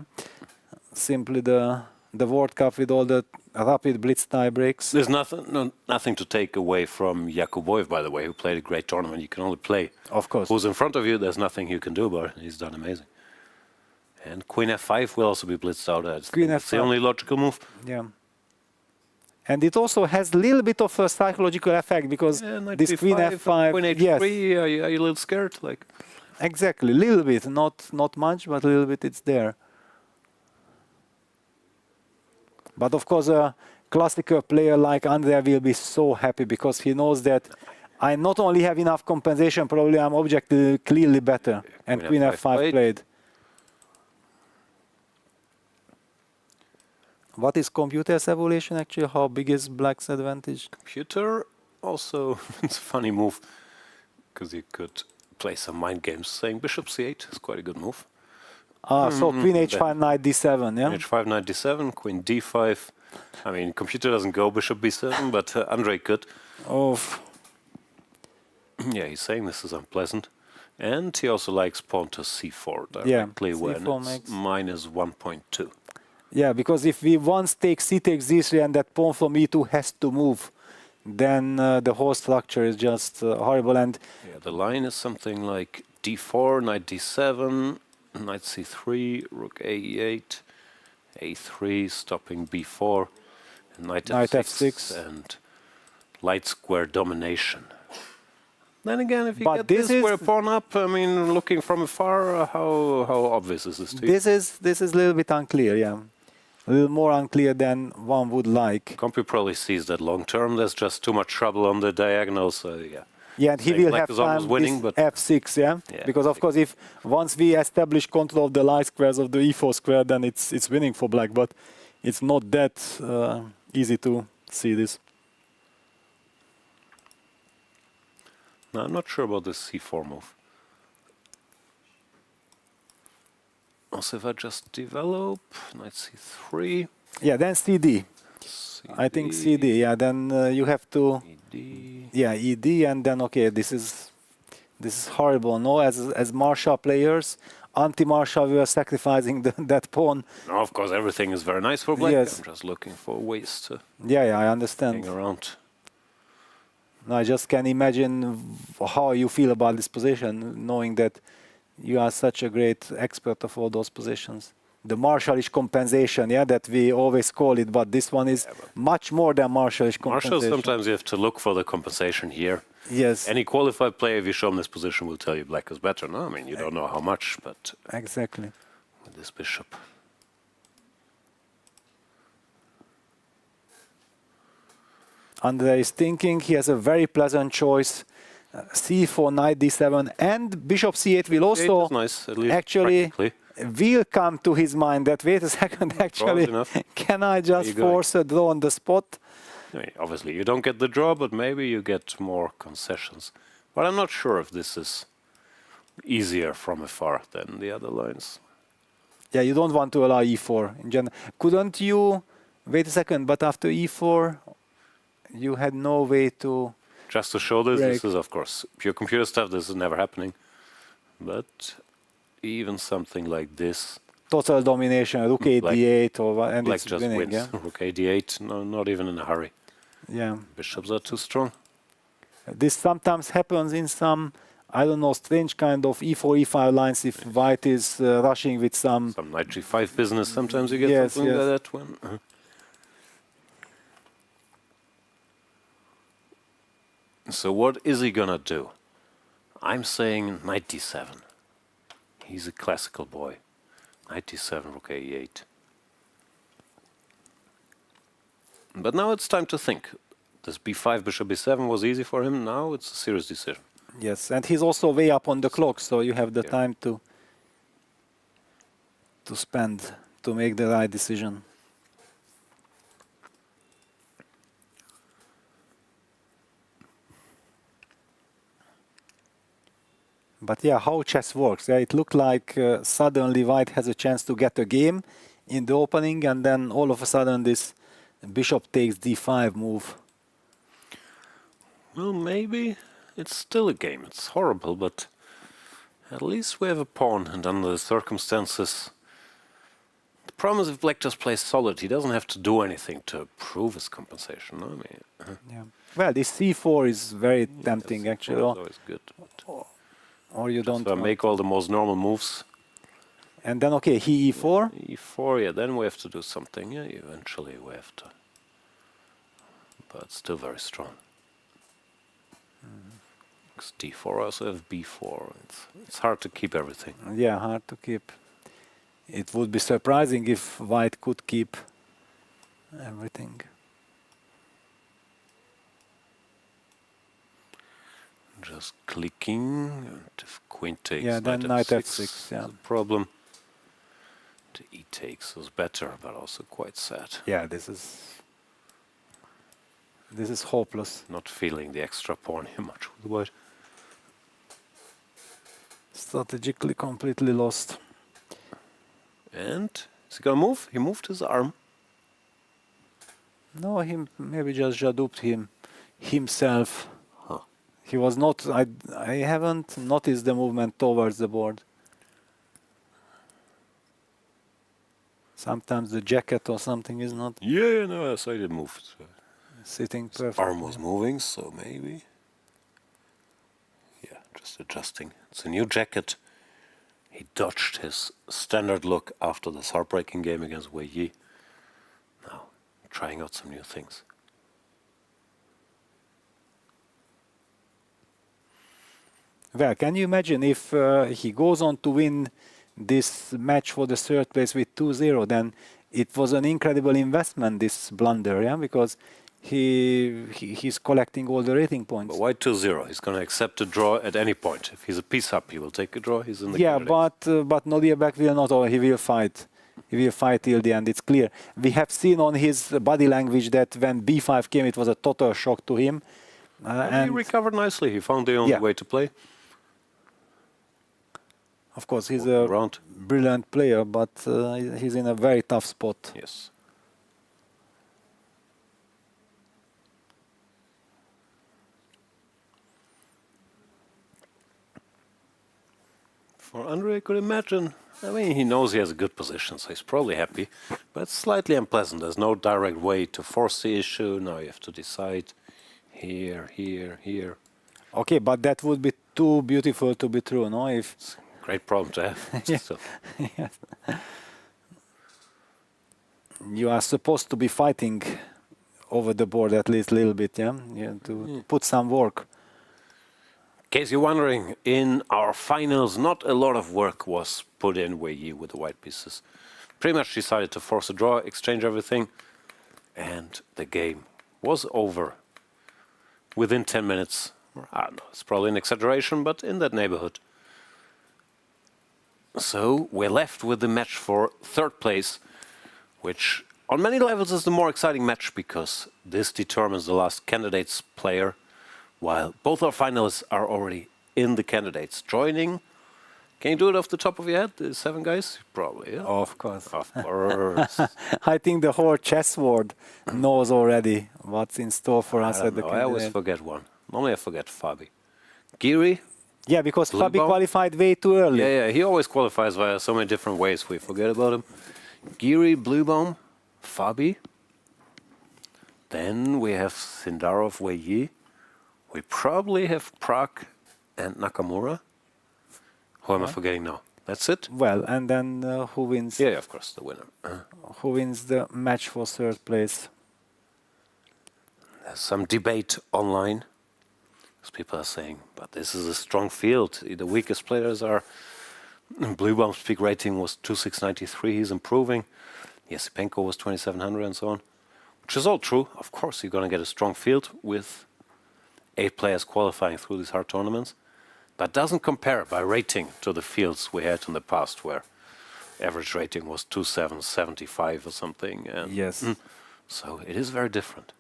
Simply the World Cup with all the rapid blitz tie breaks. There's nothing to take away from Yakubboev, by the way, who played a great tournament. You can only play. Of course. Who's in front of you, there's nothing you can do about it. He's done amazing. And Queen F5 will also be blitzed out. Queen It's the F5. only logical move. Yeah. And it also has a little bit of a psychological effect, because this Queen F5, Queen H3, yes. are you a little scared? Like, Exactly, a little bit, not much, but a little bit it's there. But of course, a classical player like Andrey will be so happy, because he knows that I not only have enough compensation, probably I'm objectively clearly better. And Queen F5 played. What is computer's evolution actually? How big is black's advantage? computer also, it's a funny move, because you could play some mind games saying bishop c8 is quite a good move. So Queen H5, Knight D7, yeah? H5, Knight D7, Queen D5. I mean, computer doesn't go bishop B7, but Andrey could. Oh. Yeah, he's saying this is unpleasant. And he also likes pawn to C4 Yeah, directly when C4 it's makes- minus 1.2. Yeah, because if we once take C takes D3 and that pawn from E2 has to move, then the whole structure is just horrible. And Yeah, the line is something like D4, Knight D7, Knight C3, Rook A8, A3, stopping B4, and Knight F6, and light square domination. Then again, if you But get this this square is- pawn up, I mean, looking from afar, how obvious is this to you? this is a little bit unclear, yeah. A little more unclear than one would like. Compu probably sees that long term, there's just too much trouble on the diagonal, so yeah. Yeah, and he saying will black have is almost time winning, with but f6, yeah? Yeah, Because of course, if once we establish control of the light squares of the e4 square, then it's winning for black. But it's not that easy to see this. no, I'm not sure about this c4 move. Also, if I just develop knight c3, Yeah, then CD. CD, I think CD. Yeah, then you have to. ED. Yeah, ED, and then okay, this is horrible. No, as Marshall players, anti-Marshall, we are sacrificing that pawn. No, of course, everything is very nice for black. Yes. I'm just looking for ways to Yeah, I understand. hang around. No, I just can imagine how you feel about this position, knowing that you are such a great expert of all those positions. The Marshallish compensation, yeah, that we always call it, but this one is much more than Marshallish compensation. Marshall, sometimes you have to look for the compensation here. Yes. Any qualified player, if you show him this position, will tell you black is better. No, I mean, you don't know how much, but Exactly. with this bishop. Andrey is thinking he has a very pleasant choice. C4, knight d7, and bishop c8 will also Is nice, at least actually practically. will come to his mind that wait a second, actually, enough. can I just you going? force a draw on the spot? I mean, obviously, you don't get the draw, but maybe you get more concessions. But I'm not sure if this is easier from afar than the other lines. Yeah, you don't want to allow e4 in general. Couldn't you, wait a second, but after e4, you had no way to... Just to show this, Break. this is, of course, pure computer stuff. This is never happening. But even something like this, Total domination, rook a Black- d8, or, and black it's just winning, wins. yeah? Rook a8, no, not even in a hurry. Yeah. Bishops are too strong. This sometimes happens in some, I don't know, strange kind of e4, e5 lines if white is rushing with some... Some knight g5 business. Sometimes you get Yes, something yes. like that when. So what is he gonna do? I'm saying knight d7. He's a classical boy. Knight d7, rook a8. But now it's time to think. This b5, bishop b7 was easy for him. Now it's a serious decision. Yes, and he's also way up on the clock, so you have the time to spend to make the right decision. But yeah, how chess works. Yeah, it looked like suddenly white has a chance to get a game in the opening, and then all of a sudden this bishop takes d5 move. Well, maybe it's still a game. It's horrible, but at least we have a pawn, and under the circumstances... The problem is if black just plays solid, he doesn't have to do anything to prove his compensation. No? I mean, Yeah. Well, this c4 is very tempting, actually. it's always good. Or you don't. So I make all the most normal moves. And then, okay, he e4. E4, yeah, then we have to do something. Yeah, eventually we have to. But still very strong. Because d4, I also have b4. It's hard to keep everything. Yeah, hard to keep. It would be surprising if white could keep everything. Just clicking, and if queen takes, Yeah, then knight f6, is yeah. a problem. The e takes was better, but also quite sad. Yeah, this is hopeless. Not feeling the extra pawn here much with white. Strategically completely lost. And is he gonna move? He moved his arm. No, he maybe just duped himself. Huh. He was not. I haven't noticed the movement towards the board. Sometimes the jacket or something is not Yeah, no, I saw it moved. sitting His perfectly. arm was moving, so maybe. Yeah, just adjusting. It's a new jacket. He dodged his standard look after this heartbreaking game against Wei Yi. Now, trying out some new things. Well, can you imagine if he goes on to win this match for the third place with 2-0, then it was an incredible investment, this blunder, yeah? Because he's collecting all the rating points. But why 2-0? He's going to accept a draw at any point. If he's a piece up, he will take a draw. He's in the but Nodirbek will not, or he will fight. He will fight till the end, it's clear. We have seen on his body language that when b5 came, it was a total shock to him. And he recovered nicely. He found the only way to play. Of course, he's a brilliant player, but he's in a very tough spot. Yes. For Andrey, I could imagine. I mean, he knows he has a good position, so he's probably happy. But it's slightly unpleasant. There's no direct way to force the issue. Now you have to decide here, here, here. Okay, but that would be too beautiful to be true, no? If it's a great problem to have. Yes. You are supposed to be fighting over the board at least a little bit, yeah? To put some work. In case you're wondering, in our finals, not a lot of work was put in Wei Yi with the white pieces. Pretty much decided to force a draw, exchange everything, and the game was over within 10 minutes. I don't know, it's probably an exaggeration, but in that neighborhood. So we're left with the match for third place, which on many levels is the more exciting match because this determines the last candidate's player, while both our finalists are already in the candidates. Joining, can you do it off the top of your head, the 7 guys? Probably, yeah? Of course. Of course. I think the whole chess world knows already what's in store for us at the candidate. I always forget one. Normally I forget Fabi. Giri? Yeah, because Fabi qualified way too early. Yeah, he always qualifies via so many different ways. We forget about him. Giri, Bluebaum, Fabi. Then we have Sindarov, Wei Yi. We probably have Prague and Nakamura. Who am I forgetting now? That's it? Well, and then who wins? Yeah, of course, the winner. Who wins the match for third place? There's some debate online. Because people are saying, but this is a strong field. The weakest players are... Bluebaum's peak rating was 2693. He's improving. Esipenko was 2700 and so on. Which is all true. Of course, you're going to get a strong field with 8 players qualifying through these hard tournaments. That doesn't compare by rating to the fields we had in the past where average rating was 2775 or something. And yes. So it is very different.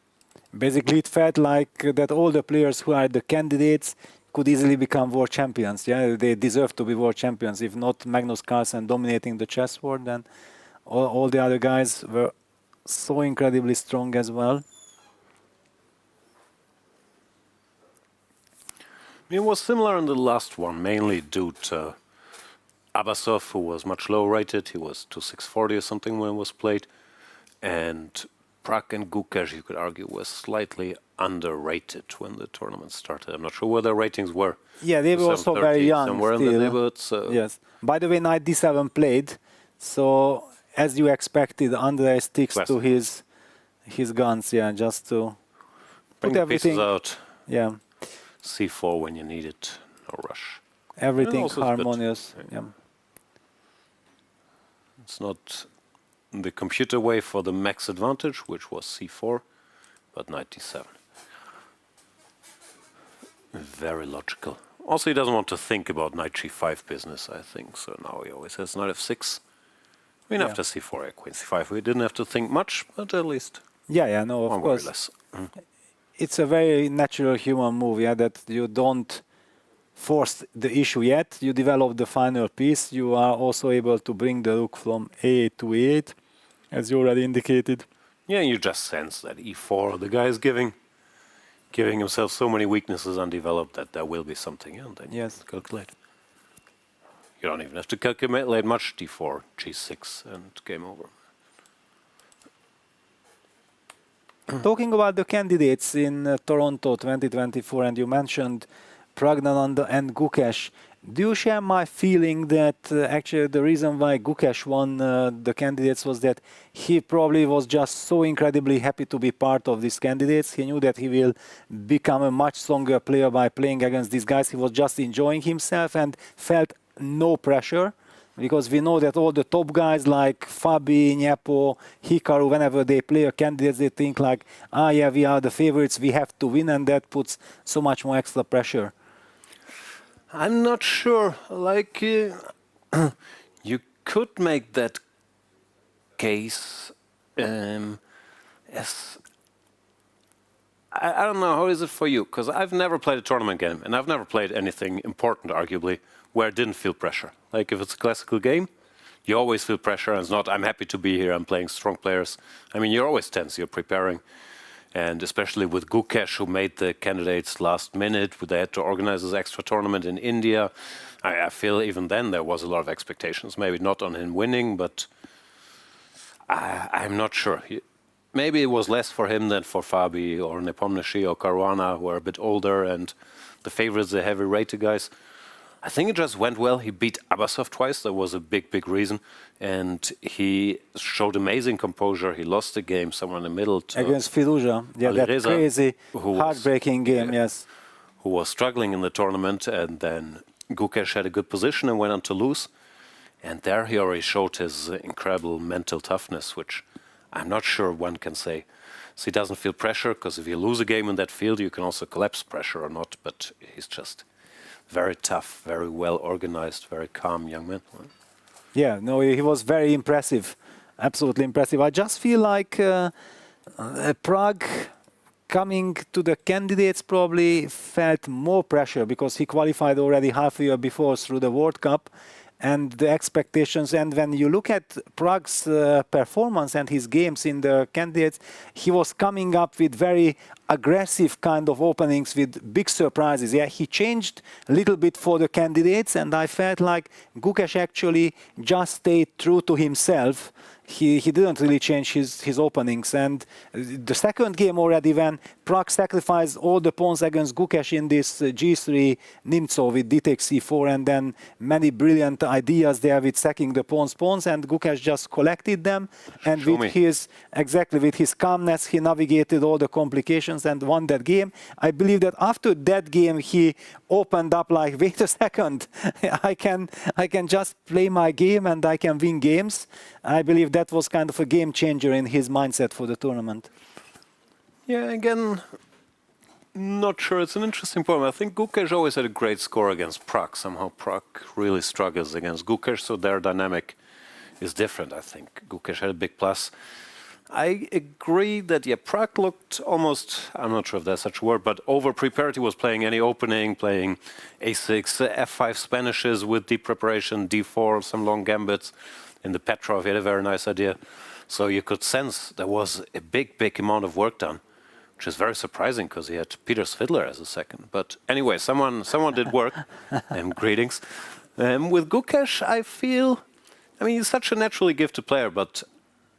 Basically, it felt like that all the players who are the candidates could easily become world champions. Yeah, they deserve to be world champions. If not Magnus Carlsen dominating the chess world, then all the other guys were so incredibly strong as well. It was similar in the last one, mainly due to Abbasov, who was much lower rated. He was 2640 or something when it was played. And Prague and Gukesh, you could argue, was slightly underrated when the tournament started. I'm not sure where their ratings were. Yeah, they were also very young. Somewhere still. in the neighborhood. So. Yes. By the way, knight d7 played. So, as you expected, Andrey sticks to his guns, yeah, just to bring put everything pieces out. Yeah. C4 when you need it, no rush. Everything harmonious. Yeah. It's not the computer way for the max advantage, which was C4, but knight d7. Very logical. Also, he doesn't want to think about knight g5 business, I think. So now he always has knight f6. I mean, after c4, queen c5, we didn't have to think much, but at least. Yeah, no, of course. Less. It's a very natural human move, yeah, that you don't force the issue yet. You develop the final piece. You are also able to bring the rook from a8 to e8, as you already indicated. Yeah, you just sense that e4, the guy is giving himself so many weaknesses undeveloped that there will be something, and then you calculate. You don't even have to calculate much, d4, g6, and game over. Talking about the candidates in Toronto 2024, and you mentioned Praggnanandhaa and Gukesh. Do you share my feeling that actually the reason why Gukesh won the candidates was that he probably was just so incredibly happy to be part of these candidates. He knew that he will become a much stronger player by playing against these guys. He was just enjoying himself and felt no pressure because we know that all the top guys like Fabi, Nyepo, Hikaru, whenever they play a candidate, they think like, yeah, we are the favorites, we have to win, and that puts so much more extra pressure. I'm not sure. Like, you could make that case as... I don't know, how is it for you? Because I've never played a tournament game, and I've never played anything important, arguably, where I didn't feel pressure. Like, if it's a classical game, you always feel pressure, and it's not, I'm happy to be here, I'm playing strong players. I mean, you're always tense, you're preparing. And especially with Gukesh, who made the candidates last minute, they had to organize this extra tournament in India. I feel even then there was a lot of expectations, maybe not on him winning, but I'm not sure. Maybe it was less for him than for Fabi or Nepomniachtchi or Caruana, who are a bit older, and the favorites, the heavy rated guys. I think it just went well. He beat Abbasov twice. That was a big, big reason. And he showed amazing composure. He lost the game somewhere in the middle. To against Firuza. Yeah, that Alireza, crazy, heartbreaking game, yes. Who was struggling in the tournament. And then Gukesh had a good position and went on to lose. And there he already showed his incredible mental toughness, which I'm not sure one can say. So he doesn't feel pressure, because if you lose a game in that field, you can also collapse pressure or not. But he's just very tough, very well organized, very calm young man. Yeah, no, he was very impressive, absolutely impressive. I just feel like Prague coming to the candidates probably felt more pressure because he qualified already half a year before through the World Cup. And the expectations, and when you look at Prague's performance and his games in the candidates, he was coming up with very aggressive kind of openings with big surprises. Yeah, he changed a little bit for the candidates, and I felt like Gukesh actually just stayed true to himself. He didn't really change his openings. And the second game already, when Prague sacrificed all the pawns against Gukesh in this G3 Nimtsov with d takes c4, and then many brilliant ideas there with sacking the pawns, and Gukesh just collected them. And with his calmness, he navigated all the complications and won that game. I believe that after that game, he opened up like, wait a second, I can just play my game and I can win games. I believe that was kind of a game changer in his mindset for the tournament. Yeah, again, not sure. It's an interesting point. I think Gukesh always had a great score against Prague. Somehow Prague really struggles against Gukesh, so their dynamic is different, I think. Gukesh had a big plus. I agree that, yeah, Prague looked almost, I'm not sure if that's such a word, but over-prepared. He was playing any opening, playing a6, f5 Spanishes with deep preparation, d4, some long gambits. In the Petrov, he had a very nice idea. So you could sense there was a big, big amount of work done, which is very surprising because he had Peter Svidler as a second. But anyway, someone did work. Greetings. With Gukesh, I feel, I mean, he's such a naturally gifted player, but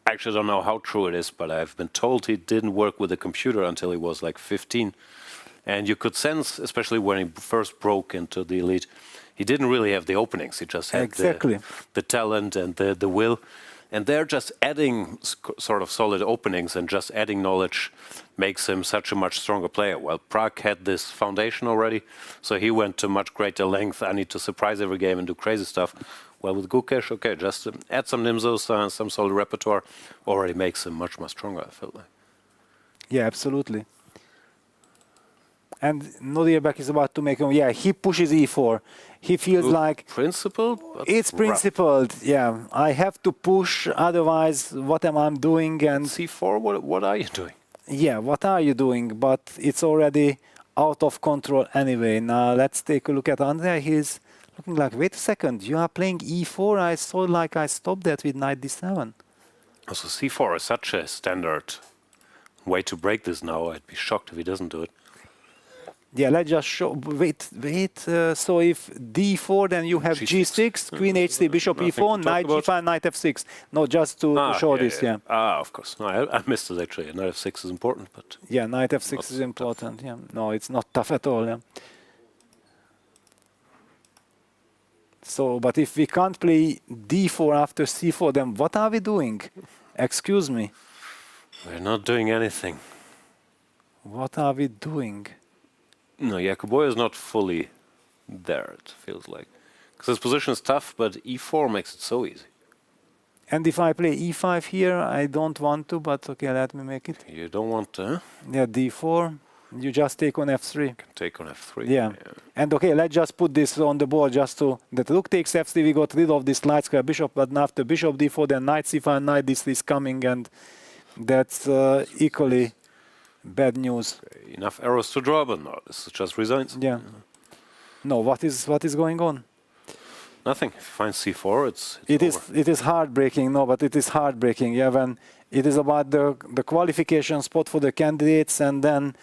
I actually don't know how true it is, but I've been told he didn't work with a computer until he was like 15. And you could sense, especially when he first broke into the elite, he didn't really have the openings. He just had the talent and the will. And they're just adding sort of solid openings, and just adding knowledge makes him such a much stronger player. Well, Prague had this foundation already, so he went to much greater length. I need to surprise every game and do crazy stuff. Well, with Gukesh, okay, just add some Nimzos and some solid repertoire already makes him much, much stronger, I feel like. Yeah, absolutely. And Nodirbek is about to make him, yeah, he pushes e4. He feels like... Principled? It's principled, yeah. I have to push, otherwise what am I doing? And c4, what are you doing? Yeah, what are you doing? But it's already out of control anyway. Now let's take a look at Andrey. He's looking like, wait a second, you are playing e4? I saw like I stopped that with knight d7. Also, c4 is such a standard way to break this now. I'd be shocked if he doesn't do it. Yeah, let's just show. Wait. So if d4, then you have g6, queen h3, bishop e4, knight g5, knight f6. No, just to show this. Yeah. Of course. No, I missed it actually. Knight f6 is important, but yeah, knight f6 is important. Tough. Yeah. No, it's not tough at all. Yeah. So, but if we can't play d4 after c4, then what are we doing? Excuse me. We're not doing anything. What are we doing? No, Yakubboev is not fully there, it feels like. Because his position is tough, but e4 makes it so easy. And if I play e5 here, I don't want to, but okay, let me make it. You don't want to, huh? Yeah, d4. You just take on f3. Can take on f3. Yeah. And okay, let's just put this on the board just to that rook takes f3. We got rid of this light square bishop, but now after bishop d4, then knight c5, knight d3 is coming, and that's equally bad news. Okay, enough arrows to draw, but no, this is just resigns. Yeah. No, what is going on? Nothing. If you find c4, it is heartbreaking. No, but it is heartbreaking. Yeah, when it is about the qualification spot for the candidates, and then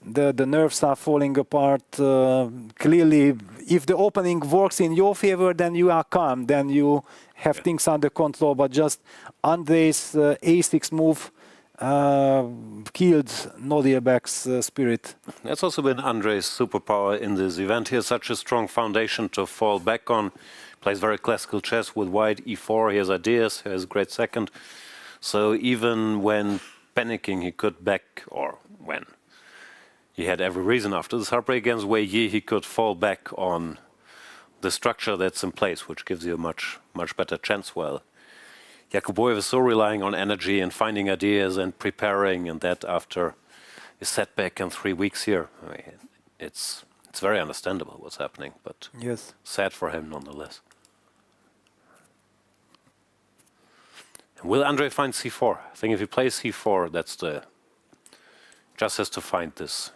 the nerves are falling apart. Clearly, if the opening works in your favor, then you are calm. Then you have things under control. But just Andrey's a6 move killed Nodirbek's spirit. That's also been Andrey's superpower in this event. He has such a strong foundation to fall back on. Plays very classical chess with white e4. He has ideas. He has a great second. So even when panicking, he could back, or when he had every reason after this heartbreak against Wei Yi, he could fall back on the structure that's in place, which gives you a much better chance. Well, Yakubboev is so relying on energy and finding ideas and preparing, and that after a setback in 3 weeks here, I mean, it's very understandable what's happening, but yes, sad for him nonetheless. Will Andrey find c4? I think if he plays c4, that's just has to find this.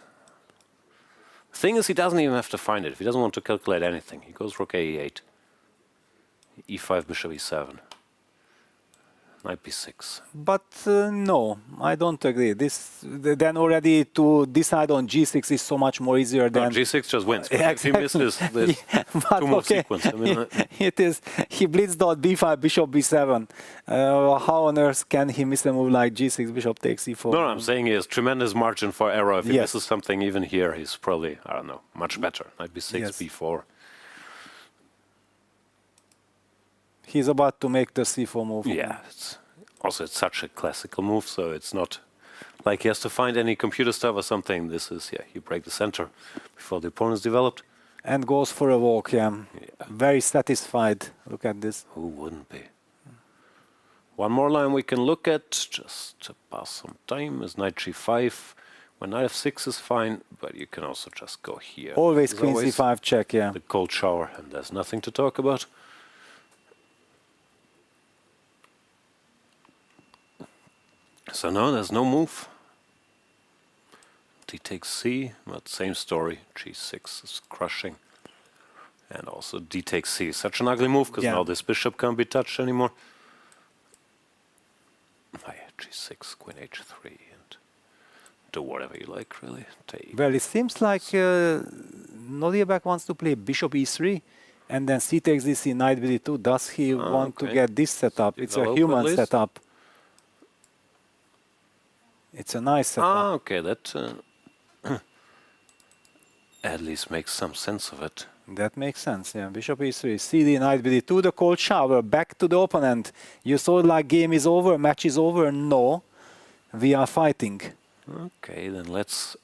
The thing is, he doesn't even have to find it. If he doesn't want to calculate anything, he goes rook a8, e5, bishop e7. Knight b6. But no, I don't agree. Then already to decide on g6 is so much more easier than... No, g6 just wins. Exactly. If he misses this two-move sequence, I mean, it is, he blitzed out b5, bishop b7. How on earth can he miss a move like g6, bishop takes e4? No, I'm saying he has tremendous margin for error. If he Yes. misses something even here, he's probably, I don't know, much better. Knight b6, Yes. b4. He's about to make the c4 move. Yeah, it's such a classical move, so it's not like he has to find any computer stuff or something. This is, yeah, you break the center before the opponent's developed. And goes for a walk, yeah. Very satisfied. Look at this. Who wouldn't be? One more line we can look at, just to pass some time, is knight g5. When knight f6 is fine, but you can also just go here. Always There's queen c5 check, yeah. The cold shower, and there's nothing to talk about. So no, there's no move. D takes c, but same story. G6 is crushing. And also D takes c. Such an ugly move, because now this bishop can't be touched anymore. Oh, yeah, G6, Queen H3, and do whatever you like, really. Well, it seems like Nodirbek wants to play bishop e3, and then c takes this in knight b2. Does he want to get this setup? It's a human setup. It's a nice setup. Ah, okay, that at least makes some sense of it. That makes sense, yeah. Bishop e3, cd, knight b2, the cold shower, back to the opponent. You saw it like game is over, match is over. No, we are fighting. Okay, then let's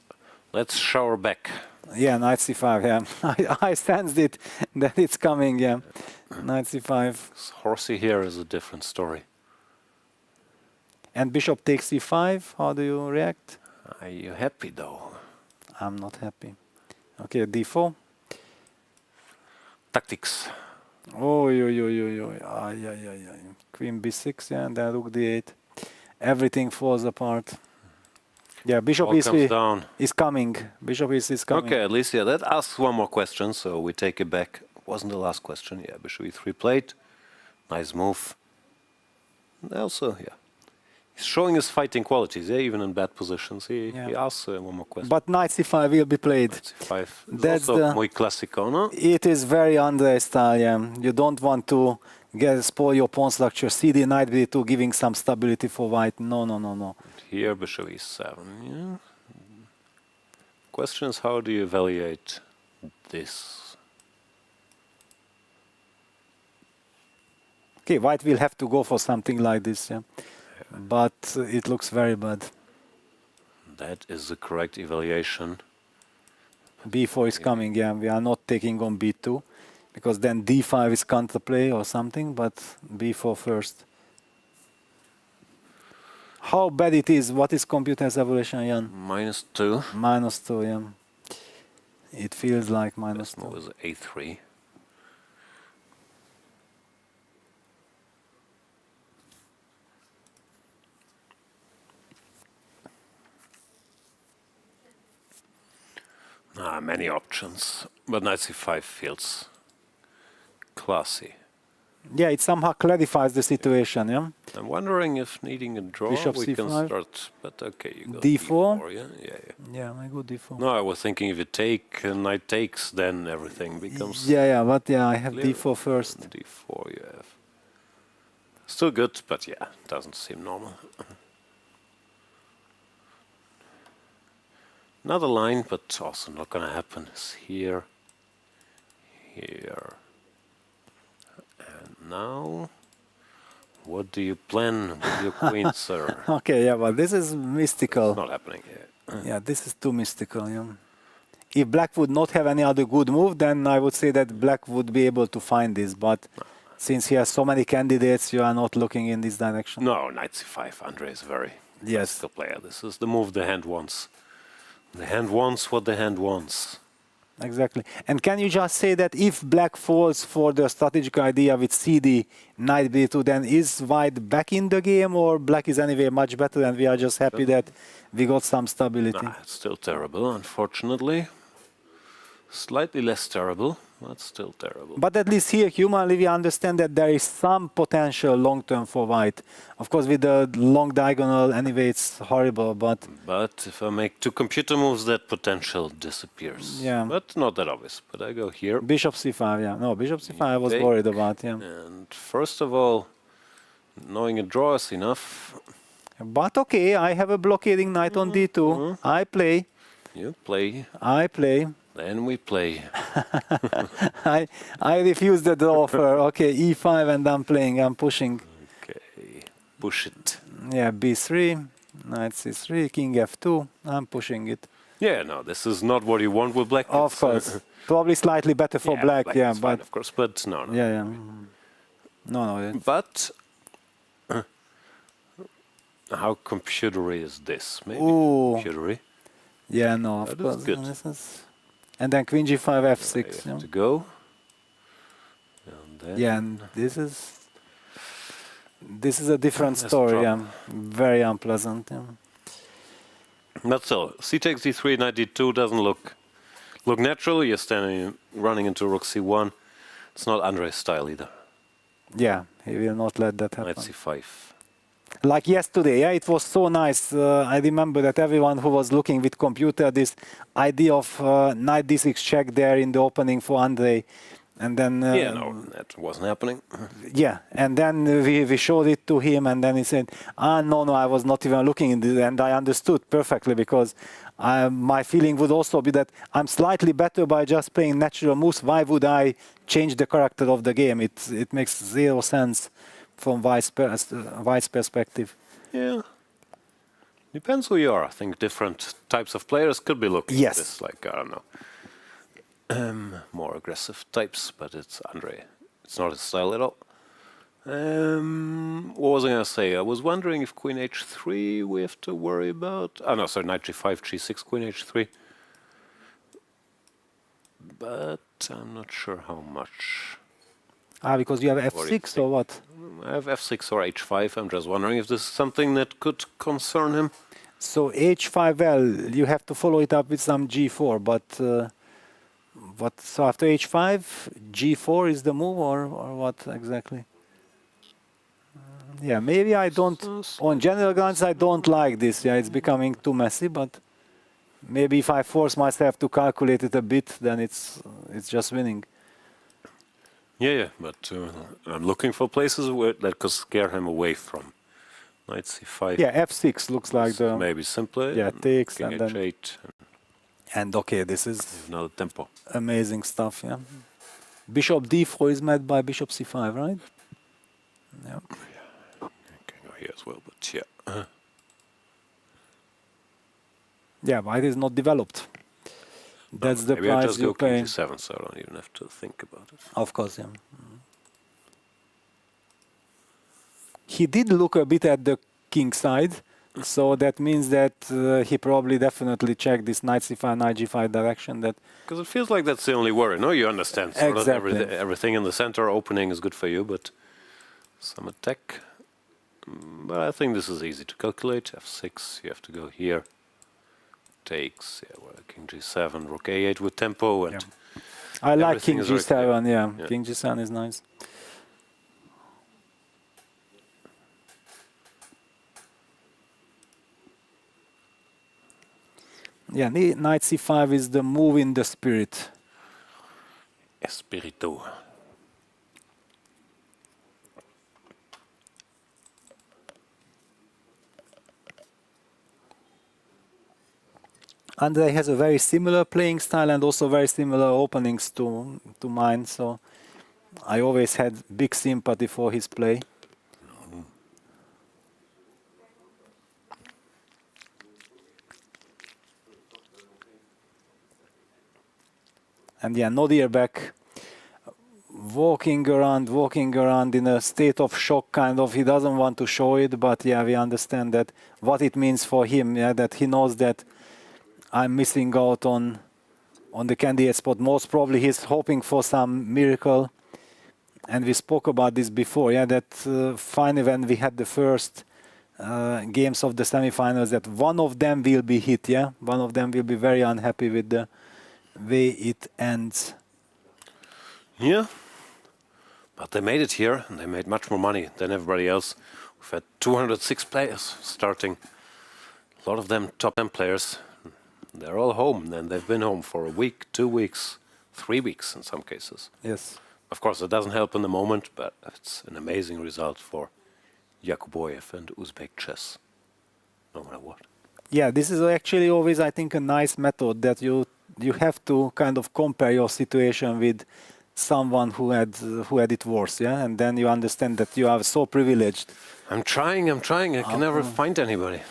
shower back. Yeah, knight c5, yeah. I sensed it, that it's coming, yeah. Knight c5. Horsey here is a different story. And bishop takes c5, how do you react? Are you happy though? I'm not happy. Okay, d4. Tactics. Oh, Queen b6, yeah, and then rook d8. Everything falls apart. Yeah, bishop e3 is coming. Bishop e3 is coming. Okay, at least, yeah, that asks one more question, so we take it back. Wasn't the last question. Yeah, bishop e3 played. Nice move. Also, yeah. He's showing his fighting qualities, yeah, even in bad positions. He asks one more question. But knight c5 will be played. Knight c5. That's also muy classico, no? It is very Andrey style, yeah. You don't want to spoil your pawn structure. CD, knight b2, giving some stability for white. No. Here, bishop e7, yeah. Question is, how do you evaluate this? Okay, white will have to go for something like this, yeah. But it looks very bad. That is the correct evaluation. b4 is coming, yeah. We are not taking on b2. because then d5 is counterplay or something, but b4 first. How bad it is? What is computer's evolution, Jan? -2. -2, yeah. It feels like Best move -2. is a3. Many options, but knight c5 feels classy. Yeah, it somehow clarifies the situation, yeah? I'm wondering if needing a draw Bishop we can c5. start, but okay, you go d4? yeah, yeah, yeah. Yeah, I go d4. No, I was thinking if you take knight takes, then everything becomes Yeah, but yeah, I have clear. d4 first. D4 you have. Still good, but yeah, doesn't seem normal. Another line, but also not gonna happen, is here, here. And now, what do you plan with your queen, sir? Okay, yeah, but this is mystical. It's not happening here. Yeah, this is too mystical, yeah. If black would not have any other good move, then I would say that black would be able to find this, but since he has so many candidates, you are not looking in this direction. No, knight c5, Andrey is very classical player. This is the move the hand wants. The hand wants what the hand wants. Exactly. And can you just say that if black falls for the strategic idea with cd, knight b2, then is white back in the game, or black is anyway much better and we are just happy that we got some stability? Nah, it's still terrible, unfortunately. Slightly less terrible, but still terrible. But at least here, humanly, we understand that there is some potential long-term for white. Of course, with the long diagonal, anyway, it's horrible, but... But if I make two computer moves, that potential disappears. Yeah. But not that obvious. But I go here. Bishop c5, yeah. No, bishop c5 I was Take. worried about, yeah. And first of all, knowing a draw is enough. But okay, I have a blockading knight on d2. I play. You play. I play. Then we play. I refuse the offer. Okay, e5 and I'm playing, I'm pushing. Okay, push it. Yeah, b3, knight c3, king f2, I'm pushing it. Yeah, no, this is not what you want with black. Of course. Probably slightly better for black, yeah, is but... fine, of course, but no. Yeah. No. But how computery is this? Maybe Ooh. computery. Yeah, no, of That course. is good. This is... And then queen g5, f6. You have to go. And then Yeah, and this is a different story. Yeah, very unpleasant. Yeah. Not so. C takes d3, knight d2 doesn't look natural. You're running into rook c1. It's not Andrey's style either. Yeah, he will not let that happen. Knight c5. Like yesterday, yeah, it was so nice. I remember that everyone who was looking with computer, this idea of knight d6 check there in the opening for Andrey. And then... yeah, no, that wasn't happening. Yeah, and then we showed it to him, and then he said, no, I was not even looking in this, and I understood perfectly, because my feeling would also be that I'm slightly better by just playing natural moves. Why would I change the character of the game? It makes zero sense from White's perspective. Yeah. Depends who you are. I think different types of players could be looking at this, like, I don't know, more aggressive types, but it's Andrey. It's not his style at all. What was I going to say? I was wondering if queen h3 we have to worry about. Oh, no, sorry, knight g5, g6, queen h3. But I'm not sure how much. Because you have f6 or what? I have f6 or h5. I'm just wondering if this is something that could concern him. So h5, well, you have to follow it up with some g4, but so after h5, g4 is the move, or what exactly? Yeah, maybe I don't, on general grounds, I don't like this. Yeah, it's becoming too messy, but maybe if I force myself to calculate it a bit, then it's just winning. Yeah, but I'm looking for places that could scare him away from knight c5. Yeah, f6 looks like the... Maybe simpler. Yeah, takes king and then... h8. And okay, this is... Another tempo. Amazing stuff, yeah. Bishop d4 is met by bishop c5, right? Yeah. I can go here as well, but yeah. Yeah, white is not developed. That's the Maybe I price just you go pay. king g7, so I don't even have to think about it. Of course, yeah. He did look a bit at the king side, so that means that he probably definitely checked this knight c5, knight g5 direction. That Because it feels like that's the only worry. No, you understand. Sort of Exactly. everything in the center opening is good for you, but some attack. But I think this is easy to calculate. f6, you have to go here. Takes, yeah, well, king g7, rook a8 with tempo, and I like everything king is very clear. g7. Yeah, Yeah. king g7 is nice. Yeah, knight c5 is the move in the spirit. Espiritu. Andrey has a very similar playing style and also very similar openings to mine, so I always had big sympathy for his play. And yeah, Nodirbek walking around in a state of shock, kind of. He doesn't want to show it, but yeah, we understand that what it means for him. Yeah, that he knows that I'm missing out on the candidate spot. Most probably he's hoping for some miracle. And we spoke about this before. Yeah, that finally when we had the first games of the semifinals, that one of them will be hit. Yeah, one of them will be very unhappy with the way it ends. Yeah, but they made it here, and they made much more money than everybody else. We've had 206 players starting. A lot of them top 10 players. They're all home, and they've been home for a week, 2 weeks, 3 weeks in some cases. Yes. Of course, it doesn't help in the moment, but it's an amazing result for Yakubboev and Uzbek chess, no matter what. Yeah, this is actually always, I think, a nice method that you have to kind of compare your situation with someone who had it worse, yeah, and then you understand that you are so privileged. I'm trying. I can never find anybody.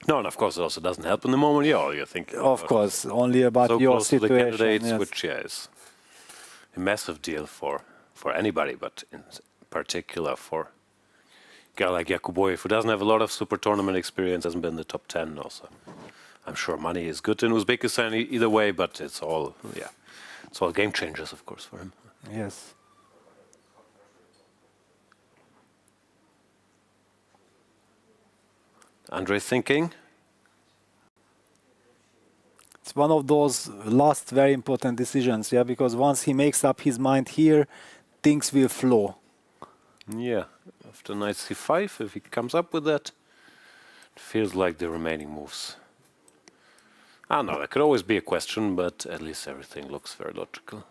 No, and of course it also doesn't help in the moment. Yeah, all you think. Of course, only about so your close to the situation. candidates, Yes. which is a massive deal for anybody, but in particular for a guy like Yakubboev, who doesn't have a lot of super tournament experience, hasn't been in the top 10 also. I'm sure money is good in Uzbekistan either way, but it's all game changers, of course, for him. Yes. Andrey thinking. It's one of those last very important decisions, yeah, because once he makes up his mind here, things will flow. Yeah, after knight c5, if he comes up with that, it feels like the remaining moves. I know, there could always be a question, but at least everything looks very logical.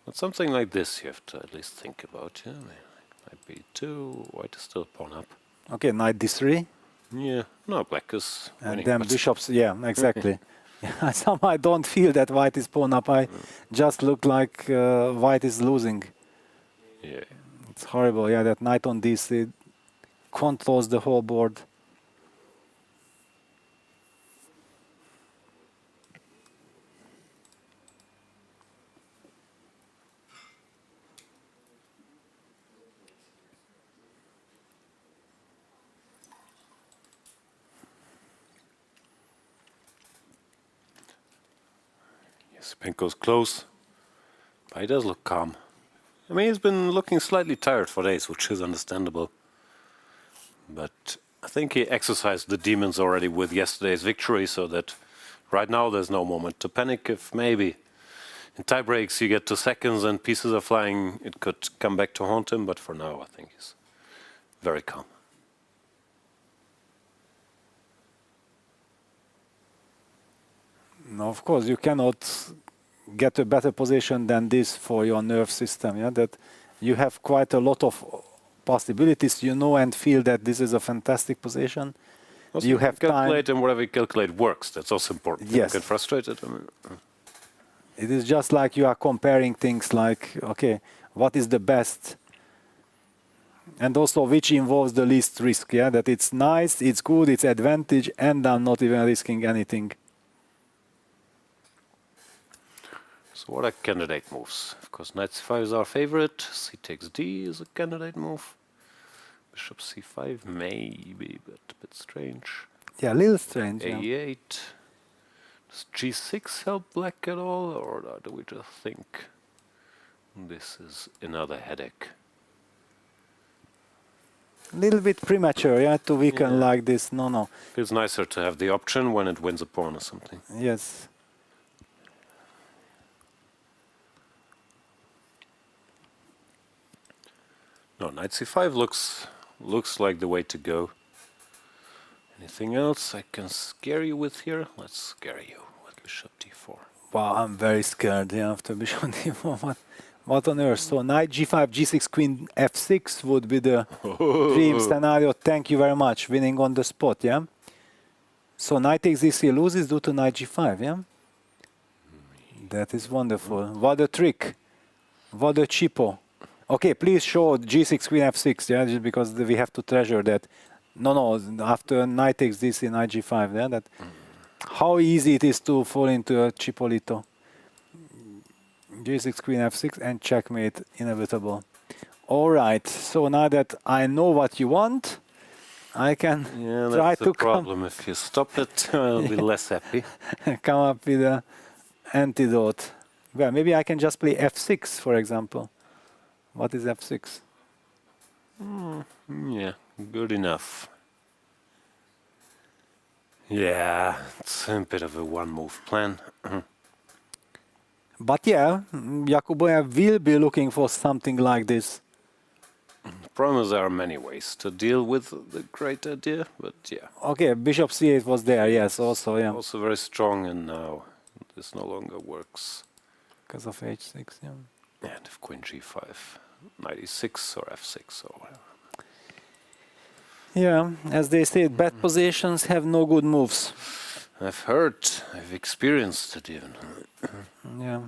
But something like this you have to at least think about, yeah? Knight b2, white is still pawn up. Okay, knight d3. Yeah, no, black is winning. And then but- bishops, yeah, exactly. Somehow I don't feel that white is pawn up. I just look like white is losing. Yeah. It's horrible, yeah, that knight on d3 controls the whole board. Esipenko's close, but he does look calm. I mean, he's been looking slightly tired for days, which is understandable. But I think he exercised the demons already with yesterday's victory, so that right now there's no moment to panic. If maybe in tie breaks you get to seconds and pieces are flying, it could come back to haunt him, but for now I think he's very calm. No, of course, you cannot get a better position than this for your nerve system. Yeah, that you have quite a lot of possibilities. You know and feel that this is a fantastic position. Also, you have calculate, time. and whatever you calculate works. That's also important. Yes. Don't get frustrated. I mean, It is just like you are comparing things like, okay, what is the best And also which involves the least risk, yeah? That it's nice, it's good, it's advantage, and I'm not even risking anything. So what are candidate moves? Of course, knight c5 is our favorite. C takes d is a candidate move. Bishop c5 maybe, but a bit strange. Yeah, a little strange. A8. Does g6 help black at all, or do we just think this is another headache? A little bit premature, yeah, to weaken like this. No. Feels nicer to have the option when it wins a pawn or something. Yes. No, knight c5 looks like the way to go. Anything else I can scare you with here? Let's scare you with bishop d4. Wow, I'm very scared, yeah, after bishop d4. What on earth? So knight g5, g6, queen f6 would be the dream scenario. Thank you very much. Winning on the spot, yeah? So knight takes c3 loses due to knight g5, yeah? That is wonderful. What a trick. What a cheapo. Okay, please show g6, queen f6, yeah? Just because we have to treasure that. No, after knight takes this in knight g5, yeah? That, how easy it is to fall into a Cipolito. G6, queen f6, and checkmate, inevitable. All right, so now that I know what you want, I can try to the problem. If you stop it, I'll be less happy. Come up with an antidote. Well, maybe I can just play f6, for example. What is f6? Yeah, good enough. Yeah, it's a bit of a one-move plan. But yeah, Yakubboev will be looking for something like this. The problem is there are many ways to deal with the great idea, but yeah. Okay, bishop c8 was there, yes, also, yeah. Also very strong, and now this no longer works. Because of h6, yeah. And if queen g5, knight e6 or f6 or whatever. Yeah, as they say, bad positions have no good moves. I've heard, I've experienced it even. Yeah.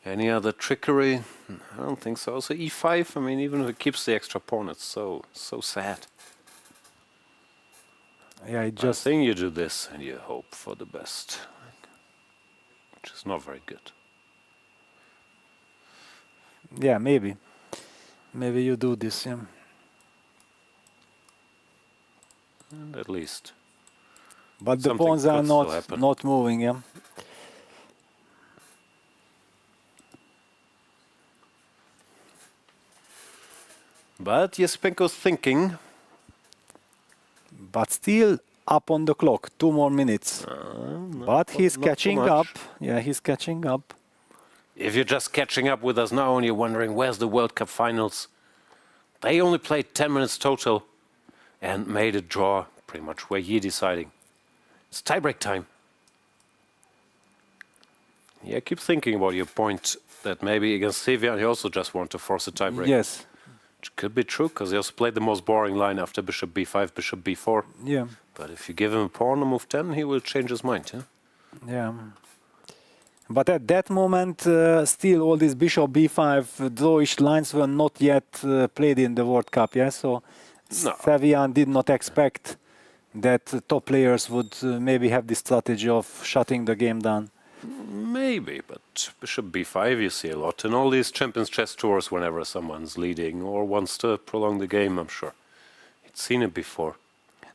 Any other trickery? I don't think so. So e5, I mean, even if it keeps the extra pawn, it's so sad. Yeah, it just... I think you do this and you hope for the best, which is not very good. Yeah, maybe. Maybe you do this, yeah. And at least. But the pawns are not moving, yeah. But Esipenko's thinking. But still up on the clock, 2 more minutes. But he's catching up. Yeah, he's catching up. If you're just catching up with us now and you're wondering where's the World Cup finals, they only played 10 minutes total and made a draw, pretty much Wei Yi deciding. It's tiebreak time. Yeah, keep thinking about your point that maybe against Sevian he also just want to force a tiebreak. Yes. Which could be true, because he also played the most boring line after bishop b5, bishop b4. Yeah. But if you give him a pawn on move 10, he will change his mind, yeah? Yeah. But at that moment, still all these bishop b5 drawish lines were not yet played in the World Cup, yeah? So Sevian did not expect that top players would maybe have the strategy of shutting the game down. Maybe, but bishop b5 you see a lot in all these Champions Chess Tours whenever someone's leading or wants to prolong the game, I'm sure. He'd seen it before.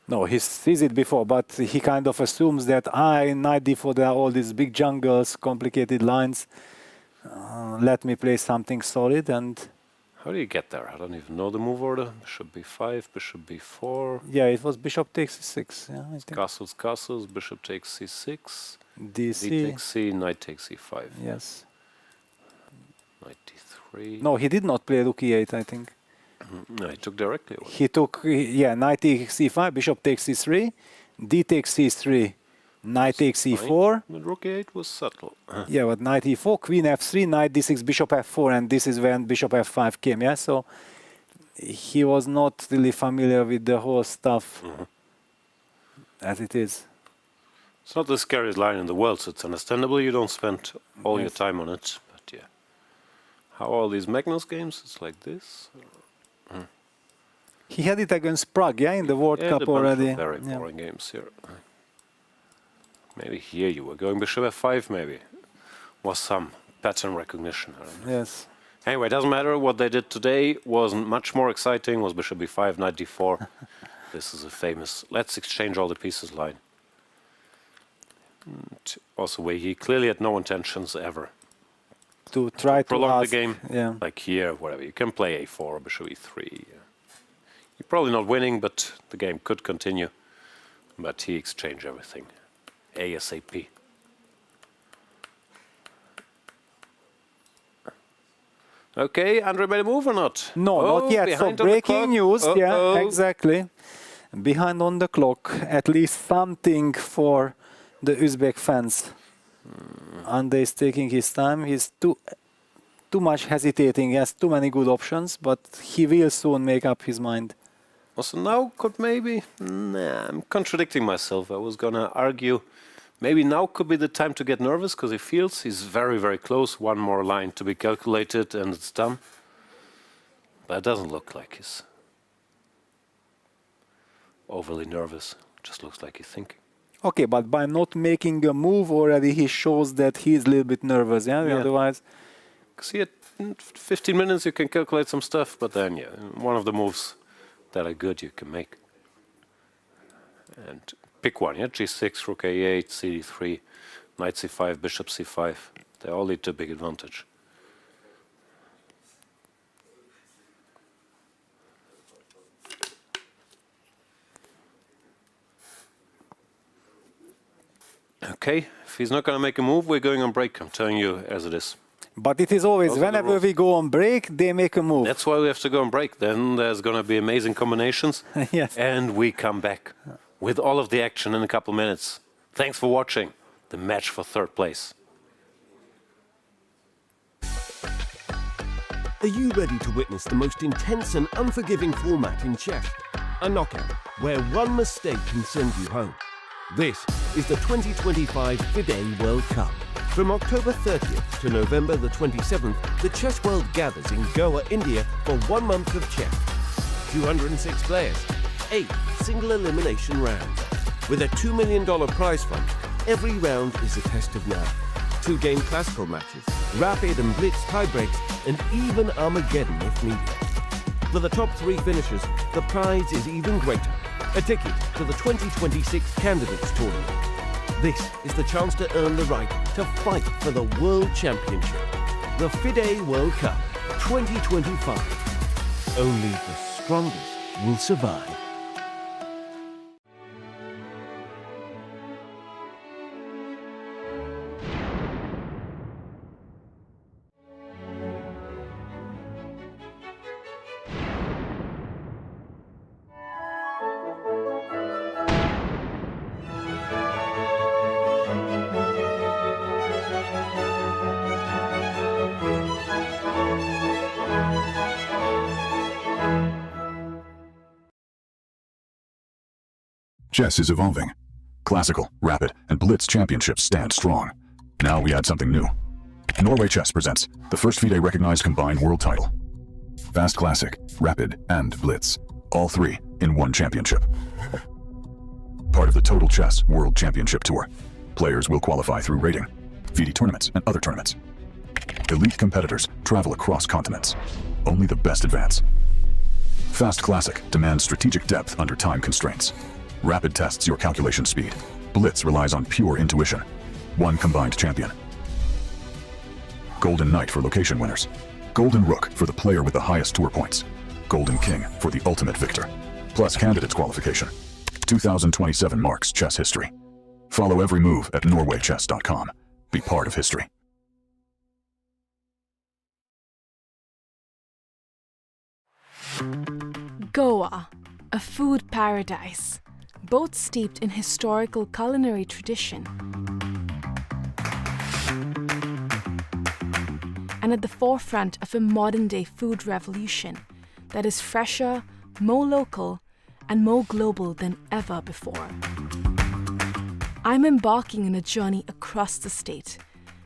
No, he sees it before, but he kind of assumes that in knight d4 there are all these big jungles, complicated lines. Let me play something solid and... How do you get there? I don't even know the move order. Bishop b5, bishop b4. Yeah, it was bishop takes c6. Yeah, I think. Castles, bishop takes c6. DC. D takes c, knight takes e5. Yes. Knight d3. No, he did not play rook e8, I think. No, he took directly. He took, knight takes c5, bishop takes c3, d takes c3, knight takes e4. But rook e8 was subtle. Yeah, but knight e4, queen f3, knight d6, bishop f4, and this is when bishop f5 came, yeah? So he was not really familiar with the whole stuff as it is. It's not the scariest line in the world, so it's understandable you don't spend all your time on it. But yeah. How are these Magnus games? It's like this? He had it against Prague, yeah, in the World Yeah, Cup the bunch of already. very Yeah. boring games here. Maybe here you were going bishop f5, maybe. Was some pattern recognition. I don't know. Yes. Anyway, it doesn't matter. What they did today wasn't much more exciting. Was bishop b5, knight d4. This is a famous let's exchange all the pieces line. And also, Wei Yi clearly had no intentions ever. To try to Prolong ask, the game, yeah. like here, whatever. You can play a4 or bishop e3. You're probably not winning, but the game could continue. But he exchanged everything ASAP. Okay, Andrey made a move or not? No, Oh, not yet. So behind on the breaking clock. news, yeah, Uh-oh. exactly. Behind on the clock, at least something for the Uzbek fans. Andrey is taking his time. He's too much hesitating. He has too many good options, but he will soon make up his mind. Also now could maybe... Nah, I'm contradicting myself. I was gonna argue maybe now could be the time to get nervous because he feels he's very, very close. One more line to be calculated and it's done. But it doesn't look like he's overly nervous. Just looks like he's thinking. Okay, but by not making a move already, he shows that he's a little bit nervous, yeah? Yeah. Otherwise... Because here, in 15 minutes you can calculate some stuff, but then, yeah, one of the moves that are good you can make. And pick one, yeah? G6, rook a8, cd3, knight c5, bishop c5. They all lead to a big advantage. Okay, if he's not going to make a move, we're going on break. I'm telling you as it is. But it is always, Those are the whenever rules. we go on break, they make a move. That's why we have to go on break. Then there's going to be amazing combinations. Yes. And we come back with all of the action in a couple minutes. Thanks for watching the match for third place. Are you ready to witness the most intense and unforgiving format in chess? A knockout, where one mistake can send you home. This is the 2025 FIDE World Cup. From October 30th to November the 27th, the chess world gathers in Goa, India for 1 month of chess. 206 players, 8 single elimination rounds. With a $2 million prize fund, every round is a test of nerve. 2-game classical matches, rapid and blitz tiebreaks, and even Armageddon if needed. For the top 3 finishers, the prize is even greater. A ticket to the 2026 Candidates Tournament. This is the chance to earn the right to fight for the World Championship. The FIDE World Cup 2025. Only the strongest will survive. Chess is evolving. Classical, rapid, and blitz championships stand strong. Now we add something new. Norway Chess presents the first FIDE recognized combined world title. Fast Classic, Rapid, and Blitz. All 3 in one championship. Part of the Total Chess World Championship Tour. Players will qualify through rating, FIDE tournaments, and other tournaments. Elite competitors travel across continents. Only the best advance. Fast Classic demands strategic depth under time constraints. Rapid tests your calculation speed. Blitz relies on pure intuition. One combined champion. Golden Knight for location winners. Golden Rook for the player with the highest tour points. Golden King for the ultimate victor. Plus candidates qualification. 2027 marks chess history. Follow every move at norwaychess.com. Be part of history. Goa, a food paradise, both steeped in historical culinary tradition and at the forefront of a modern-day food revolution that is fresher, more local, and more global than ever before. I'm embarking on a journey across the state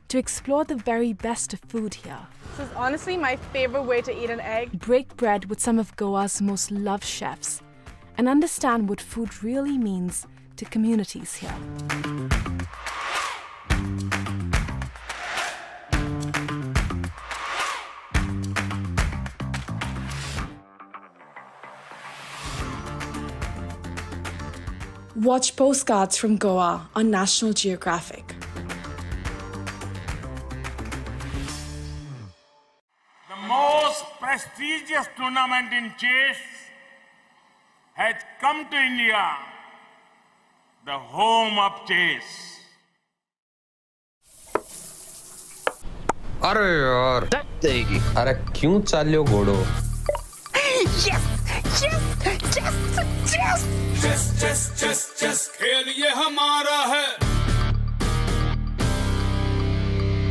to explore the very best of food here. This is honestly my favorite way to eat an egg. Break bread with some of Goa's most loved chefs and understand what food really means to communities here. Watch postcards from Goa on National Geographic. The most prestigious tournament in chess has come to India, the home of chess. अरे यार अरे क्यों चाल्यो घोड़ो Yes! Yes! Yes! Yes! Chess, chess, chess, chess, खेल ये हमारा है।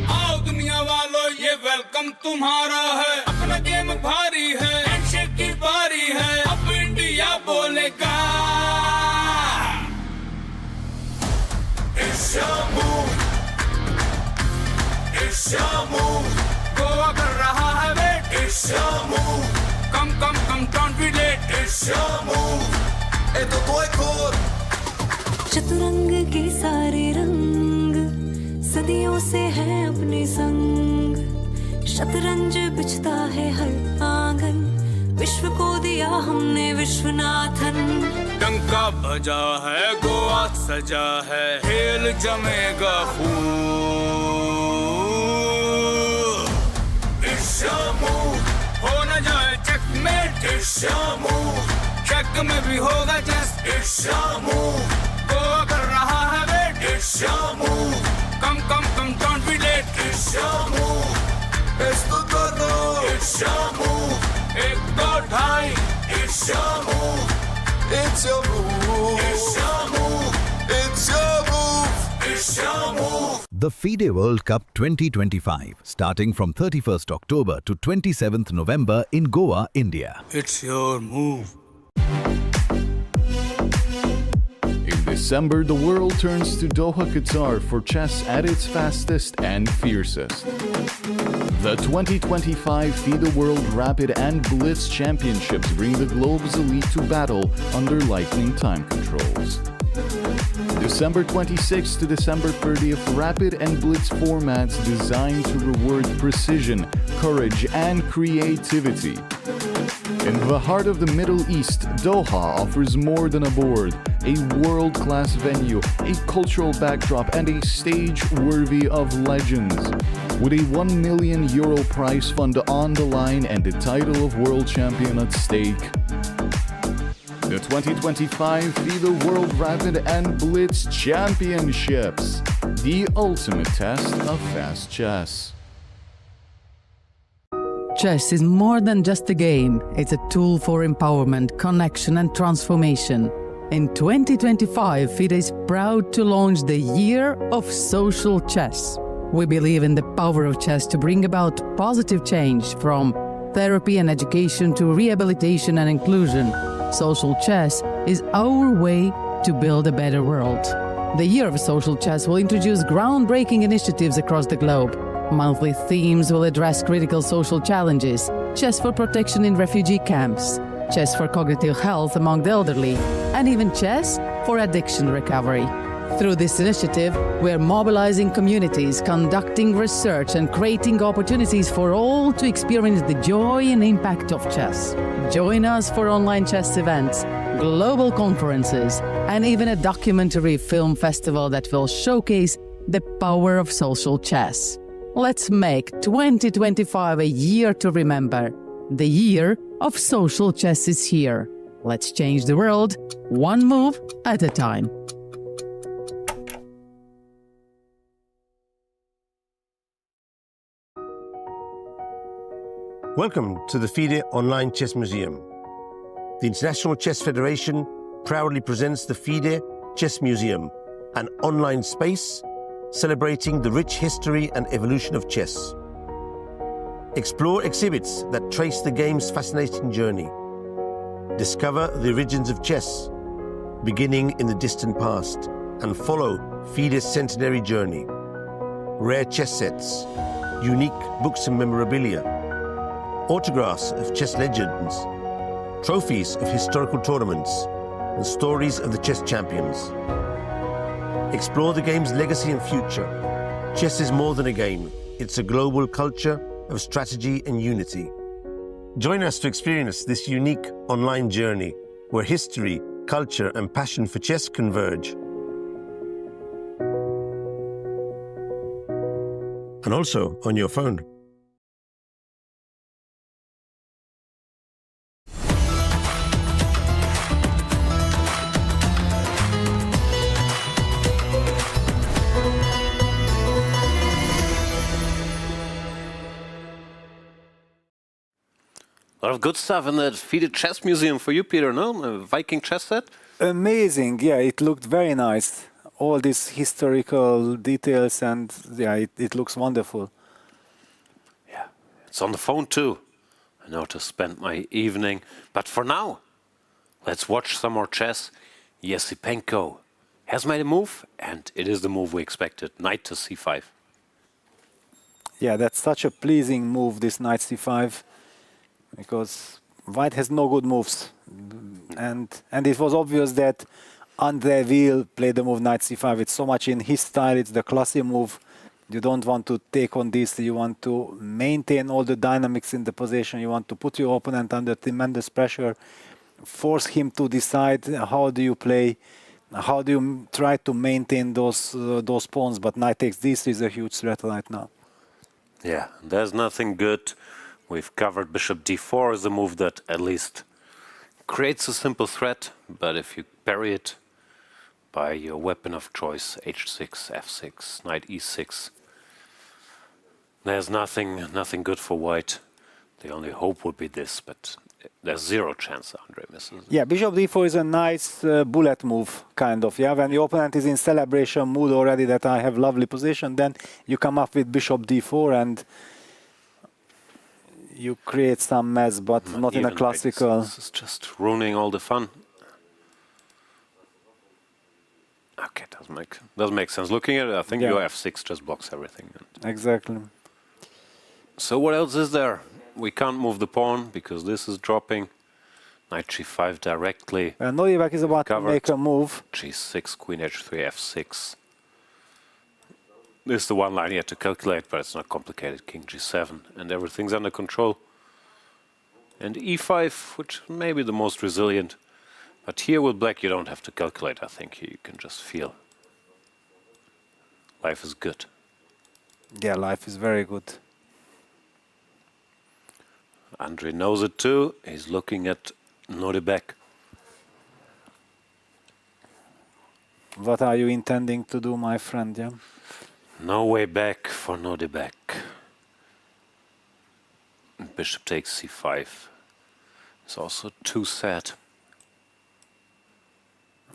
आओ दुनिया वालों ये वेलकम तुम्हारा है। अपना गेम भारी है, हैंडशेक की बारी है। अब इंडिया बोलेगा। It's your move. It's your move. Goa कर रहा है wait. It's your move. Come, don't be late. It's your move. ए तो कोई खोर। चतुरंग के सारे रंग सदियों से हैं अपने संग। शतरंज बिछता है हर आंगन, विश्व को दिया हमने विश्वनाथन। डंका बजा है, गोवा सजा है, खेल जमेगा खूब। It's your move. हो न जाए checkmate. It's your move. check में भी होगा just. It's your move. Goa कर रहा है wait. It's your move. Come, don't be late. It's your move. इसको करो. It's your move. एक दो ढाई. It's your move. It's your move. It's your move. It's your move. It's your move. The FIDE World Cup 2025, starting from 31st October to 27th November in Goa, India. It's your move. In December, the world turns to Doha, Qatar for chess at its fastest and fiercest. The 2025 FIDE World Rapid and Blitz Championships bring the globe's elite to battle under lightning time controls. December 26th to December 30th, Rapid and Blitz formats designed to reward precision, courage, and creativity. In the heart of the Middle East, Doha offers more than a board, a world-class venue, a cultural backdrop, and a stage worthy of legends. With a €1 million prize fund on the line and the title of world champion at stake. The 2025 FIDE World Rapid and Blitz Championships, the ultimate test of fast chess. Chess is more than just a game. It's a tool for empowerment, connection, and transformation. In 2025, FIDE is proud to launch the Year of Social Chess. We believe in the power of chess to bring about positive change, from therapy and education to rehabilitation and inclusion. Social chess is our way to build a better world. The Year of Social Chess will introduce groundbreaking initiatives across the globe. Monthly themes will address critical social challenges: chess for protection in refugee camps, chess for cognitive health among the elderly, and even chess for addiction recovery. Through this initiative, we are mobilizing communities, conducting research, and creating opportunities for all to experience the joy and impact of chess. Join us for online chess events, global conferences, and even a documentary film festival that will showcase the power of social chess. Let's make 2025 a year to remember. The Year of Social Chess is here. Let's change the world, one move at a time. Welcome to the FIDE Online Chess Museum. The International Chess Federation proudly presents the FIDE Chess Museum, an online space celebrating the rich history and evolution of chess. Explore exhibits that trace the game's fascinating journey. Discover the origins of chess, beginning in the distant past, and follow FIDE's centenary journey. rare chess sets, unique books and memorabilia, autographs of chess legends, trophies of historical tournaments, and stories of the chess champions. Explore the game's legacy and future. Chess is more than a game. It's a global culture of strategy and unity. Join us to experience this unique online journey where history, culture, and passion for chess converge. And also on your phone. A lot of good stuff in that FIDE Chess Museum for you, Peter, no? A Viking chess set? Amazing, yeah, it looked very nice. All these historical details and yeah, it looks wonderful. Yeah, it's on the phone too. I know to spend my evening. But for now, let's watch some more chess. Esipenko has made a move, and it is the move we expected. Knight to c5. Yeah, that's such a pleasing move, this knight c5, because white has no good moves. And it was obvious that Andrey will play the move knight c5. It's so much in his style, it's the classy move. You don't want to take on this, you want to maintain all the dynamics in the position, you want to put your opponent under tremendous pressure, force him to decide how do you play, how do you try to maintain those pawns, but knight takes this is a huge threat right now. Yeah, there's nothing good. We've covered bishop d4 as a move that at least creates a simple threat, but if you parry it by your weapon of choice, h6, f6, knight e6, there's nothing good for white. The only hope would be this, but there's zero chance Andrey misses. Yeah, bishop d4 is a nice bullet move, kind of. Yeah, when the opponent is in celebration mood already that I have lovely position, then you come up with bishop d4 and you create some mess, but not in a classical. Like this is just ruining all the fun. Okay, doesn't make sense. Looking at it, I think your f6 just blocks everything. Exactly. So what else is there? We can't move the pawn because this is dropping. Knight g5 directly. Nodirbek is about to make a move. g6, queen h3, f6. This is the one line you have to calculate, but it's not complicated. King g7, and everything's under control. And e5, which may be the most resilient. But here with black, you don't have to calculate, I think. You can just feel. Life is good. Yeah, life is very good. Andrey knows it too. He's looking at Nodirbek. What are you intending to do, my friend? Yeah. No way back for Nodirbek. Bishop takes c5. It's also too sad.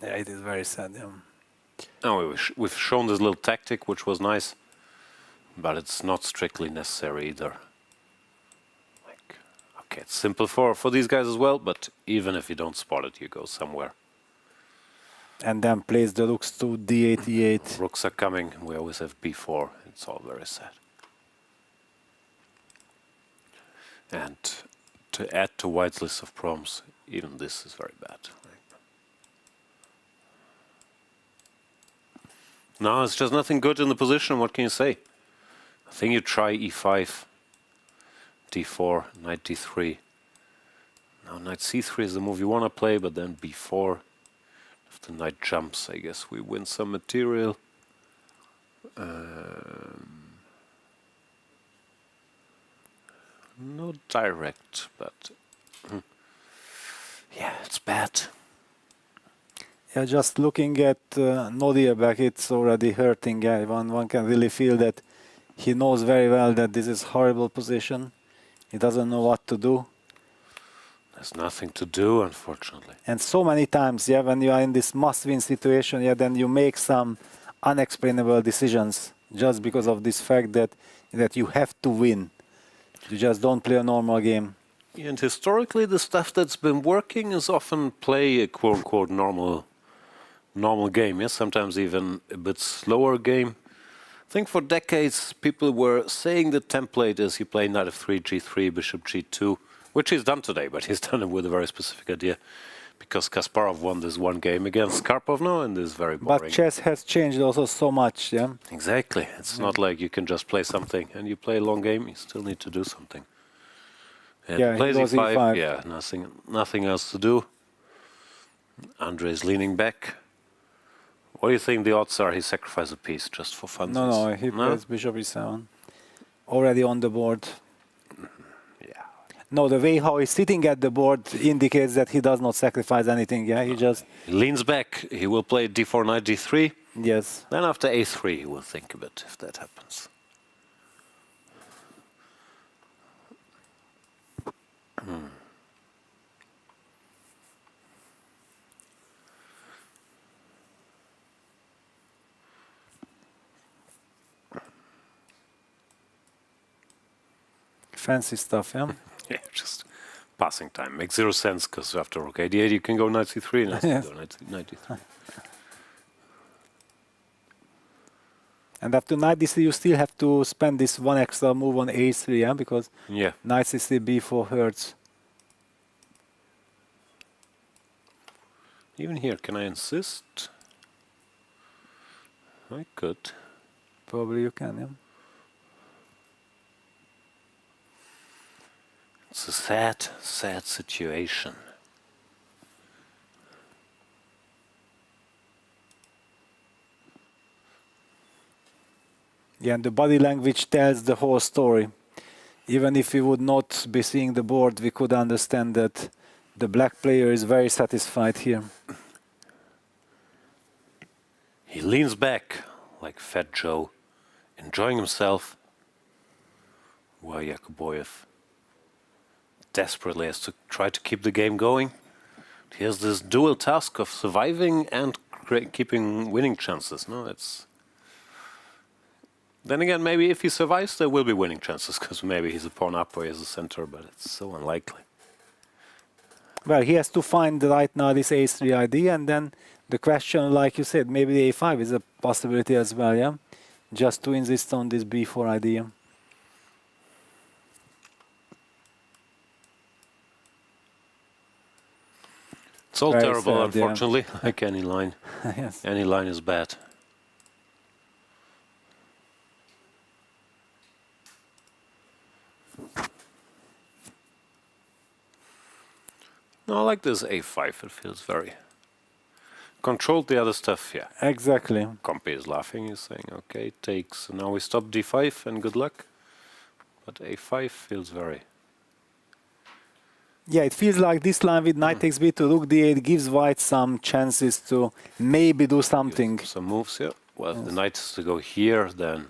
Yeah, it is very sad. Yeah. Oh, we've shown this little tactic, which was nice, but it's not strictly necessary either. Like, okay, it's simple for these guys as well, but even if you don't spot it, you go somewhere. And then plays the rooks to d8, e8. Rooks are coming. We always have b4. It's all very sad. And to add to White's list of problems, even this is very bad. No, it's just nothing good in the position. What can you say? I think you try e5, d4, knight d3. Now knight c3 is the move you want to play, but then b4. If the knight jumps, I guess we win some material. No direct, but yeah, it's bad. Yeah, just looking at Nodirbek, it's already hurting. Yeah, one can really feel that he knows very well that this is horrible position. He doesn't know what to do. There's nothing to do, unfortunately. And so many times, yeah, when you are in this must-win situation, yeah, then you make some unexplainable decisions just because of this fact that you have to win. You just don't play a normal game. And historically, the stuff that's been working is often play a quote-unquote normal game. Yes, sometimes even a bit slower game. think for decades people were saying the template is you play knight f3, g3, bishop g2, which he's done today, but he's done it with a very specific idea. Because Kasparov won this one game against Karpov now, and this is very boring. But chess has changed also so much, yeah? Exactly. It's not like you can just play something and you play a long game, you still need to do something. And Yeah, plays he goes e5, E5. yeah, nothing else to do. Andrey is leaning back. What do you think the odds are he sacrifices a piece just for fun? No, he plays bishop e7. Already on the board. No, the way how he's sitting at the board indicates that he does not sacrifice anything. Yeah, he just He leans back. He will play d4, knight d3. Yes. Then after a3, he will think a bit if that happens. fancy stuff, yeah? Yeah, just passing time. Makes zero sense because after rook a8 you can go knight c3, knight Yes. c2, knight d3. And after knight d3, you still have to spend this one extra move on a3, yeah? Because Yeah. knight c3, b4 hurts. Even here, can I insist? I could. Probably you can, yeah? It's a sad, sad situation. Yeah, and the body language tells the whole story. Even if we would not be seeing the board, we could understand that the black player is very satisfied here. He leans back like Fat Joe, enjoying himself, while Yakubboev desperately has to try to keep the game going. He has this dual task of surviving and keeping winning chances. No, it's. Then again, maybe if he survives, there will be winning chances because maybe he's a pawn up or he's a center, but it's so unlikely. Well, he has to find right now this a3 idea, and then the question, like you said, maybe the a5 is a possibility as well, yeah? Just to insist on this b4 idea. It's all Very terrible, sad, yeah. unfortunately, like any line. Yes. Any line is bad. No, I like this a5. It feels very controlled. The other stuff, yeah. Exactly. Compy is laughing. He's saying, okay, takes. Now we stop d5 and good luck. But a5 feels very... Yeah, it feels like this line with knight takes b to rook d8 gives white some chances to maybe do something. Some moves, yeah. Well, if the knight has to go here, then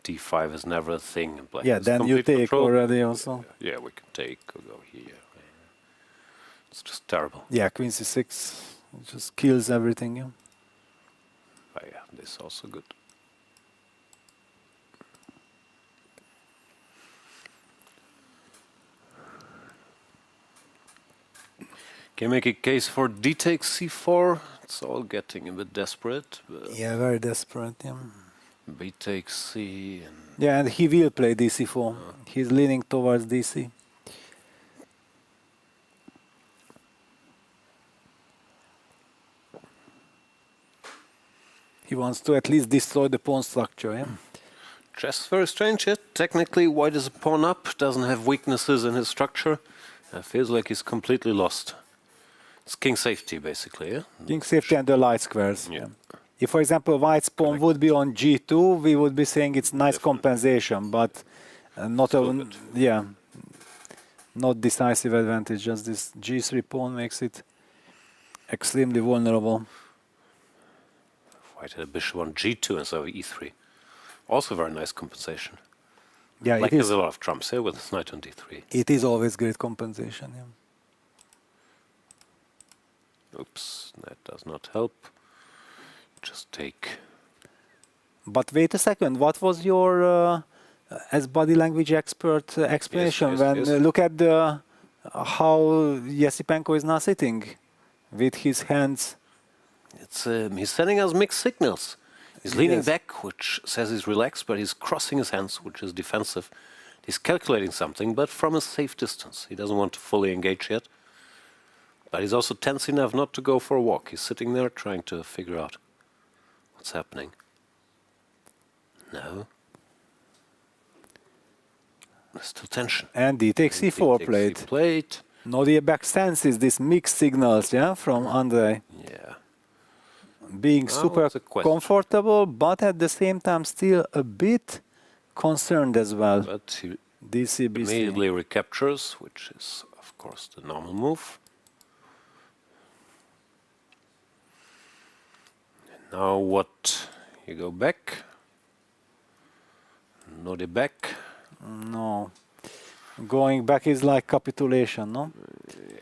d5 is never a thing. Black Yeah, has then you complete take control. already also. Yeah, we can take or go here. It's just terrible. Yeah, queen c6 it just kills everything. Yeah. Oh, yeah, this is also good. Can make a case for d takes c4. It's all getting a bit desperate. Yeah, very desperate. Yeah. B takes c. And Yeah, and he will play dc4. He's leaning towards dc. He wants to at least destroy the pawn structure. Yeah. Chess very strange. Yeah? Technically, white is a pawn up, doesn't have weaknesses in his structure. It feels like he's completely lost. It's king safety, basically. Yeah. King safety and the light squares. Yeah. If, for example, white's pawn would be on g2, we would be saying it's nice compensation, but not a not decisive advantage. Just this g3 pawn makes it extremely vulnerable. White had a bishop on g2 instead of e3. Also very nice compensation. Yeah, Black it has is. a lot of trumps here with his knight on d3. It is always great compensation. Yeah. Oops, that does not help. Just take. But wait a second, what was your, as body language expert, explanation yes, when yes. Look at the how Esipenko is now sitting with his hands? It's he's sending us mixed signals. He's leaning Yes. back, which says he's relaxed, but he's crossing his hands, which is defensive. He's calculating something, but from a safe distance. He doesn't want to fully engage yet. But he's also tense enough not to go for a walk. He's sitting there trying to figure out what's happening. No. There's still tension. And he takes C4 plate. Nodirbek senses these mixed signals, yeah, from Andrey. Yeah. Being Well, super it's a question. comfortable, but at the same time still a bit concerned as well. But he DCBC. immediately recaptures, which is, of course, the normal move. And now what? You go back. Nodirbek. No. Going back is like capitulation, no?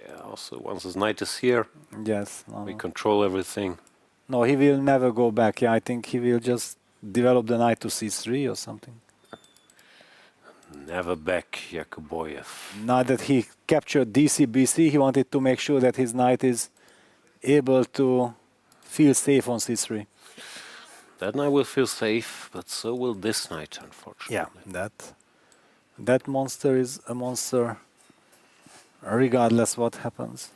Yeah, also once his knight is here, Yes. we control everything. No, he will never go back. Yeah, I think he will just develop the knight to c3 or something. Never back, Yakubboev. Now that he captured DCBC, he wanted to make sure that his knight is able to feel safe on c3. That knight will feel safe, but so will this knight, unfortunately. Yeah, that monster is a monster regardless what happens.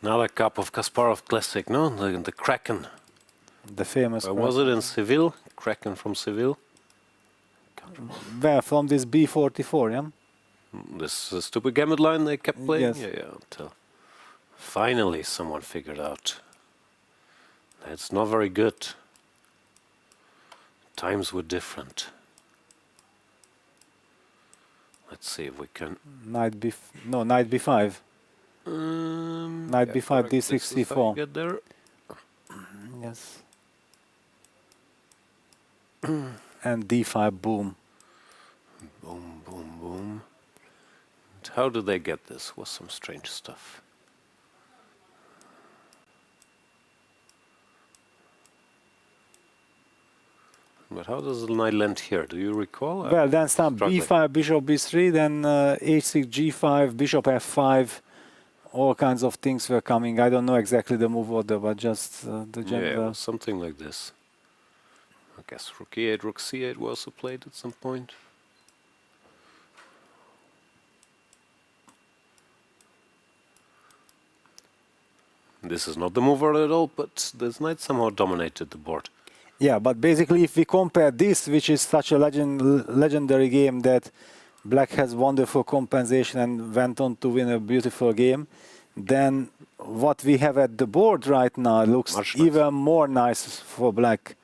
Another cup of Kasparov Classic, no? The Kraken. The famous Where was it? In Seville? Kraken from Seville? Where? From this B44, yeah? This stupid gambit line they kept playing? Yes. Yeah, until finally someone figured out that's not very good. Times were different. Let's see if we can... Knight B5. Knight yeah, B5, correct. D6, This is how C4. you get there. Yes. And D5, boom. Boom, boom, boom. And how did they get this? Was some strange stuff. But how does the knight land here? Do you recall? Well, then some struggling. B5, Bishop B3, then H6, G5, Bishop F5. All kinds of things were coming. I don't know exactly the move order, but just the Yeah, general. it was something like this. I guess Rook E8, Rook C8 was also played at some point. This is not the move order at all, but this knight somehow dominated the board. Yeah, but basically if we compare this, which is such a legendary game that Black has wonderful compensation and went on to win a beautiful game, then what we have at the board right now looks Much even more nice for Black.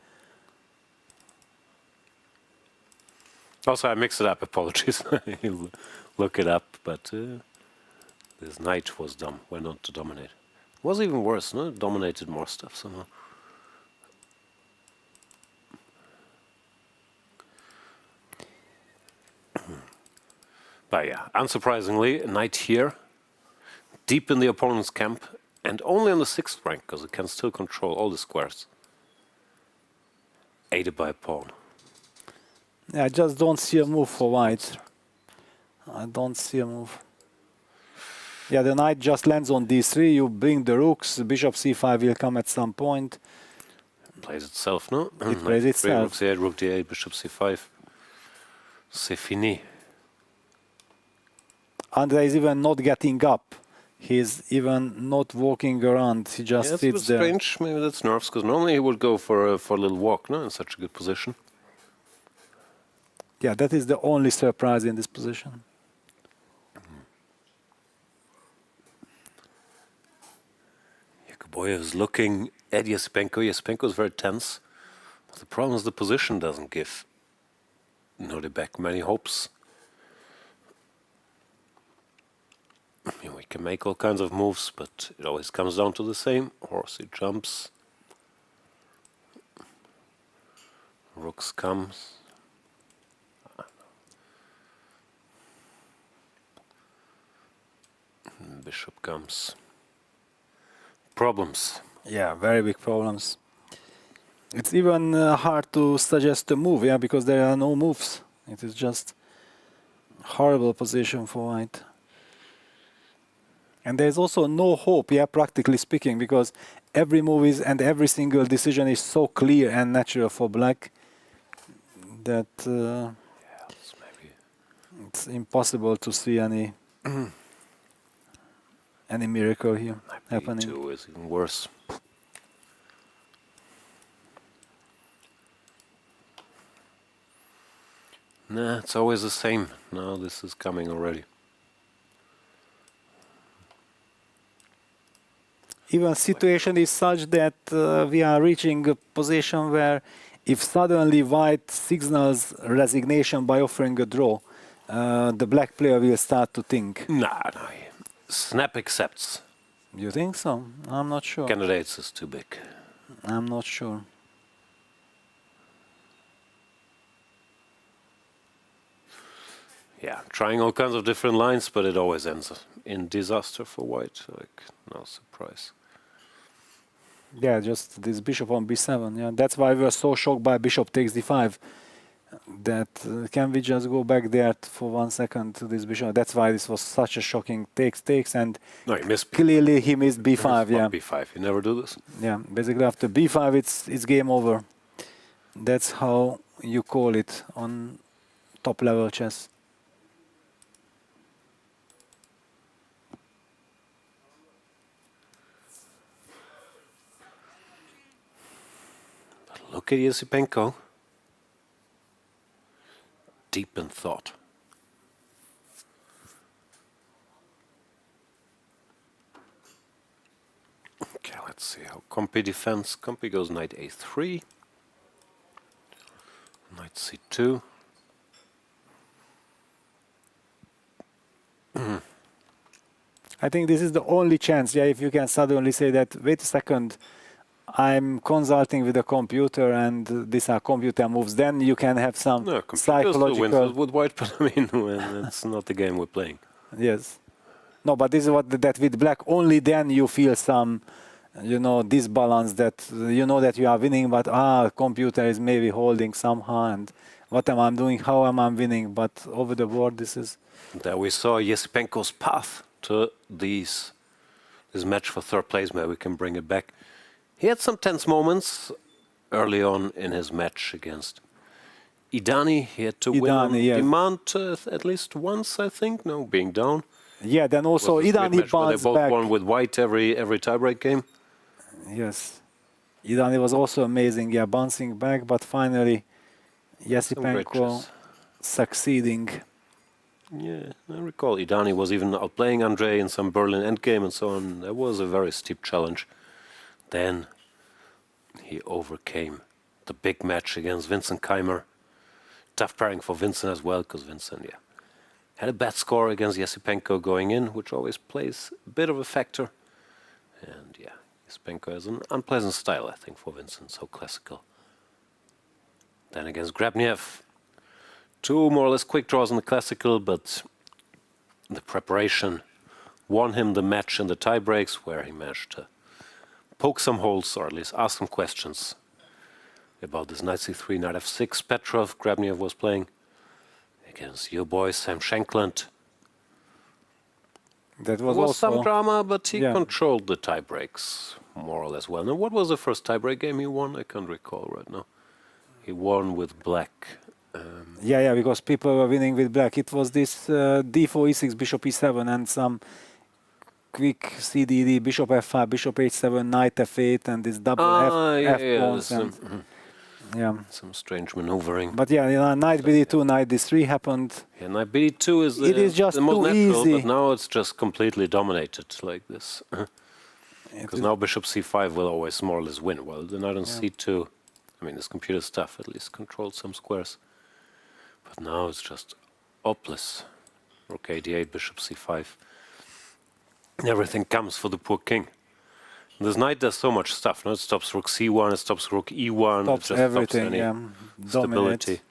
Also, I mixed it up, apologies. You'll look it up, but this knight was dumb, went on to dominate. It was even worse, no? It dominated more stuff somehow. But yeah, unsurprisingly, a knight here, deep in the opponent's camp, and only on the 6th rank, because it can still control all the squares. Aided by a pawn. Yeah, I just don't see a move for white. I don't see a move. Yeah, the knight just lands on d3, you bring the rooks, bishop c5 will come at some point. Plays itself, no? It plays itself. Rook c8, rook d8, bishop c5. C'est fini. Andrey is even not getting up. He's even not walking around. He just Yeah, it's a bit sits there. strange. Maybe that's nerves, because normally he would go for a little walk, no? In such a good position. Yeah, that is the only surprise in this position. Yakubboev is looking at Esipenko. Esipenko is very tense. But the problem is the position doesn't give Nodirbek many hopes. I mean, we can make all kinds of moves, but it always comes down to the same. Horse, he jumps. Rooks comes. Bishop comes. Problems. Yeah, very big problems. It's even hard to suggest a move, yeah, because there are no moves. It is just horrible position for white. And there's also no hope, practically speaking, because every move is and every single decision is so clear and natural for black that it's impossible to see any miracle here happening. B2 is even worse. Nah, it's always the same. No, this is coming already. Even situation is such that we are reaching a position where if suddenly white signals resignation by offering a draw, the black player will start to think. Nah, no. Snap accepts. You think so? I'm not sure. Candidates is too big. I'm not sure. Yeah, trying all kinds of different lines, but it always ends in disaster for white. Like, no surprise. Yeah, just this bishop on b7. Yeah, that's why we were so shocked by bishop takes d5. That can we just go back there for 1 second to this bishop? That's why this was such a shocking takes, and no, he missed clearly he missed b5. Yeah, b5. You never do this. Yeah, basically after b5, it's game over. That's how you call it on top level chess. Look at Esipenko. Deep in thought. Okay, let's see how Compi defends. Compi goes knight a3. Knight c2. I think this is the only chance, if you can suddenly say that, wait a second, I'm consulting with a computer and these are computer moves, then you can have some psychological... with white, but I mean, it's not the game we're playing. Yes. No, but this is what that with black, only then you feel some, disbalance that, that you are winning, but computer is maybe holding somehow, and what am I doing, how am I winning, but over the board this is... There we saw Esipenko's path to this match for third place, maybe we can bring it back. He had some tense moments early on in his match against Idani. He had to win on demand at least once, I think, being down. Yeah, then also Idani bounced back. They both won with white every tiebreak game. Yes. Idani was also amazing, bouncing back, but finally Esipenko succeeding. Yeah, I recall Idani was even outplaying Andrey in some Berlin endgame and so on. That was a very steep challenge. Then he overcame the big match against Vincent Keimer. Tough pairing for Vincent as well, because Vincent, had a bad score against Esipenko going in, which always plays a bit of a factor. And Esipenko has an unpleasant style, I think, for Vincent, so classical. Then against Grabniev, 2 more or less quick draws in the classical, but the preparation won him the match in the tiebreaks, where he managed to poke some holes, or at least ask some questions about this knight c3, knight f6. Petrov, Grabniev was playing against your boy Sam Shankland. That was also some drama, but he controlled the tiebreaks more or less well. Now, what was the first tiebreak game he won? I can't recall right now. He won with black. Because people were winning with black. It was this d4, e6, bishop e7, and some quick CDD, bishop f5, bishop h7, knight f8, and this double f pawns. Some strange maneuvering. But knight bd2, knight d3 happened. Yeah, knight bd2 is the most natural, but now it's just completely dominated like this. Because now bishop c5 will always more or less win. Well, the knight on c2, I mean, this computer stuff at least controlled some squares. But now it's just hopeless. Rook d8, bishop c5. Everything comes for the poor king. This knight does so much stuff. No? It stops rook c1, it stops rook e1. Stops it just everything, stops any stability.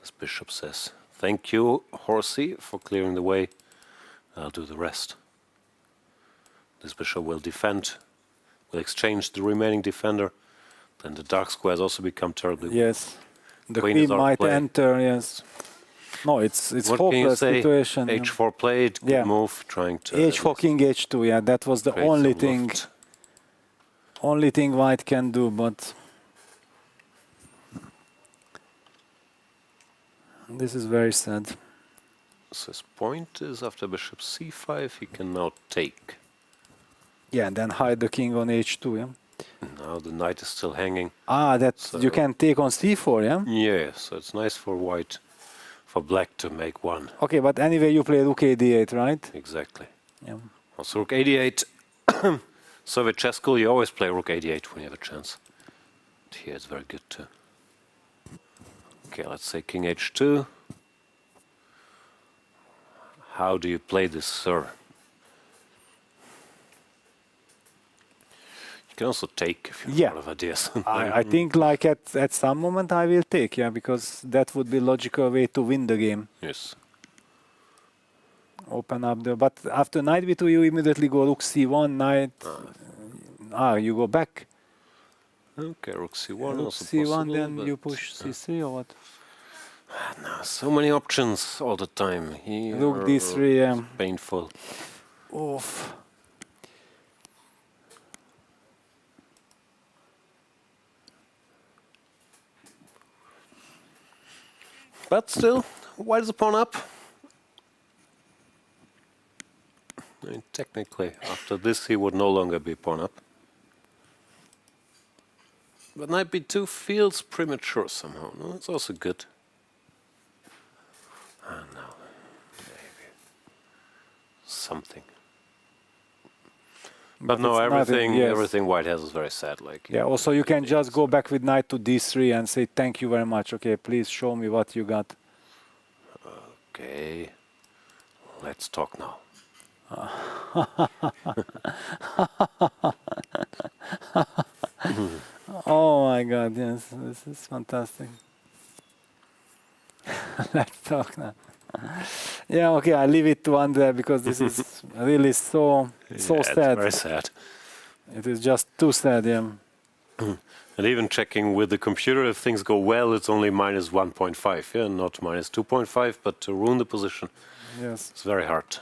This bishop says, thank you, Horsey, for clearing the way. I'll do the rest. This bishop will defend, will exchange the remaining defender. Then the dark squares also become terribly weak. Yes. The queen might enter, yes. No, it's What can you hopeless say? situation. yeah. H4 played, good Yeah. move, trying to H4 King H2, yeah, that was the create only some thing. loft. Only thing White can do, but this is very sad. So his point is after bishop c5, he can now take. Yeah, and then hide the king on H2, yeah. Now the knight is still hanging. Ah, that you can take on C4, yeah? Yeah, so it's nice for white, for black to make one. Okay, but anyway, you play rook A8, right? Exactly. Yeah. Also rook 88. Soviet chess school, you always play rook 88 when you have a chance. But here it's very good too. Okay, let's say king h2. How do you play this, sir? You can also take if you have a lot of ideas. I think like at some moment I will take, yeah, because that would be logical way to win the game. Yes. Open up the, but after knight b2 you immediately go rook c1, knight, you go back. Okay, rook c1 Rook also c1, possible, then but you push c3 or what? no, so many options all the time. Here, Rook d3, yeah. it's painful. Oof. But still, white is a pawn up. I mean, technically, after this, he would no longer be pawn up. But knight b2 feels premature somehow. No, it's also good. Ah, no, maybe something. But no, it's nothing, everything, yes. everything white has is very sad. Like Yeah, also you can just go back with knight to d3 and say thank you very much. Okay, please show me what you got. Okay, let's talk now. Oh my god, yes, this is fantastic. Let's talk now. Yeah, okay, I leave it to Andrey because this is really so Yeah, sad. it's very sad. It is just too sad, yeah. And even checking with the computer, if things go well, it's only minus 1.5, yeah, not minus 2.5, but to ruin the position, Yes. it's very hard.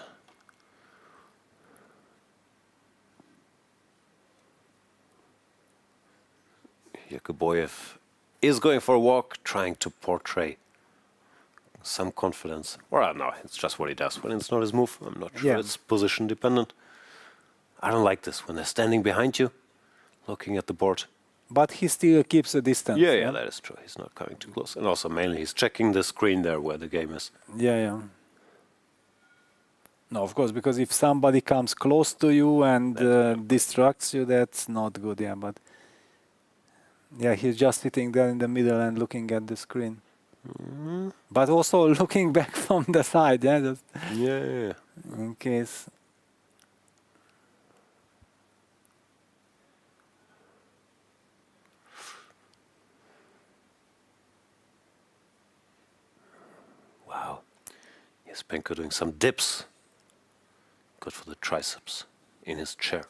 Yakubboev is going for a walk, trying to portray some confidence. Or I don't know, it's just what he does. When it's not his move, I'm not sure Yeah. it's position dependent. I don't like this, when they're standing behind you, looking at the board. But he still keeps a distance. Yeah, that is true. He's not coming too close. And also, mainly, he's checking the screen there where the game is. Yeah. No, of course, because if somebody comes close to you and distracts you, that's not good, yeah. But yeah, he's just sitting there in the middle and looking at the screen. But also looking back from the side, yeah. Just Yeah. in case. Wow. Esipenko doing some dips. Good for the triceps in his chair.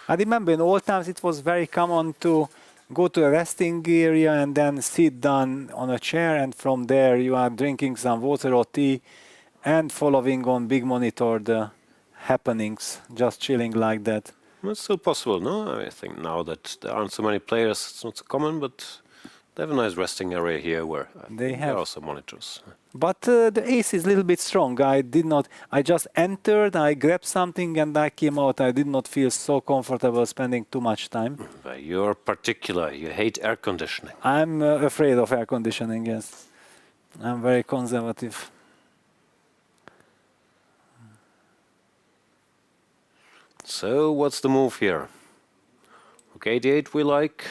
I remember in old times it was very common to go to a resting area and then sit down on a chair, and from there you are drinking some water or tea and following on big monitor the happenings, just chilling like that. Well, it's still possible, no? I think now that there aren't so many players, it's not so common, but they have a nice resting area here where They there have. are also monitors. But the ace is a little bit strong. I just entered, I grabbed something and I came out. I did not feel so comfortable spending too much time. But you're particular, you hate air conditioning. I'm afraid of air conditioning, yes. I'm very conservative. So, what's the move here? Okay, d8 we like.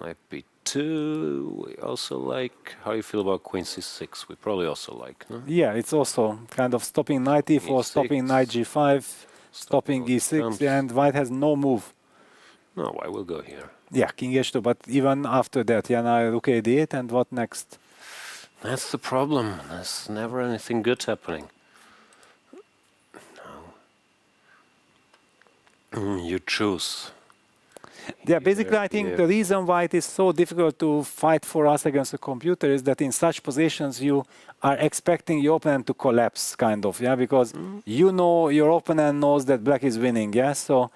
Knight b2 we also like. How do you feel about queen c6? We probably also like, no? Yeah, it's also kind of stopping knight e4, stopping knight g5, stopping e6, and white has no move. No, I will go here. Yeah, king h2, but even after that, yeah, now rook a8, and what next? That's the problem. There's never anything good happening. No. You choose. Yeah, basically, I think the reason why it is so difficult to fight for us against a computer is that in such positions you are expecting your opponent to collapse, kind of, yeah, because you know your opponent knows that black is winning, yeah, so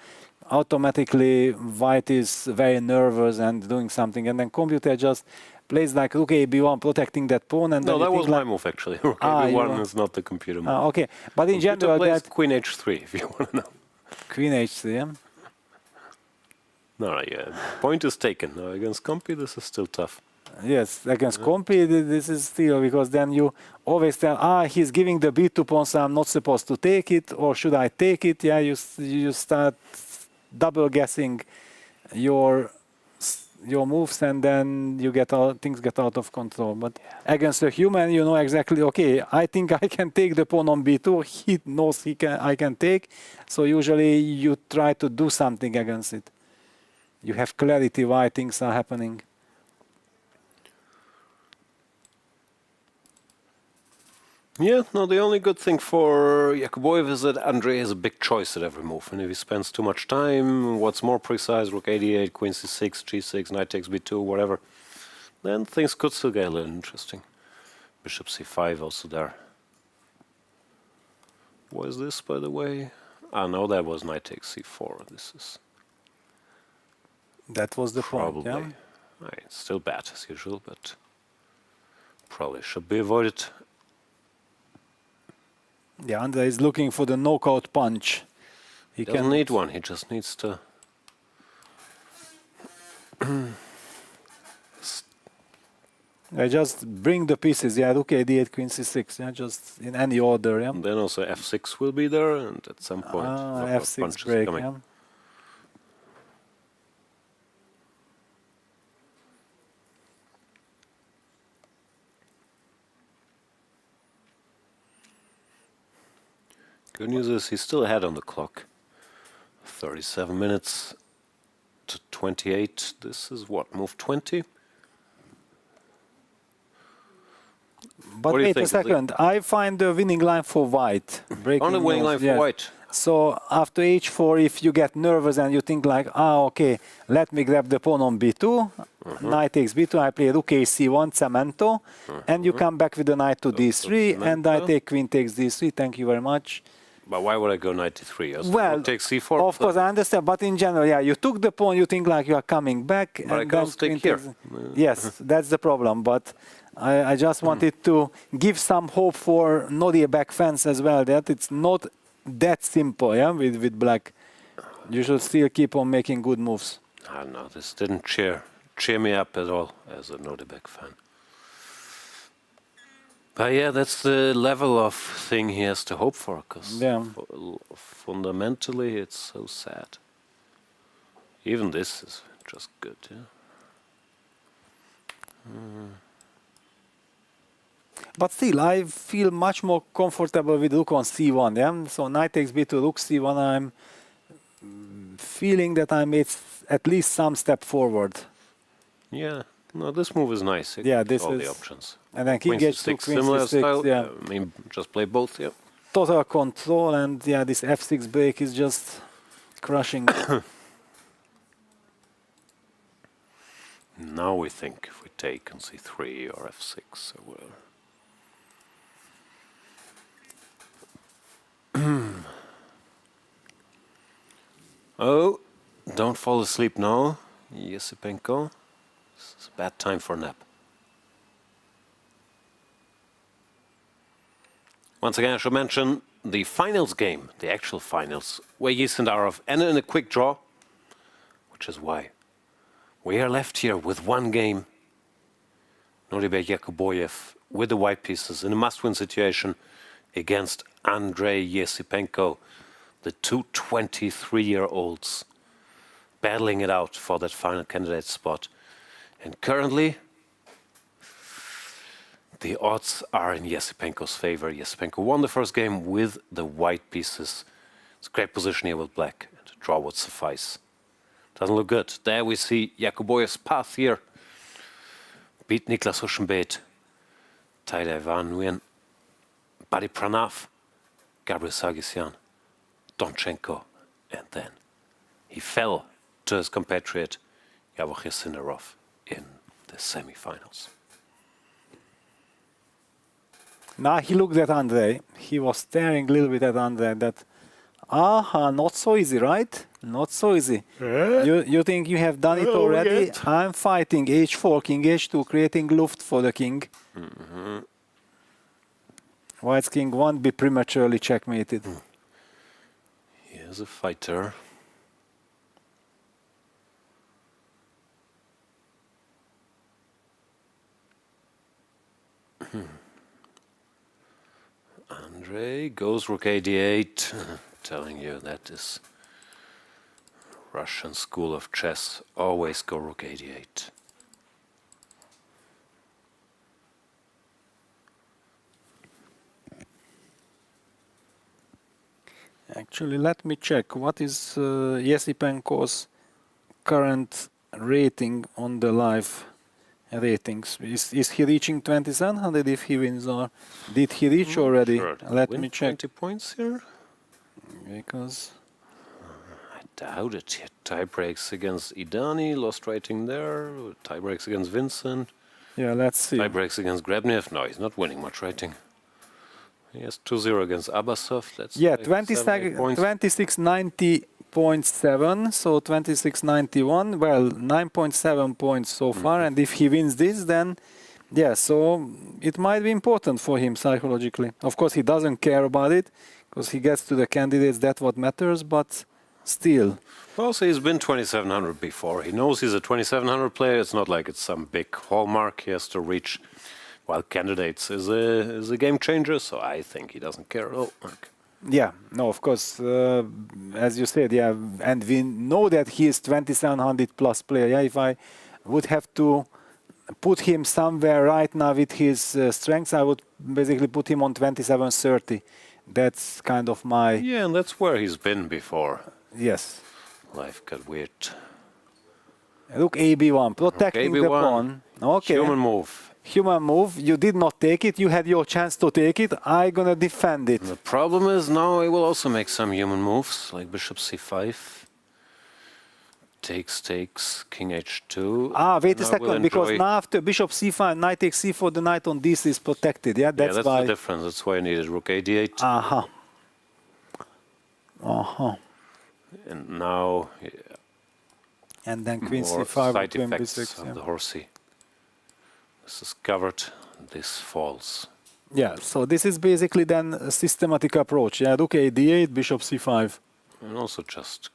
automatically white is very nervous and doing something, and then computer just plays like rook a b1, protecting that pawn, and no, then that was my move actually. Rook a1 is not the computer move. Okay, but in computer general, plays that queen h3 if you want to know. Queen h3, yeah. No, yeah, point is taken. Now against Compi, this is still tough. Yes, against Compi, this is still, because then you always tell, he's giving the b2 pawn, so I'm not supposed to take it, or should I take it? Yeah, you start double guessing your moves, and then you things get out of control. But against a human, you know exactly, okay, I think I can take the pawn on b2, he knows I can take, so usually you try to do something against it. You have clarity why things are happening. Yeah, no, the only good thing for Yakubboev is that Andrey has a big choice at every move. And if he spends too much time, what's more precise, rook a8, queen c6, g6, knight takes b2, whatever, then things could still get a little interesting. Bishop c5 also there. What is this, by the way? No, that was knight takes c4. This is... That was the probably. point, yeah? It's still bad as usual, but probably should be avoided. Yeah, Andrey is looking for the knockout punch. He doesn't need one, he just needs to... just bring the pieces, yeah, rook a8, queen c6, yeah, just in any order, yeah? And then also f6 will be there, and at some point f6 break, coming. yeah? Good news is he's still ahead on the clock. 37 minutes to 28. This is what, move 20? But wait a second, I find the winning line for white. Only winning line for white. So after h4, if you get nervous and you think like, okay, let me grab the pawn on b2, knight takes b2, I play rook a c1, cemento, and you come back with the knight to d3, and I take queen takes d3, thank you very much. But why would I go knight d3? Well, take c4? Of course, I understand, but in general, yeah, you took the pawn, you think like you are coming back. But I can also take here. Yes, that's the problem, but I just wanted to give some hope for Nodirbek fans as well, that it's not that simple, yeah, with black. You should still keep on making good moves. No, this didn't cheer me up at all as a Nodirbek fan. But yeah, that's the level of thing he has to hope for, because fundamentally it's so sad. Even this is just good, yeah. But still, I feel much more comfortable with rook on c1, yeah? So knight takes b2, rook c1, I'm feeling that I made at least some step forward. Yeah, no, this move is nice. This all is... the options. And then king gets to queen similar c6, style. yeah. I mean, just play both, yeah. Total control, and yeah, this f6 break is just crushing. Now we think if we take on c3 or f6 or whatever. Oh, don't fall asleep now, Esipenko. It's a bad time for a nap. Once again, I should mention the finals game, the actual finals. Wei Yi Sindarov ended in a quick draw, which is why we are left here with one game. Nodirbek Yakubboev with the white pieces in a must-win situation against Andrey Esipenko, the two 23-year-olds battling it out for that final candidate spot. And currently, the odds are in Esipenko's favor. Esipenko won the first game with the white pieces. It's a great position here with black. And a draw would suffice. Doesn't look good. There we see Yakubboev's path here. Beat Niklas Huschenbeet, Taidai Van Nguyen, Badi Pranav, Gabriel Sargsyan, Donchenko, and then he fell to his compatriot Javokhir Sindarov in the semi-finals. Now he looked at Andrey. He was staring a little bit at Andrey. That, not so easy, right? Not so easy. You think you have done it already? Yet. I'm fighting h4, king h2, creating luft for the king. White's king won't be prematurely checkmated. He is a fighter. Andrey goes rook a8, telling you that is Russian school of chess. Always go rook a8. Actually, let me check. What is Esipenko's current rating on the live ratings? Is he reaching 2700 if he wins, or did he reach already? Sure. Let Win me check. 20 points here? Because I doubt it. He had tie breaks against Idani, lost rating there. Tie breaks against Vincent. yeah, let's see. Tie breaks against Grebnev. No, he's not winning much rating. He has 2-0 against Abasov. Let's Yeah, say 7, 8 points. 2690.7, so 2691. Well, 9.7 points so far, and if he wins this, then yeah, so it might be important for him psychologically. Of course, he doesn't care about it because he gets to the candidates. That's what matters, but still. Well, so he's been 2700 before. He knows he's a 2700 player. It's not like it's some big hallmark he has to reach. While candidates is a game changer, so I think he doesn't care at all. Yeah, no, of course, as you said, yeah, and we know that he is 2700 plus player. Yeah, if I would have to put him somewhere right now with his strengths, I would basically put him on 2730. That's kind of my... Yeah, and that's where he's been before. Yes. Life got weird. Look, AB1, protecting the pawn. Okay. Human move. Human move. You did not take it. You had your chance to take it. I'm gonna defend it. The problem is now he will also make some human moves, like bishop c5. Takes, king h2. Wait a Now second, we'll because enjoy- now after bishop c5, knight takes c4, the knight on d6 is protected. Yeah, that's that's why. the difference. That's why I needed rook a8. And now, yeah, And then queen more c5, side queen effects b6. of Yeah. the horsey. This is covered. This falls. Yeah, so this is basically then a systematic approach. Yeah, rook a d8, bishop c5. And also just,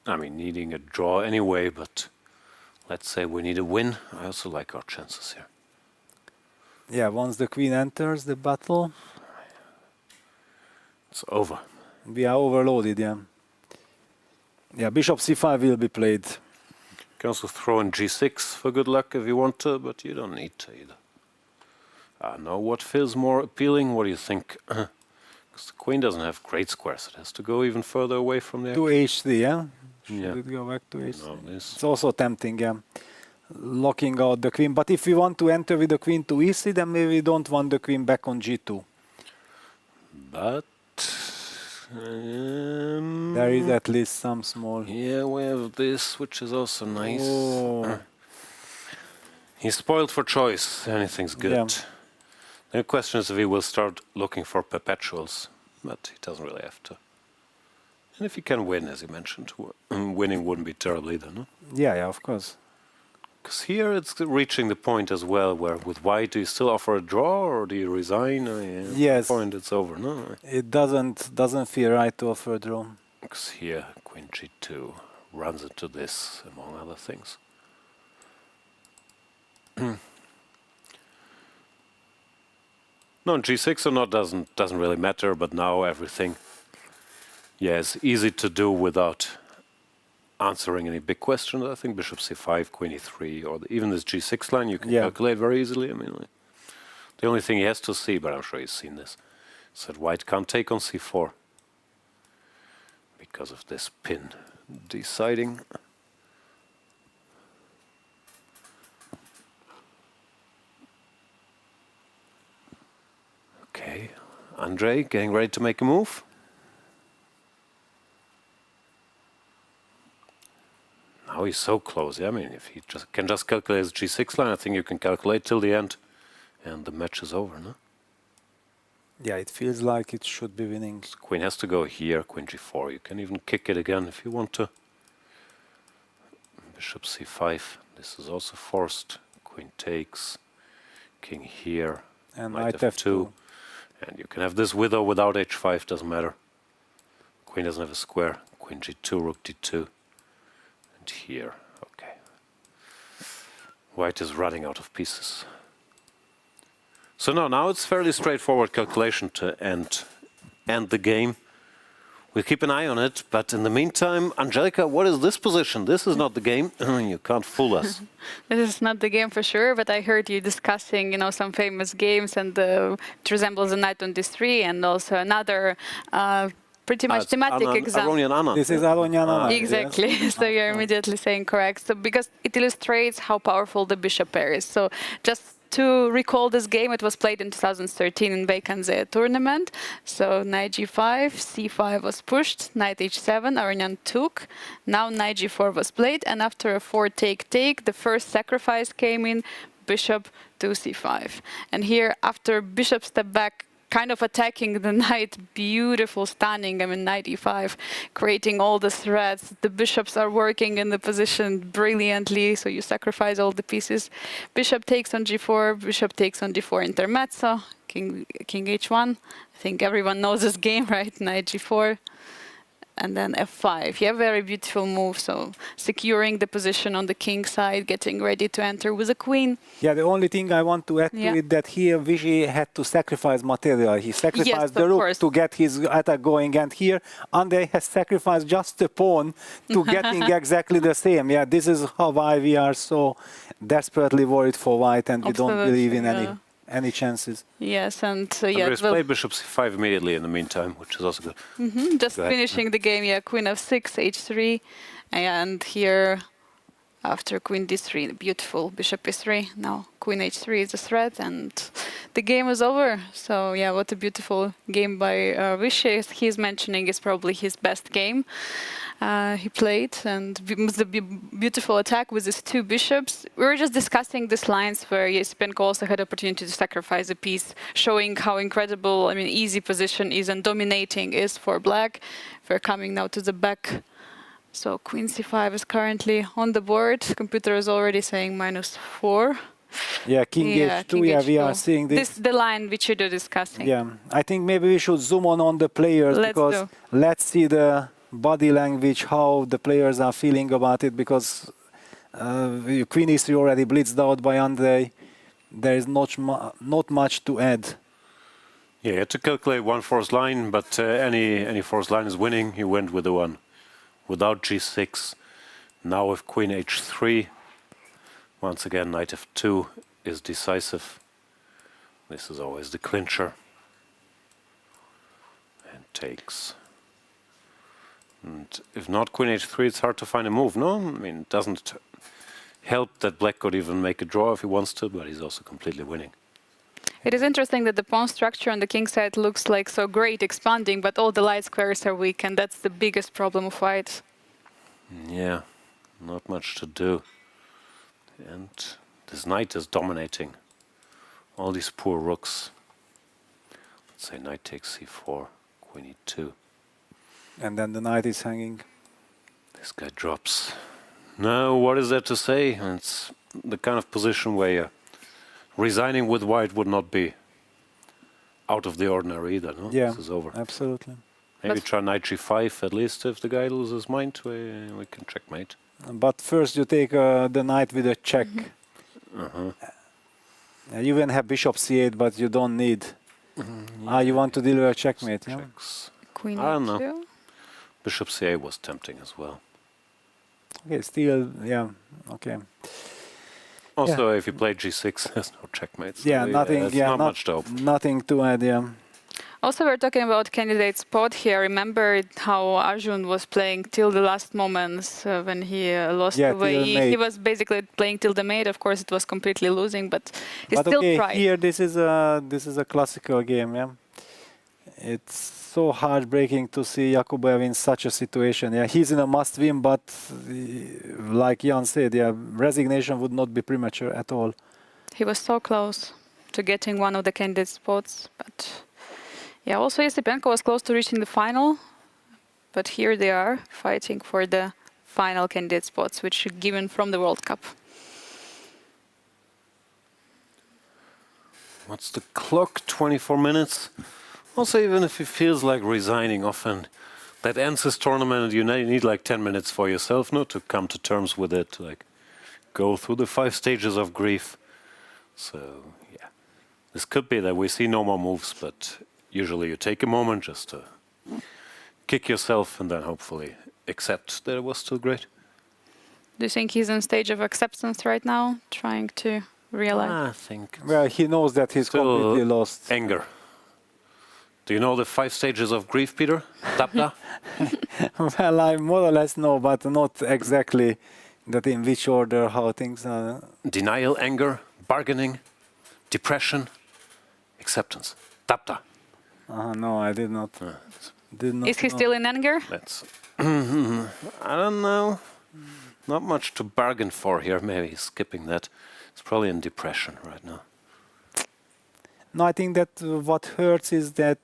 I mean, needing a draw anyway, but let's say we need a win. I also like our chances here. Yeah, once the queen enters the battle, it's over. We are overloaded, yeah. Yeah, bishop c5 will be played. You can also throw in g6 for good luck if you want to, but you don't need to either. Now what feels more appealing? What do you think? Because the queen doesn't have great squares. It has to go even further away from the To h3, yeah? Yeah. Should it go back to h3? No, this. It's also tempting, yeah. Locking out the queen. But if we want to enter with the queen to e3, then maybe we don't want the queen back on g2. But there is at least some small... Yeah, we have this, which is also nice. Oh. He's spoiled for choice. Anything's good. Yeah. The question is if he will start looking for perpetuals, but he doesn't really have to. And if he can win, as you mentioned, winning wouldn't be terrible either, no? Yeah, yeah, of course. Because here it's reaching the point as well where with white, do you still offer a draw or do you resign? Yes. Point, it's over, no? It doesn't feel right to offer a draw. Because here, queen g2 runs into this, among other things. No, g6 or not doesn't really matter, but now everything, yeah, is easy to do without answering any big questions. I think bishop c5, queen e3, or even this g6 line you can calculate very easily. I mean, like, the only thing he has to see, but I'm sure he's seen this, is that white can't take on c4 because of this pin deciding. Okay, Andrey getting ready to make a move. Now he's so close. Yeah, I mean, if he can just calculate his G6 line, I think you can calculate till the end, and the match is over, no? Yeah, it feels like it should be winning. Queen has to go here, Queen G4. You can even kick it again if you want to. Bishop C5. This is also forced. Queen takes. King here. And Knight Knight F2. And you can have this with or without H5, doesn't matter. Queen doesn't have a square. Queen G2, Rook D2. And here, okay. White is running out of pieces. So now it's fairly straightforward calculation to end the game. We'll keep an eye on it, but in the meantime, Angelika, what is this position? This is not the game. You can't fool us. This is not the game for sure, but I heard you discussing, some famous games, and it resembles a knight on d3, and also another pretty much thematic example. Aronian Anna. This is Aronian Anna. Exactly. Yes. So you're immediately saying correct. So because it illustrates how powerful the bishop pair is. So just to recall this game, it was played in 2013 in Vachier tournament. So knight g5, c5 was pushed, knight h7, Aronian took. Now knight g4 was played, and after a 4 take, the first sacrifice came in, bishop to c5. And here, after bishop step back, kind of attacking the knight, beautiful, stunning, knight e5, creating all the threats. The bishops are working in the position brilliantly, so you sacrifice all the pieces. Bishop takes on g4, bishop takes on d4 intermezzo, king h1. I think everyone knows this game, right? Knight g4. And then f5. Yeah, very beautiful move. So securing the position on the king side, getting ready to enter with a queen. Yeah, the only thing I want to add to it that here Vachier had to sacrifice material. He sacrificed the rook to get his attack going, and here Andrey has sacrificed just a pawn to getting exactly the same. Yeah, this is why we are so desperately worried for white, and we don't believe in any chances. Yes, and Andrey's play bishop c5 immediately in the meantime, which is also good. Just finishing the game, queen f6, h3, and here after queen d3, beautiful bishop e3. Now queen h3 is a threat, and the game is over. So what a beautiful game by Vachier. He's mentioning it's probably his best game he played, and the beautiful attack with his two bishops. We were just discussing these lines where Esipenko also had opportunity to sacrifice a piece, showing how incredible, easy position is and dominating is for black. We're coming now to the back. So queen c5 is currently on the board. Computer is already saying -4. Yeah, king h2. We are seeing this. This is the line which you're discussing. Yeah, I think maybe we should zoom on the players, because let's see the body language, how the players are feeling about it, because queen e3 already blitzed out by Andrey. There is not much to add. Yeah, you had to calculate one forced line, but any forced line is winning. He went with the one without g6. Now with queen h3, once again knight f2 is decisive. This is always the clincher. And takes. And if not queen h3, it's hard to find a move, no? It doesn't help that black could even make a draw if he wants to, but he's also completely winning. It is interesting that the pawn structure on the king side looks like so great, expanding, but all the light squares are weak, and that's the biggest problem of white. Yeah, not much to do. And this knight is dominating all these poor rooks. Let's say knight takes c4, queen e2. And then the knight is hanging. This guy drops. No, what is there to say? It's the kind of position where resigning with white would not be out of the ordinary either, no? Yeah, this is over. Absolutely. Maybe try knight g5 at least. If the guy loses his mind, we can checkmate. But first you take the knight with a check. You even have bishop c8, but you don't need. You want to deliver a checkmate, yeah? Queen I don't know. Bishop c8 was tempting as well. Okay, still, okay. Also, if you play g6, there's no checkmates. Yeah, nothing. Not much to hope. Nothing to add. Yeah. Also, we're talking about candidate spot here. Remember how Arjun was playing till the last moments when he lost to Wei Yi. He was basically playing till the mate. Of course, it was completely losing, but he still tried. Here this is a classical game. Yeah. It's so heartbreaking to see Yakubboev in such a situation. Yeah, he's in a must-win, but like Jan said, yeah, resignation would not be premature at all. He was so close to getting one of the candidate spots, but yeah, also Esipenko was close to reaching the final, but here they are fighting for the final candidate spots, which are given from the World Cup. What's the clock? 24 minutes. Also, even if he feels like resigning often, that ends his tournament and you need like 10 minutes for yourself, no, to come to terms with it, to like go through the 5 stages of grief. So, yeah, this could be that we see no more moves, but usually you take a moment just to kick yourself and then hopefully accept that it was still great. Do you think he's in stage of acceptance right now, trying to realize? I think. Well, he knows that he's completely lost. Anger. Do you know the 5 stages of grief, Peter? Tapta? Well, I more or less know, but not exactly that in which order, how things are. Denial, anger, bargaining, depression, acceptance. Tapta. No, I did not. Did not Is he know. still in anger? Let's. I don't know. Not much to bargain for here. Maybe he's skipping that. He's probably in depression right now. No, I think that what hurts is that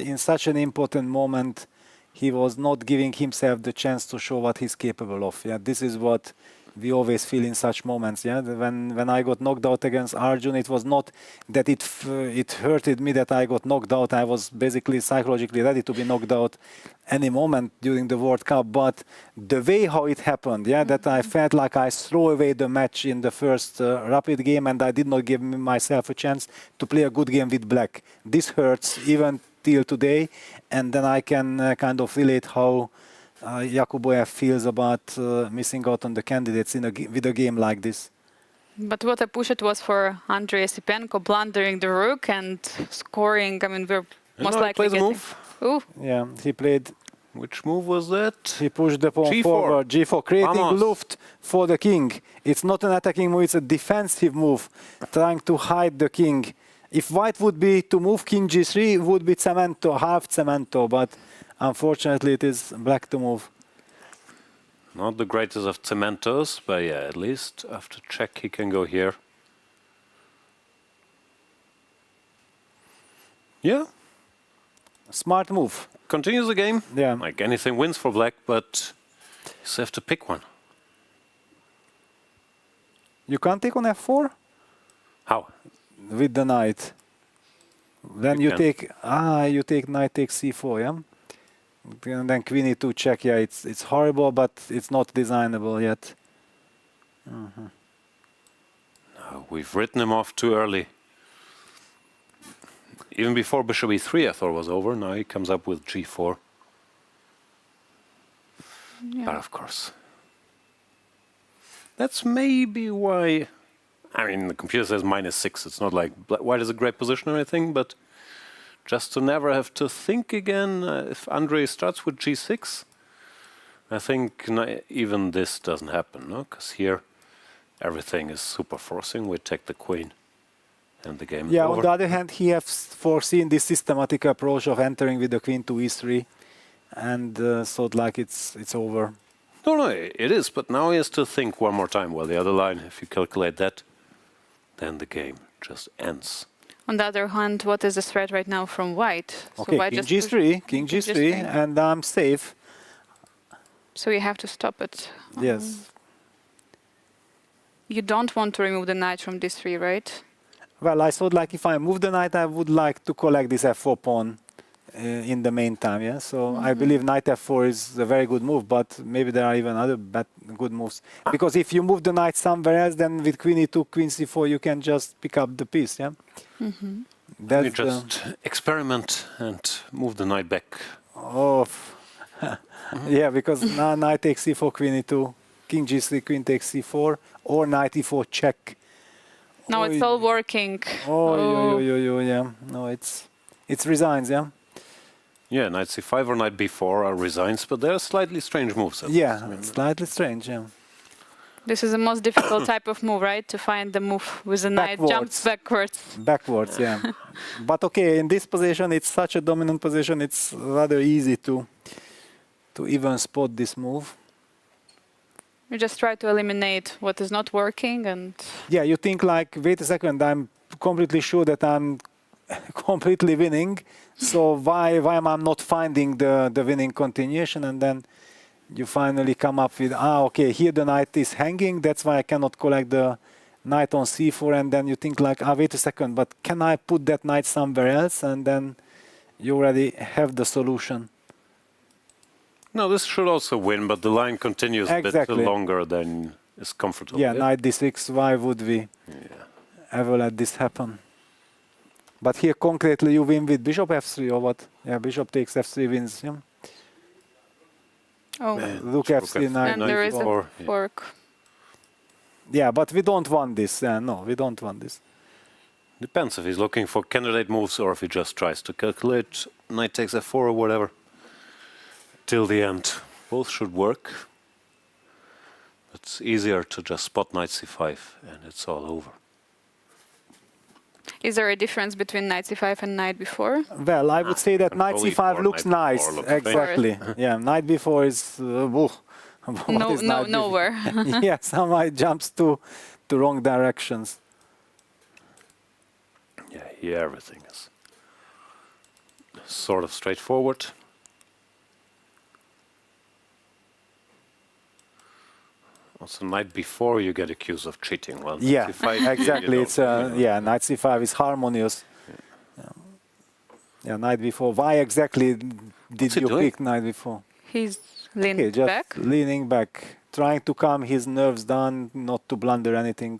in such an important moment, he was not giving himself the chance to show what he's capable of. Yeah, this is what we always feel in such moments. Yeah, when I got knocked out against Arjun, it was not that it hurted me that I got knocked out. I was basically psychologically ready to be knocked out any moment during the World Cup. But the way how it happened, yeah, that I felt like I threw away the match in the first rapid game, and I did not give myself a chance to play a good game with black. This hurts even till today, and then I can kind of relate how Yakubboev feels about missing out on the candidates with a game like this. But what a push it was for Andrey Esipenko, blundering the rook and scoring. I mean, we're most likely getting... move. Ooh. Yeah, he played. Which move was that? He pushed the pawn G4. forward, G4, creating Vamos. luft for the king. It's not an attacking move, it's a defensive move, trying to hide the king. If white would be to move king G3, it would be cemento, half cemento, but unfortunately it is black to move. Not the greatest of cementos, but yeah, at least after check he can go here. Yeah. Smart move. Continues the game. Yeah. Like anything wins for black, but you still have to pick one. You can't take on f4? How? With the knight. Then you can. take knight takes c4, yeah? And then queen e2 check, yeah, it's horrible, but it's not designable yet. No, we've written him off too early. Even before bishop e3 I thought was over, now he comes up with g4. Yeah. But of course. That's maybe why... I mean, the computer says -6, it's not like white is a great position or anything, but just to never have to think again, if Andrey starts with g6, I think even this doesn't happen, no? Because here everything is super forcing, we take the queen and the game is over. On the other hand, he has foreseen this systematic approach of entering with the queen to e3 and thought like it's over. No, it is, but now he has to think one more time. Well, the other line, if you calculate that, then the game just ends. On the other hand, what is the threat right now from white? Okay, white king just g3, king g3, and I'm safe. So you have to stop it. Yes. You don't want to remove the knight from d3, right? Well, I thought like if I move the knight, I would like to collect this f4 pawn in the meantime, yeah? So I believe knight f4 is a very good move, but maybe there are even other good moves. Because if you move the knight somewhere else, then with queen e2, queen c4, you can just pick up the piece, yeah? Mm-hmm. Let me just experiment and move the knight back. Oh, yeah, because now knight takes c4, queen e2, king g3, queen takes c4, or knight e4 check. No, it's all working. Yeah. No, it's resigns, yeah? Yeah, knight c5 or knight b4 are resigns, but they're slightly strange moves. Yeah, slightly strange, yeah. This is the most difficult type of move, right? To find the move with the knight jumps backwards. Backwards, yeah. But okay, in this position, it's such a dominant position, it's rather easy to even spot this move. You just try to eliminate what is not working and... Yeah, you think like, wait a second, I'm completely sure that I'm completely winning, so why am I not finding the winning continuation? And then you finally come up with, okay, here the knight is hanging, that's why I cannot collect the knight on c4, and then you think like, wait a second, but can I put that knight somewhere else? And then you already have the solution. No, this should also win, but the line continues a bit longer than is comfortable. Yeah, knight d6, why would we ever let this happen? But here concretely you win with bishop f3 or what? Yeah, bishop takes f3 wins. Yeah. Oh, rook f3, knight and there is a fork. Yeah, but we don't want this. No, we don't want this. Depends if he's looking for candidate moves or if he just tries to calculate knight takes f4 or whatever. Till the end. Both should work. It's easier to just spot knight c5 and it's all over. Is there a difference between knight c5 and knight b4? Well, I would say that knight c5 looks nice. Exactly. Yeah, knight b4 is... nowhere. Yeah, somehow it jumps to wrong directions. Yeah, here everything is sort of straightforward. Also, knight b4 you get accused of cheating. Well, yeah, c5, exactly. It's yeah, knight c5 is harmonious. Yeah, knight b4. Why exactly did you pick knight b4? He's leaning back. Leaning back, trying to calm his nerves down, not to blunder anything.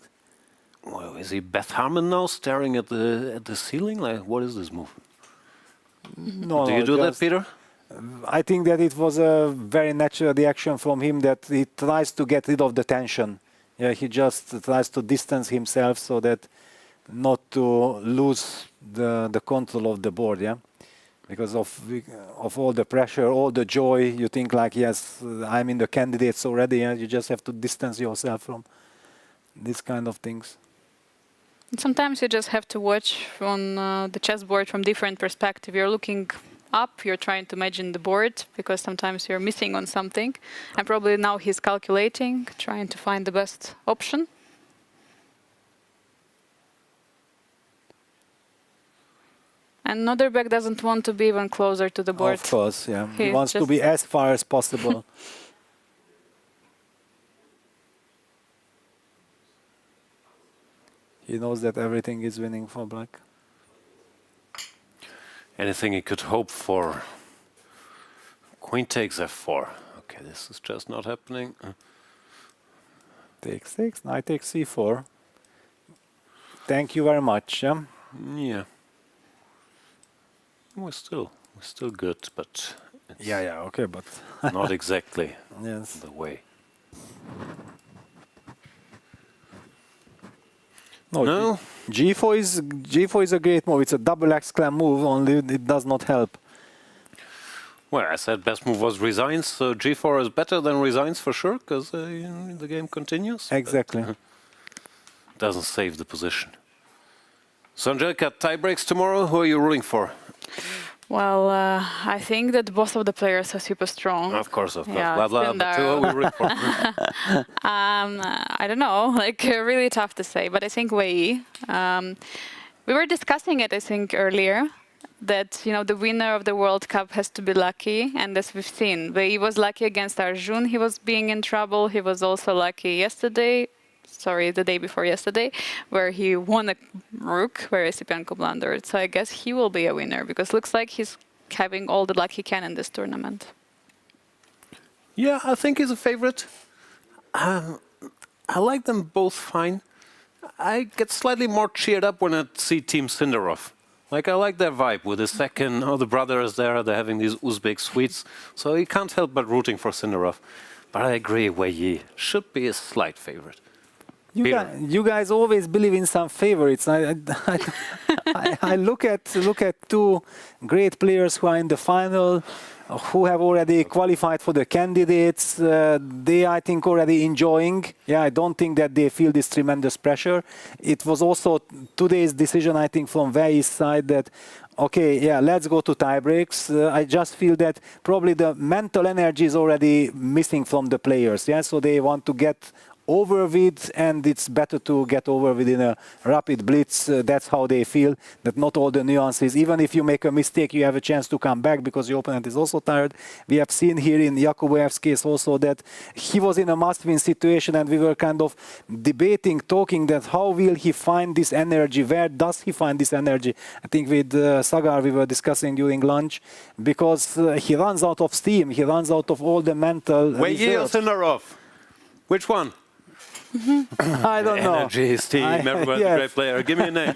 Well, is he Beth Harmon now, staring at the ceiling? Like, what is this move? No, do you do that, Peter? I think that it was a very natural reaction from him that he tries to get rid of the tension. Yeah, he just tries to distance himself so that not to lose the control of the board. Yeah, because of all the pressure, all the joy, you think like, yes, I'm in the candidates already. Yeah? You just have to distance yourself from these kind of things. Sometimes you just have to watch on the chessboard from different perspective. You're looking up, you're trying to imagine the board, because sometimes you're missing on something. And probably now he's calculating, trying to find the best option. And Nodirbek doesn't want to be even closer to the board. Of course, yeah. He wants to be as far as possible. He knows that everything is winning for black. Anything he could hope for. Queen takes f4. Okay, this is just not happening. Takes 6, knight takes c4. Thank you very much. Yeah. Yeah. We're still good, but it's yeah, okay, but not exactly yes. the way. No, G4 is a great move. It's a double exclam move, only it does not help. Well, I said best move was resigns, so G4 is better than resigns for sure, because the game continues. Exactly. Doesn't save the position. So Angelica, tie breaks tomorrow. Who are you rooting for? Well, I think that both of the players are super strong. Of course. Yeah, blah, blah, but who are we rooting for? I don't know, like really tough to say, but I think Wei Yi. We were discussing it, I think, earlier, that the winner of the World Cup has to be lucky, and as we've seen, Wei Yi was lucky against Arjun. He was being in trouble. He was also lucky yesterday. Sorry, the day before yesterday, where he won a rook, where Esipenko blundered. So I guess he will be a winner, because looks like he's having all the luck he can in this tournament. Yeah, I think he's a favorite. I like them both fine. I get slightly more cheered up when I see Team Sindarov. Like, I like their vibe with the second, the brother is there, they're having these Uzbek sweets. So you can't help but rooting for Sindarov. But I agree, Wei Yi should be a slight favorite. You guys always believe in some favorites. I look at two great players who are in the final. who have already qualified for the candidates, they, I think, already enjoying. Yeah, I don't think that they feel this tremendous pressure. It was also today's decision, I think, from Wei Yi's side that, okay, yeah, let's go to tie breaks. I just feel that probably the mental energy is already missing from the players. Yeah, so they want to get over with, and it's better to get over with in a rapid blitz. That's how they feel, that not all the nuances, even if you make a mistake, you have a chance to come back because your opponent is also tired. We have seen here in Yakubboev's case also that he was in a must-win situation, and we were kind of debating, talking that how will he find this energy, where does he find this energy? I think with Sagar we were discussing during lunch, because he runs out of steam, he runs out of all the mental Wei Yi or Sindarov? Which one? I don't know. Energy, steam, everyone's a great player. Give me a name.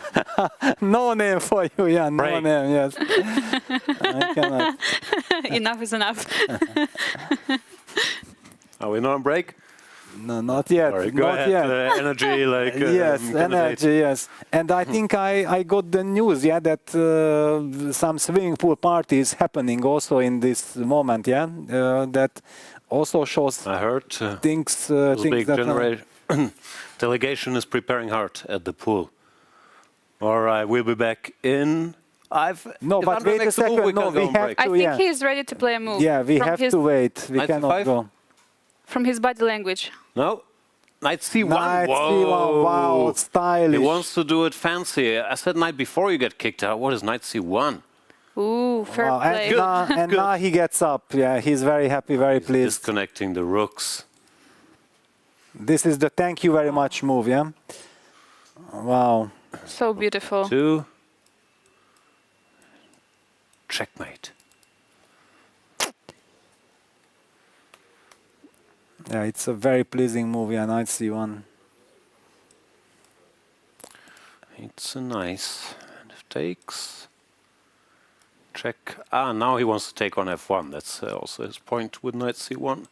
No name for you, yeah, no Break. name, yes. I cannot. Enough is enough. Are we not on break? No, not yet. Sorry, go not ahead. yet. Energy, like yes, candidate. energy, yes. And I think I got the news, yeah, that some swimming pool party is happening also in this moment, yeah, that also shows I heard things big that delegation is preparing hard at the pool. All right, we'll be back in. No, if but Andrey wait a makes move, second. we No, can go we on have break. I to, think yeah. he is ready to play a move. Yeah, we from have his, to wait. We Knight cannot C5? go. From his body language. No, Knight C1. Knight Whoa. C1, wow, stylish. He wants to do it fancy. I said knight before you get kicked out. What is Knight C1? Ooh, fair Wow, play. and now he gets up. Yeah, he's very happy, very pleased. Disconnecting the rooks. This is the thank you very much move, yeah? Wow. So beautiful. 2. Checkmate. Yeah, it's a very pleasing move, yeah, Knight C1. It's a nice. And if takes. Check. Ah, now he wants to take on F1. That's also his point with Knight C1.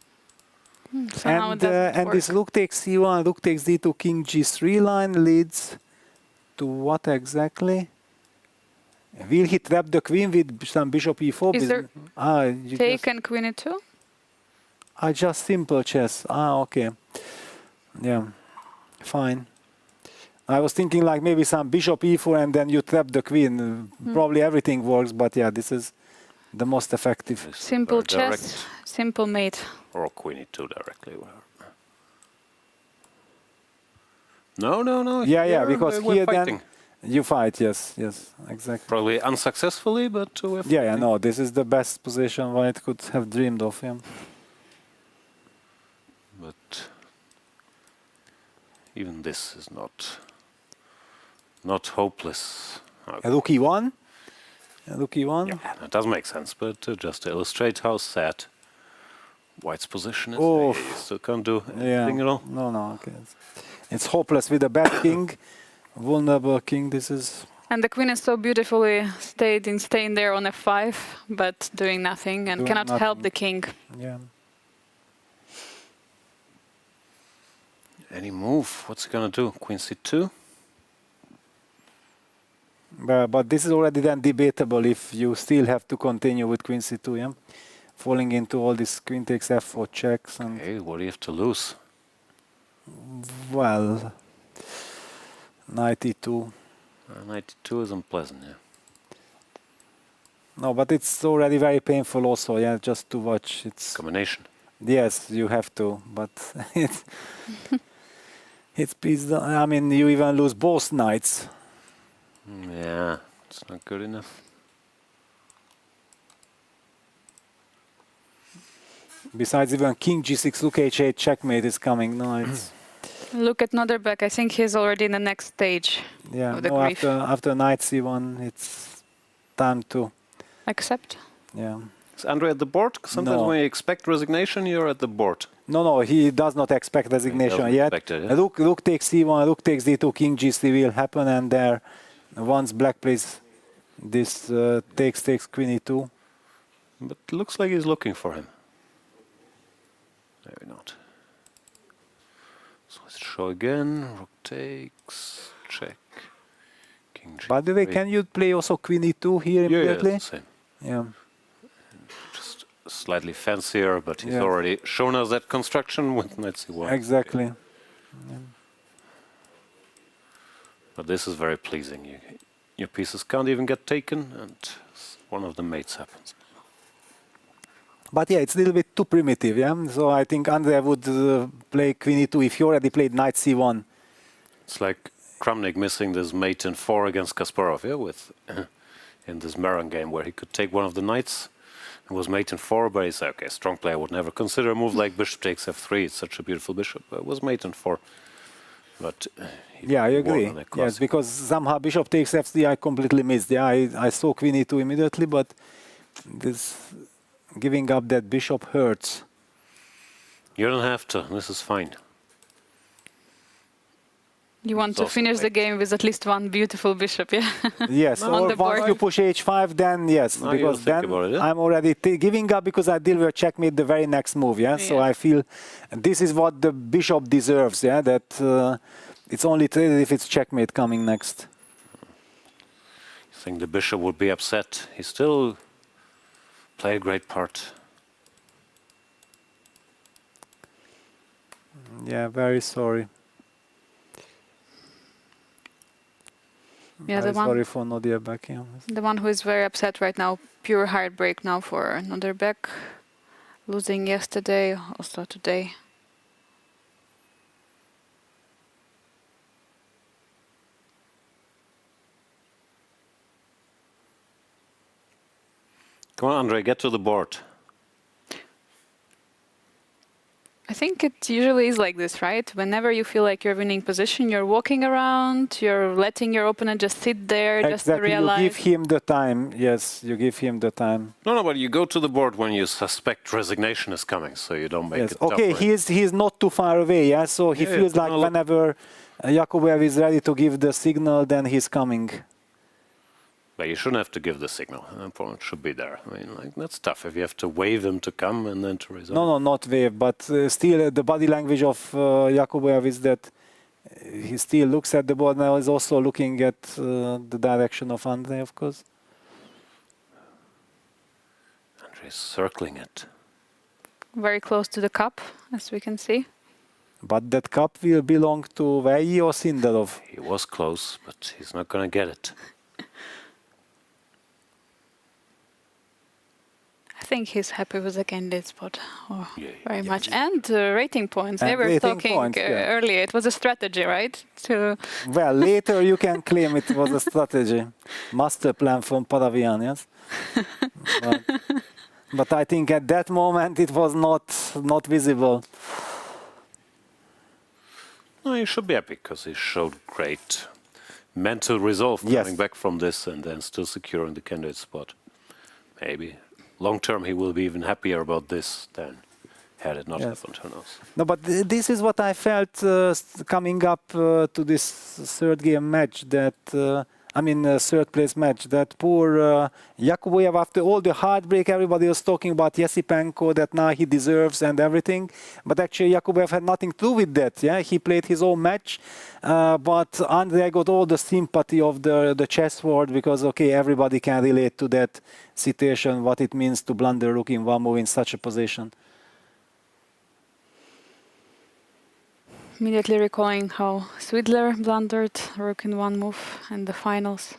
Somehow it And, doesn't and work. this rook takes C1, rook takes D2, king G3 line leads to what exactly? Will he trap the queen with some bishop E4? Is there you take just, and queen e2? just simple chess. Okay. Yeah, fine. I was thinking like maybe some bishop E4 and then you trap the queen. Probably everything works, but yeah, this is the most effective. Simple Very chess, direct. simple mate. Or queen e2 directly. No. Yeah, here because we're here fighting. then you fight, yes, exactly. Probably unsuccessfully, but we're Yeah, fighting. no, this is the best position White could have dreamed of him. But even this is not hopeless. Okay. Rook E1? Rook E1? Yeah, that does make sense, but just to illustrate how sad White's position is, Oh. you still can't do Yeah. anything at all. No, okay. It's hopeless with a bad king, vulnerable king. This is. And the queen is so beautifully staying there on f5, but doing nothing and Doing cannot help nothing. the king. Yeah. Any move? What's he gonna do? Queen c2? But this is already then debatable if you still have to continue with queen c2, yeah? Falling into all this queen takes f4 checks and. Okay, what do you have to lose? Well, knight e2. Knight e2 is unpleasant, yeah. No, but it's already very painful also, yeah, just to watch. It's Combination. yes, you have to, but it's I mean, you even lose both knights. Yeah, it's not good enough. Besides, even king g6, rook h8, checkmate is coming. No, it's Look at Nodirbek. I think he's already in the next stage yeah. of the No, grief. after knight c1, it's time to Accept? yeah. Is Andrey at the board? Sometimes No. when you expect resignation, you're at the board. No, he does not expect resignation doesn't yet. expect it, yeah? Rook takes c1, rook takes d2, king g3 will happen, and there, once black plays this takes queen e2. But it looks like he's looking for him. Maybe not. So let's show again. Rook takes, check. King g3. By the way, can you play also queen e2 here Yeah, immediately? it's the same. Yeah. Just slightly fancier, but he's Yeah. already shown us that construction with knight c1. Exactly. But this is very pleasing. Your pieces can't even get taken, and one of the mates happens. But yeah, it's a little bit too primitive, yeah? So I think Andrey would play queen e2 if he already played knight c1. It's like Kramnik missing this mate in 4 against Kasparov, yeah, with in this Maron game where he could take one of the knights and was mate in 4, but he said, okay, strong player would never consider a move like bishop takes f3. It's such a beautiful bishop. It was mate in 4. But yeah, I agree. won on a Yes, classic. because somehow bishop takes f3, I completely missed. Yeah, I saw queen e2 immediately, but this giving up that bishop hurts. You don't have to. This is fine. You want to finish the game with at least one beautiful bishop, yeah? Yes, On or the board. once you push h5, then yes, No, because you'll think then about it, yeah? I'm already giving up because I deal with checkmate the very next move, yeah? So I feel this is what the bishop deserves, yeah? That it's only traded if it's checkmate coming next. I think the bishop would be upset. He still played a great part. Yeah, very sorry. Yeah, Very sorry for Nodirbek. Yeah. The one who is very upset right now, pure heartbreak now for Nodirbek. Losing yesterday, also today. Come on, Andrey, get to the board. I think it usually is like this, right? Whenever you feel like you're winning position, you're walking around, you're letting your opponent just sit there, just to realize. You give him the time. Yes, you give him the time. No, but you go to the board when you suspect resignation is coming, so you don't make Yes. it tough Okay, for him. he's not too far away, yeah? So he feels like whenever Yakubboev is ready to give the signal, then he's coming. But you shouldn't have to give the signal. An opponent should be there. I mean, like, that's tough if you have to wave him to come and then to resign. No, not wave, but still the body language of Yakubboev is that he still looks at the board now, is also looking at the direction of Andrey, of course. Andrey's circling it. Very close to the cup, as we can see. But that cup will belong to Wei Yi or Sindarov. He was close, but he's not going to get it. I think he's happy with the candidate spot very much. yes. And rating points. They And were rating talking points, yeah. earlier. It was a strategy, right? Well, later you can claim it was a strategy. Master plan from Paravian, yes? But I think at that moment it was not visible. No, he should be happy because he showed great mental resolve coming back from this and then still securing the candidate spot. Maybe long term he will be even happier about this than had it not happened. Who knows? No, but this is what I felt coming up to this third game match, that third place match, that poor Yakubboev, after all the heartbreak, everybody was talking about Esipenko, that now he deserves and everything, but actually Yakubboev had nothing to do with that. Yeah, he played his own match, but Andrey got all the sympathy of the chess world, because okay, everybody can relate to that situation, what it means to blunder rook in one move in such a position. Immediately recalling how Swidler blundered rook in one move in the finals.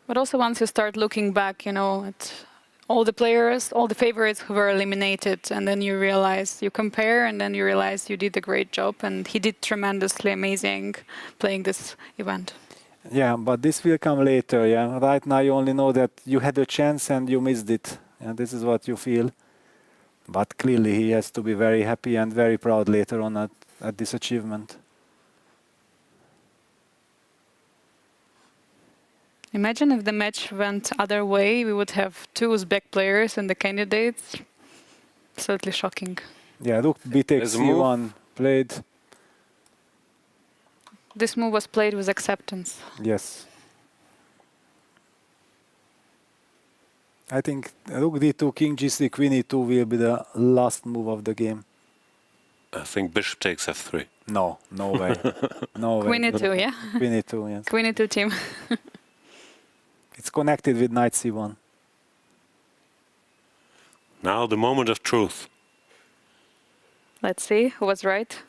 But also once you start looking back, at all the players, all the favorites who were eliminated, and then you realize, you compare, and then you realize you did a great job, and he did tremendously amazing playing this event. Yeah, but this will come later, yeah. Right now you only know that you had a chance and you missed it. And this is what you feel. But clearly he has to be very happy and very proud later on at this achievement. Imagine if the match went other way, we would have two Uzbek players and the candidates. Absolutely shocking. Yeah, rook b takes c1 played. This move was played with acceptance. Yes. I think rook d2, king g3, queen e2 will be the last move of the game. I think bishop takes f3. No way. No way. Queen E2, yeah? Queen E2, yes. Queen E2 team. It's connected with knight C1. Now the moment of truth. Let's see who was right.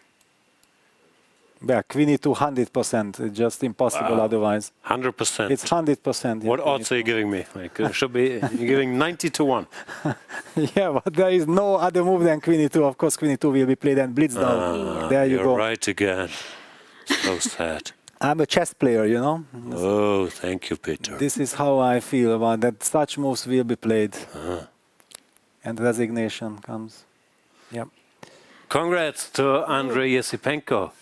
Yeah, Queen E2 100%. It's just impossible otherwise. 100%. It's 100%. Yeah, What odds are you giving me? Like, should be you're giving 90 to 1. Yeah, but there is no other move than Queen E2. Of course, Queen E2 will be played and blitz down. There you you're go. right again. So sad. I'm a chess player, you know. Oh, thank you, Peter. This is how I feel about that. Such moves will be played. And resignation comes. Yep. Congrats to Andrey Esipenko.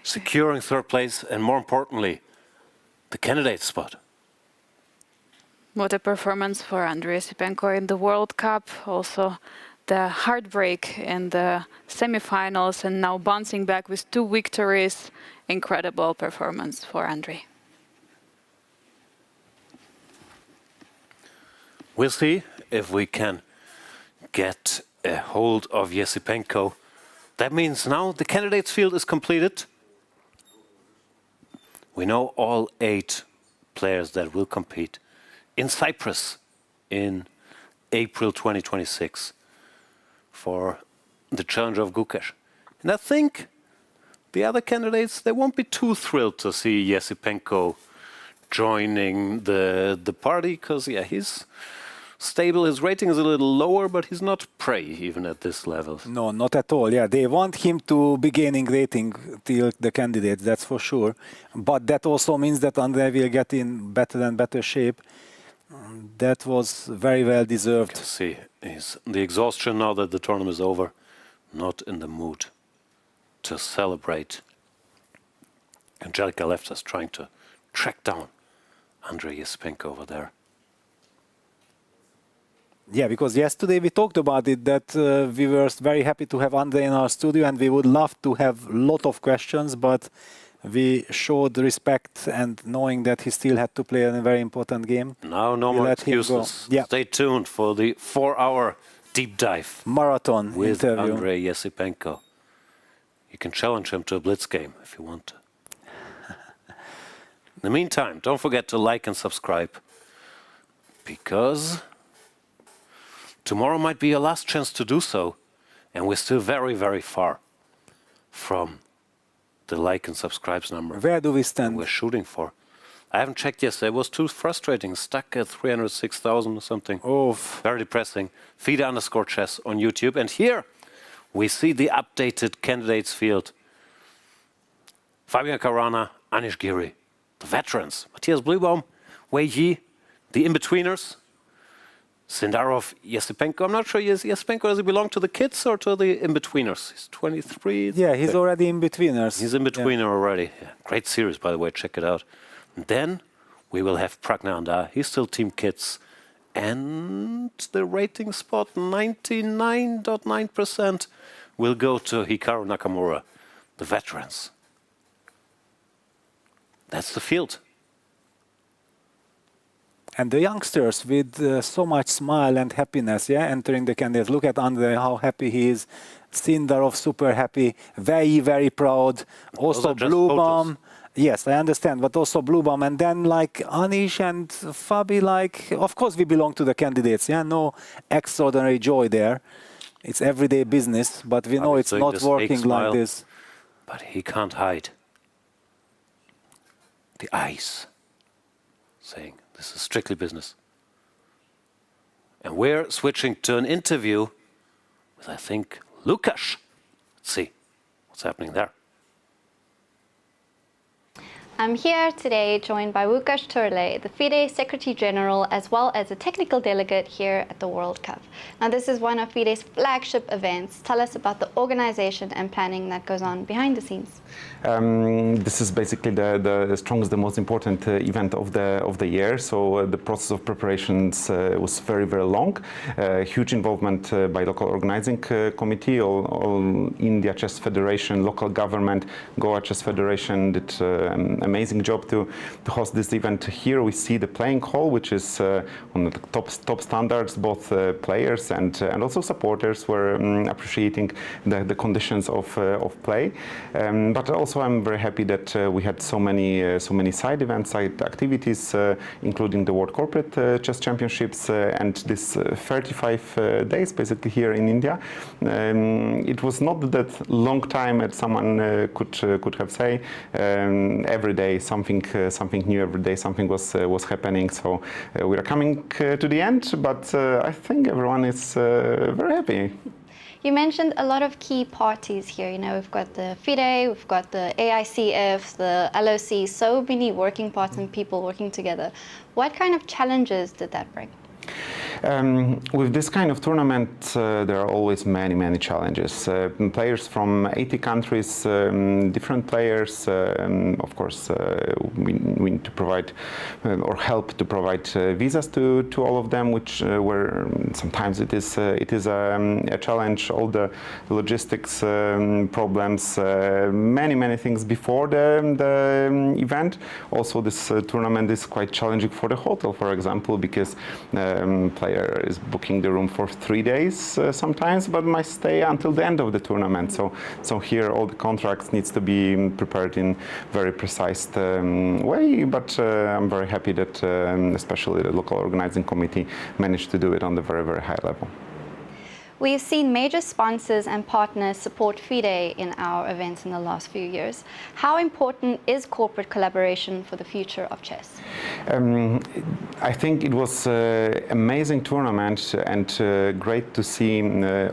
Securing third place and, more importantly, the candidate spot. What a performance for Andrey Esipenko in the World Cup. Also the heartbreak in the semifinals and now bouncing back with 2 victories. Incredible performance for Andrey. We'll see if we can get a hold of Esipenko. That means now the candidates field is completed. We know all 8 players that will compete in Cyprus in April 2026 for the challenge of Gukesh. And I think the other candidates, they won't be too thrilled to see Esipenko joining the party, because yeah, he's stable. His rating is a little lower, but he's not prey even at this level. No, not at all. Yeah, they want him to be gaining rating till the candidates, that's for sure. But that also means that Andrey will get in better and better shape. That was very well deserved. You can see he's the exhaustion now that the tournament is over, not in the mood to celebrate. Angelica left us trying to track down Andrey Esipenko over there. Yeah, because yesterday we talked about it, that we were very happy to have Andrey in our studio and we would love to have a lot of questions, but we showed respect and knowing that he still had to play in a very important game. Now no more excuses. Yeah. Stay tuned for the 4-hour deep dive marathon with interview. Andrey Esipenko. You can challenge him to a blitz game if you want to. In the meantime, don't forget to like and subscribe, because tomorrow might be your last chance to do so, and we're still very, very far from the like and subscribes number. Where do we stand? We're shooting for. I haven't checked yesterday. It was too frustrating. Stuck at 306,000 or something. Oh, very depressing. FIDE_chess on YouTube. And here we see the updated candidates field. Fabian Caruana, Anish Giri, the veterans. Matthias Blübaum, Wei Yi, the in-betweeners. Sindarov, Esipenko. I'm not sure, Esipenko, does he belong to the kids or to the in-betweeners? He's 23. Yeah, he's already in-betweeners. He's in-betweener already. Yeah. Great series, by the way. Check it out. And then we will have Pragnanda. He's still Team Kids. And the rating spot, 99.9%, will go to Hikaru Nakamura, the veterans. That's the field. And the youngsters with so much smile and happiness, yeah, entering the candidates. Look at Andrey, how happy he is. Sindarov, super happy. Very, very proud. Also Blübaum. Yes, I understand, but also Blübaum. And then like Anish and Fabi, like, of course we belong to the candidates, yeah, no extraordinary joy there. It's everyday business, but we know it's not working like this. But he can't hide the eyes, saying, this is strictly business. And we're switching to an interview with, I think, Lukasz. Let's see what's happening there. I'm here today joined by Łukasz Turley, the FIDE Secretary General, as well as a technical delegate here at the World Cup. Now, this is one of FIDE's flagship events. Tell us about the organization and planning that goes on behind the scenes. This is basically the strongest, the most important event of the year. So the process of preparations was very, very long. Huge involvement by local organizing committee, all India Chess Federation, local government, Goa Chess Federation did amazing job to host this event here. We see the playing hall, which is on the top standards. Both players and also supporters were appreciating the conditions of play. But also I'm very happy that we had so many side events, side activities, including the World Corporate Chess Championships and this 35 days basically here in India. It was not that long time as someone could have say. Every day something new, every day something was happening. So we are coming to the end, but I think everyone is very happy. You mentioned a lot of key parties here. You know, we've got the FIDE, we've got the AICF, the LOC, so many working parts and people working together. What kind of challenges did that bring? With this kind of tournament, there are always many challenges. Players from 80 countries, different players. Of course, we need to provide or help to provide visas to all of them, which were sometimes it is a challenge. All the logistics problems, many things before the event. Also, this tournament is quite challenging for the hotel, for example, because player is booking the room for 3 days sometimes, but might stay until the end of the tournament. So here all the contracts needs to be prepared in very precise way. But I'm very happy that especially the local organizing committee managed to do it on the very high level. We've seen major sponsors and partners support FIDE in our events in the last few years. How important is corporate collaboration for the future of chess? I think it was an amazing tournament and great to see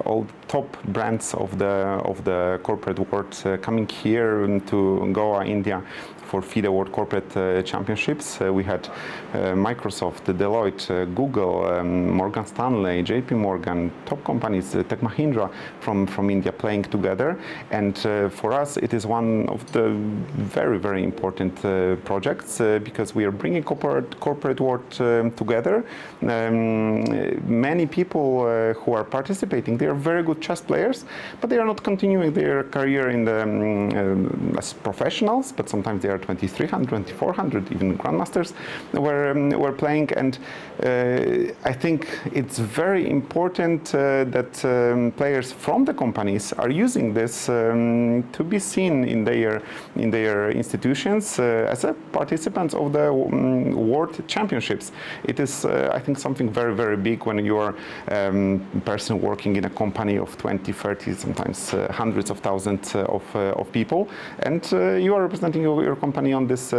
all top brands of the corporate world coming here to Goa, India, for FIDE World Corporate Championships. We had Microsoft, Deloitte, Google, Morgan Stanley, JP Morgan, top companies, Tech Mahindra from India playing together. And for us, it is one of the very important projects because we are bringing corporate world together. Many people who are participating, they are very good chess players, but they are not continuing their career in the as professionals, but sometimes they are 2300, 2400, even grandmasters were playing. And I think it's very important that players from the companies are using this to be seen in their institutions as a participants of the World Championships. It is, I think, something very big when you are a person working in a company of 20, 30, sometimes hundreds of thousands of people, and you are representing your company on this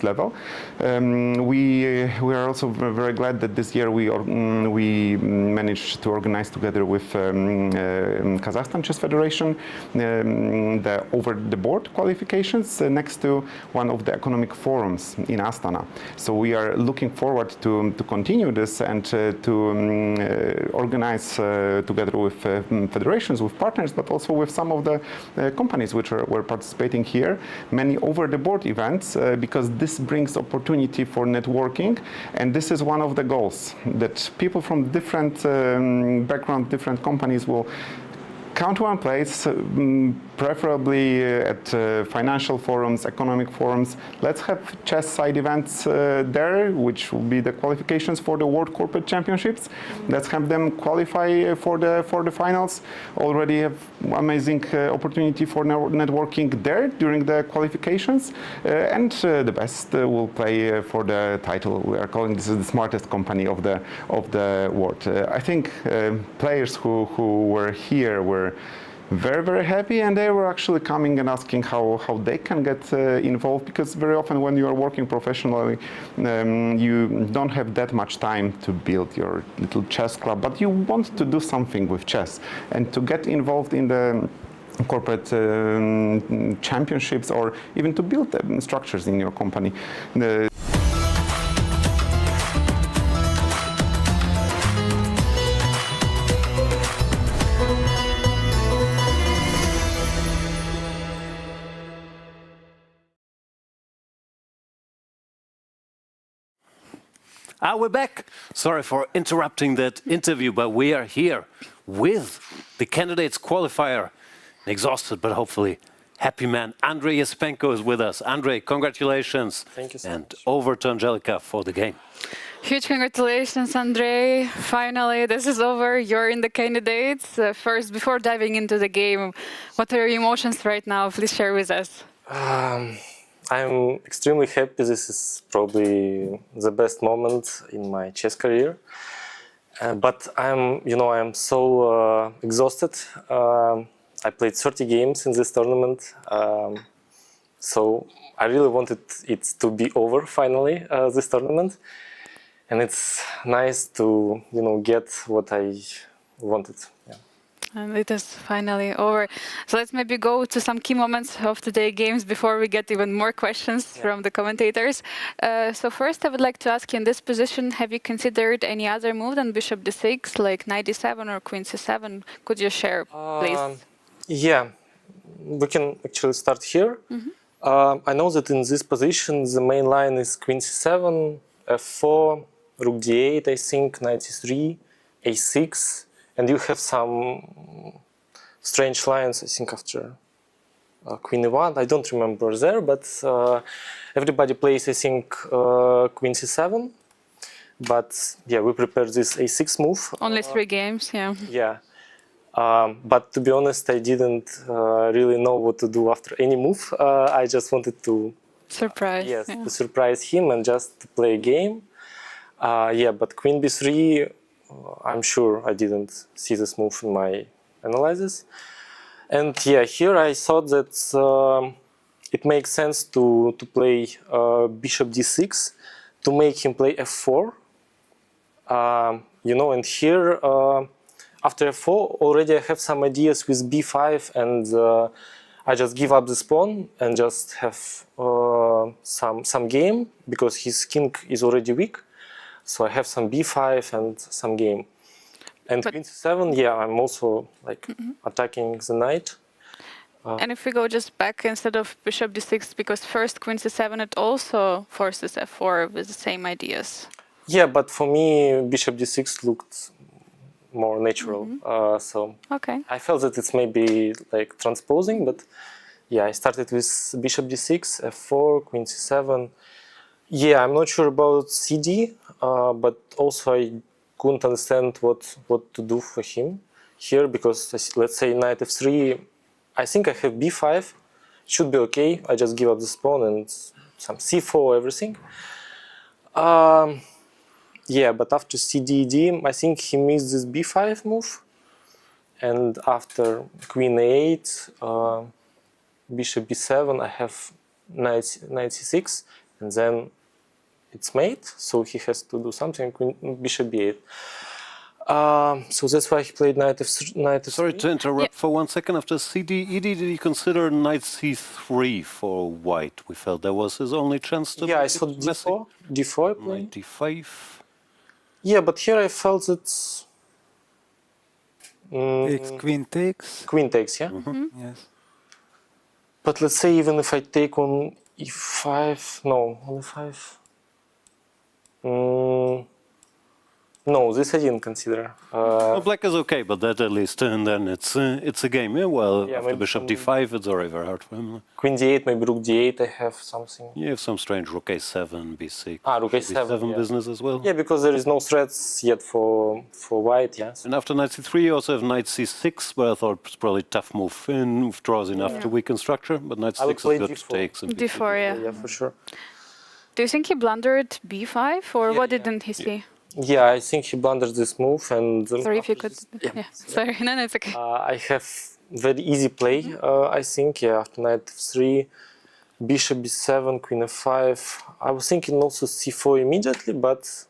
level. We are also very glad that this year we managed to organize together with Kazakhstan Chess Federation the over-the-board qualifications next to one of the economic forums in Astana. So we are looking forward to continue this and to organize together with federations, with partners, but also with some of the companies which were participating here, many over-the-board events, because this brings opportunity for networking, and this is one of the goals, that people from different background, different companies will come to one place, preferably at financial forums, economic forums. Let's have chess side events there, which will be the qualifications for the World Corporate Championships. Let's have them qualify for the finals. Already have amazing opportunity for networking there during the qualifications, and the best will play for the title. We are calling this the smartest company of the world. I think players who were here were very happy, and they were actually coming and asking how they can get involved, because very often when you are working professionally, you don't have that much time to build your little chess club, but you want to do something with chess and to get involved in the corporate championships, or even to build structures in your company. We're back. Sorry for interrupting that interview, but we are here with the candidates qualifier. Exhausted, but hopefully happy man, Andrey Esipenko is with us. Andrey, congratulations. Thank you so and much. over to Angelica for the game. Huge congratulations, Andrey. Finally, this is over. You're in the candidates. First, before diving into the game, what are your emotions right now? Please share with us. I'm extremely happy. This is probably the best moment in my chess career. But I'm so exhausted. I played 30 games in this tournament. So I really wanted it to be over finally, this tournament. And it's nice to, get what I wanted. Yeah. And it is finally over. So let's maybe go to some key moments of today's games before we get even more questions from the commentators. So first, I would like to ask you, in this position, have you considered any other move than bishop d6, like knight d7 or queen c7? Could you share, please? Yeah, we can actually start here. I know that in this position, the main line is queen c7, f4, rook d8, I think, knight c3, a6. And you have some strange lines, I think, after queen e1. I don't remember there, but everybody plays, I think, queen c7. But yeah, we prepared this a6 move. Only 3 games, yeah. Yeah. But to be honest, I didn't really know what to do after any move. I just wanted to surprise. Yes, to surprise him and just to play a game. Yeah, but queen b3. I'm sure I didn't see this move in my analysis. And yeah, here I thought that it makes sense to play bishop d6 to make him play f4. And here after f4 already I have some ideas with b5, and I just give up this pawn and just have some game because his king is already weak. So I have some b5 and some game. And queen c7, yeah, I'm also like attacking the knight. And if we go just back instead of bishop d6, because first queen c7, it also forces f4 with the same ideas. Yeah, but for me, bishop d6 looked more natural. So I felt that it's maybe like transposing, but yeah, I started with bishop d6, f4, queen c7. Yeah, I'm not sure about cd, but also I couldn't understand what to do for him here, because let's say knight f3, I think I have b5, should be okay. I just give up this pawn and some c4, everything. Yeah, but after cd, I think he missed this b5 move, and after queen a8, bishop b7, I have knight c6, and then it's mate, so he has to do something. Bishop b8. So that's why he played knight f3. Sorry to interrupt for 1 second. After cd, ed, did he consider knight c3 for white? We felt that was his only chance to. Yeah, I saw d4. D4 playing. Knight d5. Yeah, but here I felt that. Queen takes. Queen takes, yeah. Yes. But let's say even if I take on e5, no, on e5. No, this I didn't consider. Well, black is okay, but that at least, and then it's a game. Yeah, well, Yeah, after bishop d5, it's already very hard for him. Queen d8, maybe rook d8, I have something. You have some strange rook a7, b6. Rook a7, yeah. Business as well. Yeah, because there is no threats yet for white, yes. And after knight c3, you also have knight c6, where I thought it's probably a tough move in, draws enough to weaken structure, but knight c6 is good to take. d4, yeah. Yeah, for sure. Do you think he blundered b5, or what didn't he see? Yeah, I think he blundered this move, and sorry if you could. Yeah. Sorry, no, it's okay. I have very easy play. I think. Yeah, after knight f3, bishop b7, queen f5. I was thinking also c4 immediately, but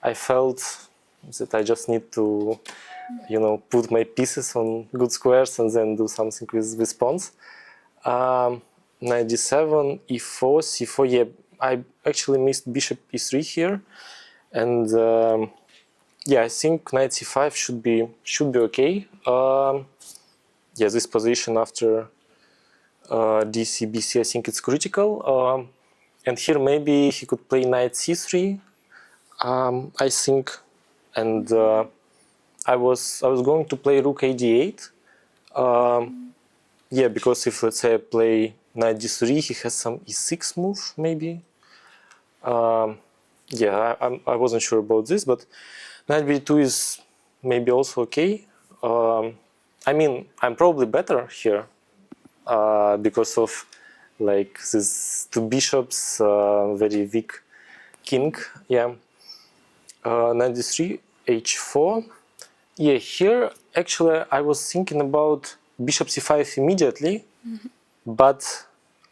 I felt that I just need to, put my pieces on good squares and then do something with pawns. Knight d7, e4, c4. Yeah, I actually missed bishop e3 here. And yeah, I think knight c5 should be okay. Yeah, this position after dc, bc, I think it's critical. And here maybe he could play knight c3, I think. And I was going to play rook a d8. Yeah, because if let's say I play knight d3, he has some e6 move maybe. Yeah, I wasn't sure about this, but knight b2 is maybe also okay. I mean, I'm probably better here because of like these two bishops, very weak king. Yeah, knight d3, h4. Yeah, here actually I was thinking about bishop c5 immediately, but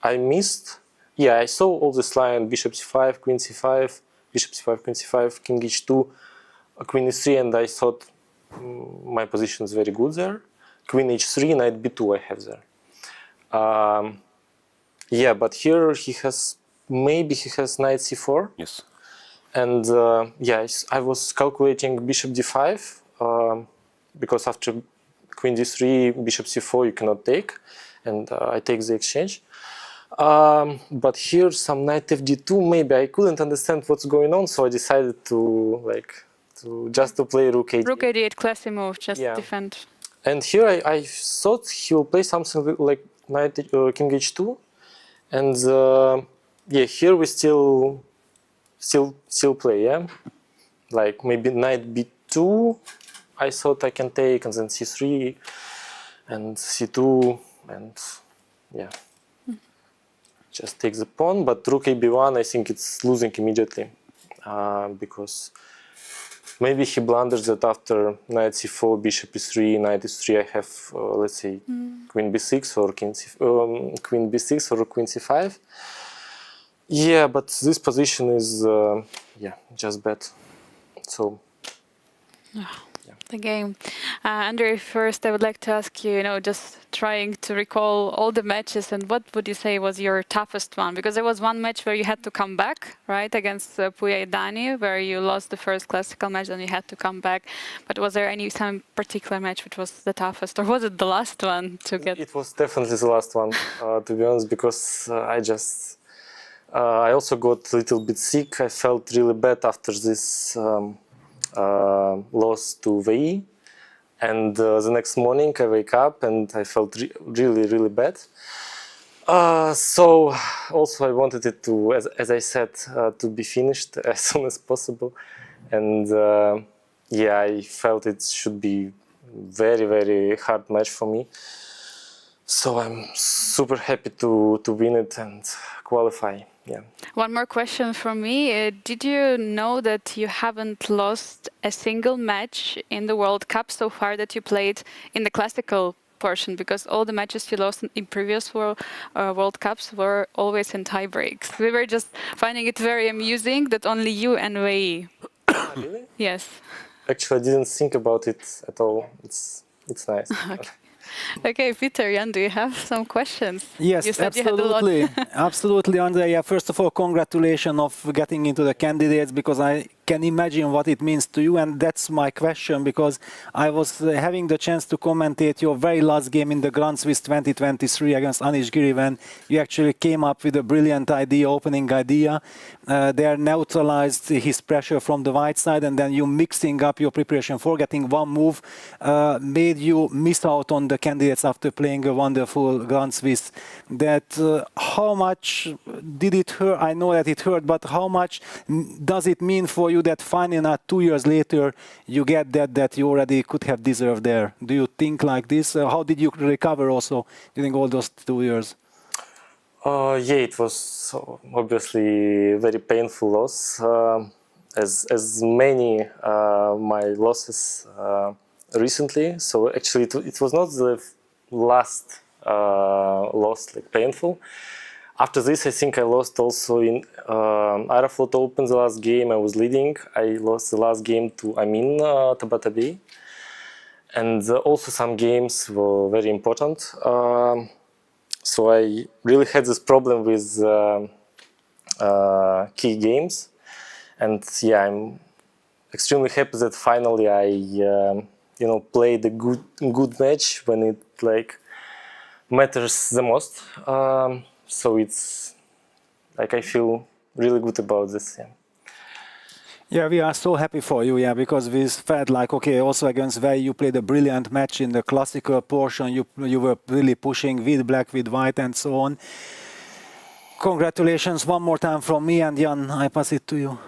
I missed. Yeah, I saw all this line: bishop c5, queen c5, bishop c5, queen c5, king h2, queen e3, and I thought my position is very good there. Queen h3, knight b2 I have there. Yeah, but here he has, maybe he has knight c4. Yes. And yeah, I was calculating bishop d5 because after queen d3, bishop c4 you cannot take, and I take the exchange. But here some knight fd2, maybe I couldn't understand what's going on, so I decided to just to play rook a8. Rook a8, classy move, just Yeah. defend. And here I thought he will play something like knight king h2, and yeah, here we still play, yeah, like maybe knight b2. I thought I can take, and then c3 and c2, and yeah, just take the pawn. But rook a b1, I think it's losing immediately because maybe he blunders that after knight c4, bishop e3, knight e3, I have let's say queen b6 or queen b6 or queen c5. Yeah, but this position is yeah, just bad. So the game. Andrey, first I would like to ask you, just trying to recall all the matches, and what would you say was your toughest one? Because there was one match where you had to come back, right, against Puya Dani, where you lost the first classical match and you had to come back. But was there some particular match which was the toughest, or was it the last one to get? It was definitely the last one, to be honest, because I also got a little bit sick. I felt really bad after this loss to Wei Yi. And the next morning I wake up and I felt really, really bad. So also I wanted it to, as I said, to be finished as soon as possible. And yeah, I felt it should be very, very hard match for me. So I'm super happy to win it and qualify. Yeah. One more question from me. Did you know that you haven't lost a single match in the World Cup so far that you played in the classical portion? Because all the matches you lost in previous World Cups were always in tie breaks. We were just finding it very amusing that only you and Wei Yi. Really? Yes. Actually, I didn't think about it at all. It's nice. Okay. Okay, Peter, Jan, do you have some questions? Yes, you said absolutely. You had a lot. Absolutely, Andrey. Yeah, first of all, congratulations of getting into the candidates, because I can imagine what it means to you, and that's my question, because I was having the chance to commentate your very last game in the Grand Swiss 2023 against Anish Giri, when you actually came up with a brilliant idea, opening idea. There neutralized his pressure from the white side, and then you mixing up your preparation, forgetting one move, made you miss out on the candidates after playing a wonderful Grand Swiss. That how much did it hurt? I know that it hurt, but how much does it mean for you that finally, not 2 years later, you get that you already could have deserved there? Do you think like this? How did you recover also during all those 2 years? Yeah, it was obviously very painful loss, as many my losses recently. So actually, it was not the last loss, like painful. After this, I think I lost also in Aeroflot Open, the last game I was leading. I lost the last game to Amin Tabatabai. And also some games were very important. So I really had this problem with key games. And yeah, I'm extremely happy that finally I played a good match when it matters the most. So it's like I feel really good about this. Yeah. Yeah, we are so happy for you, yeah, because we felt like, okay, also against Wei, you played a brilliant match in the classical portion. You were really pushing with black, with white, and so on. Congratulations one more time from me, and Jan, I pass it to you.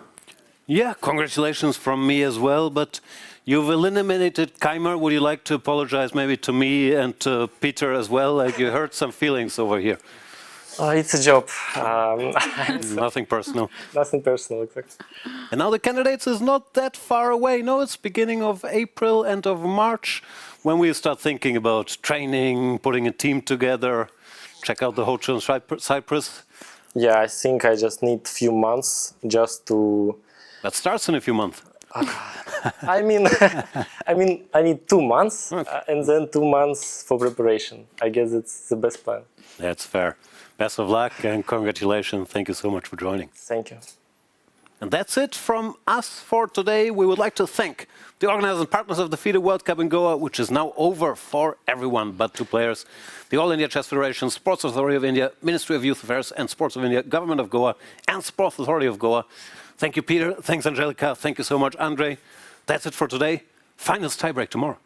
Yeah, congratulations from me as well, but you've eliminated Keimer. Would you like to apologize maybe to me and to Peter as well? Like you hurt some feelings over here. It's a job. Nothing personal. Nothing personal, exactly. And now the candidates is not that far away. No, it's beginning of April, end of March, when we start thinking about training, putting a team together, check out the hotel in Cyprus. Yeah, I think I just need few months just to... That starts in a few months. I mean, I need 2 months and then 2 months for preparation. I guess it's the best plan. That's fair. Best of luck and congratulations. Thank you so much for joining. Thank you. And that's it from us for today. We would like to thank the organizers and partners of the FIDE World Cup in Goa, which is now over for everyone but 2 players. The All India Chess Federation, Sports Authority of India, Ministry of Youth Affairs and Sports of India, Government of Goa and Sports Authority of Goa. Thank you, Peter. Thanks, Angelica. Thank you so much, Andrey. That's it for today. Finals tiebreak tomorrow.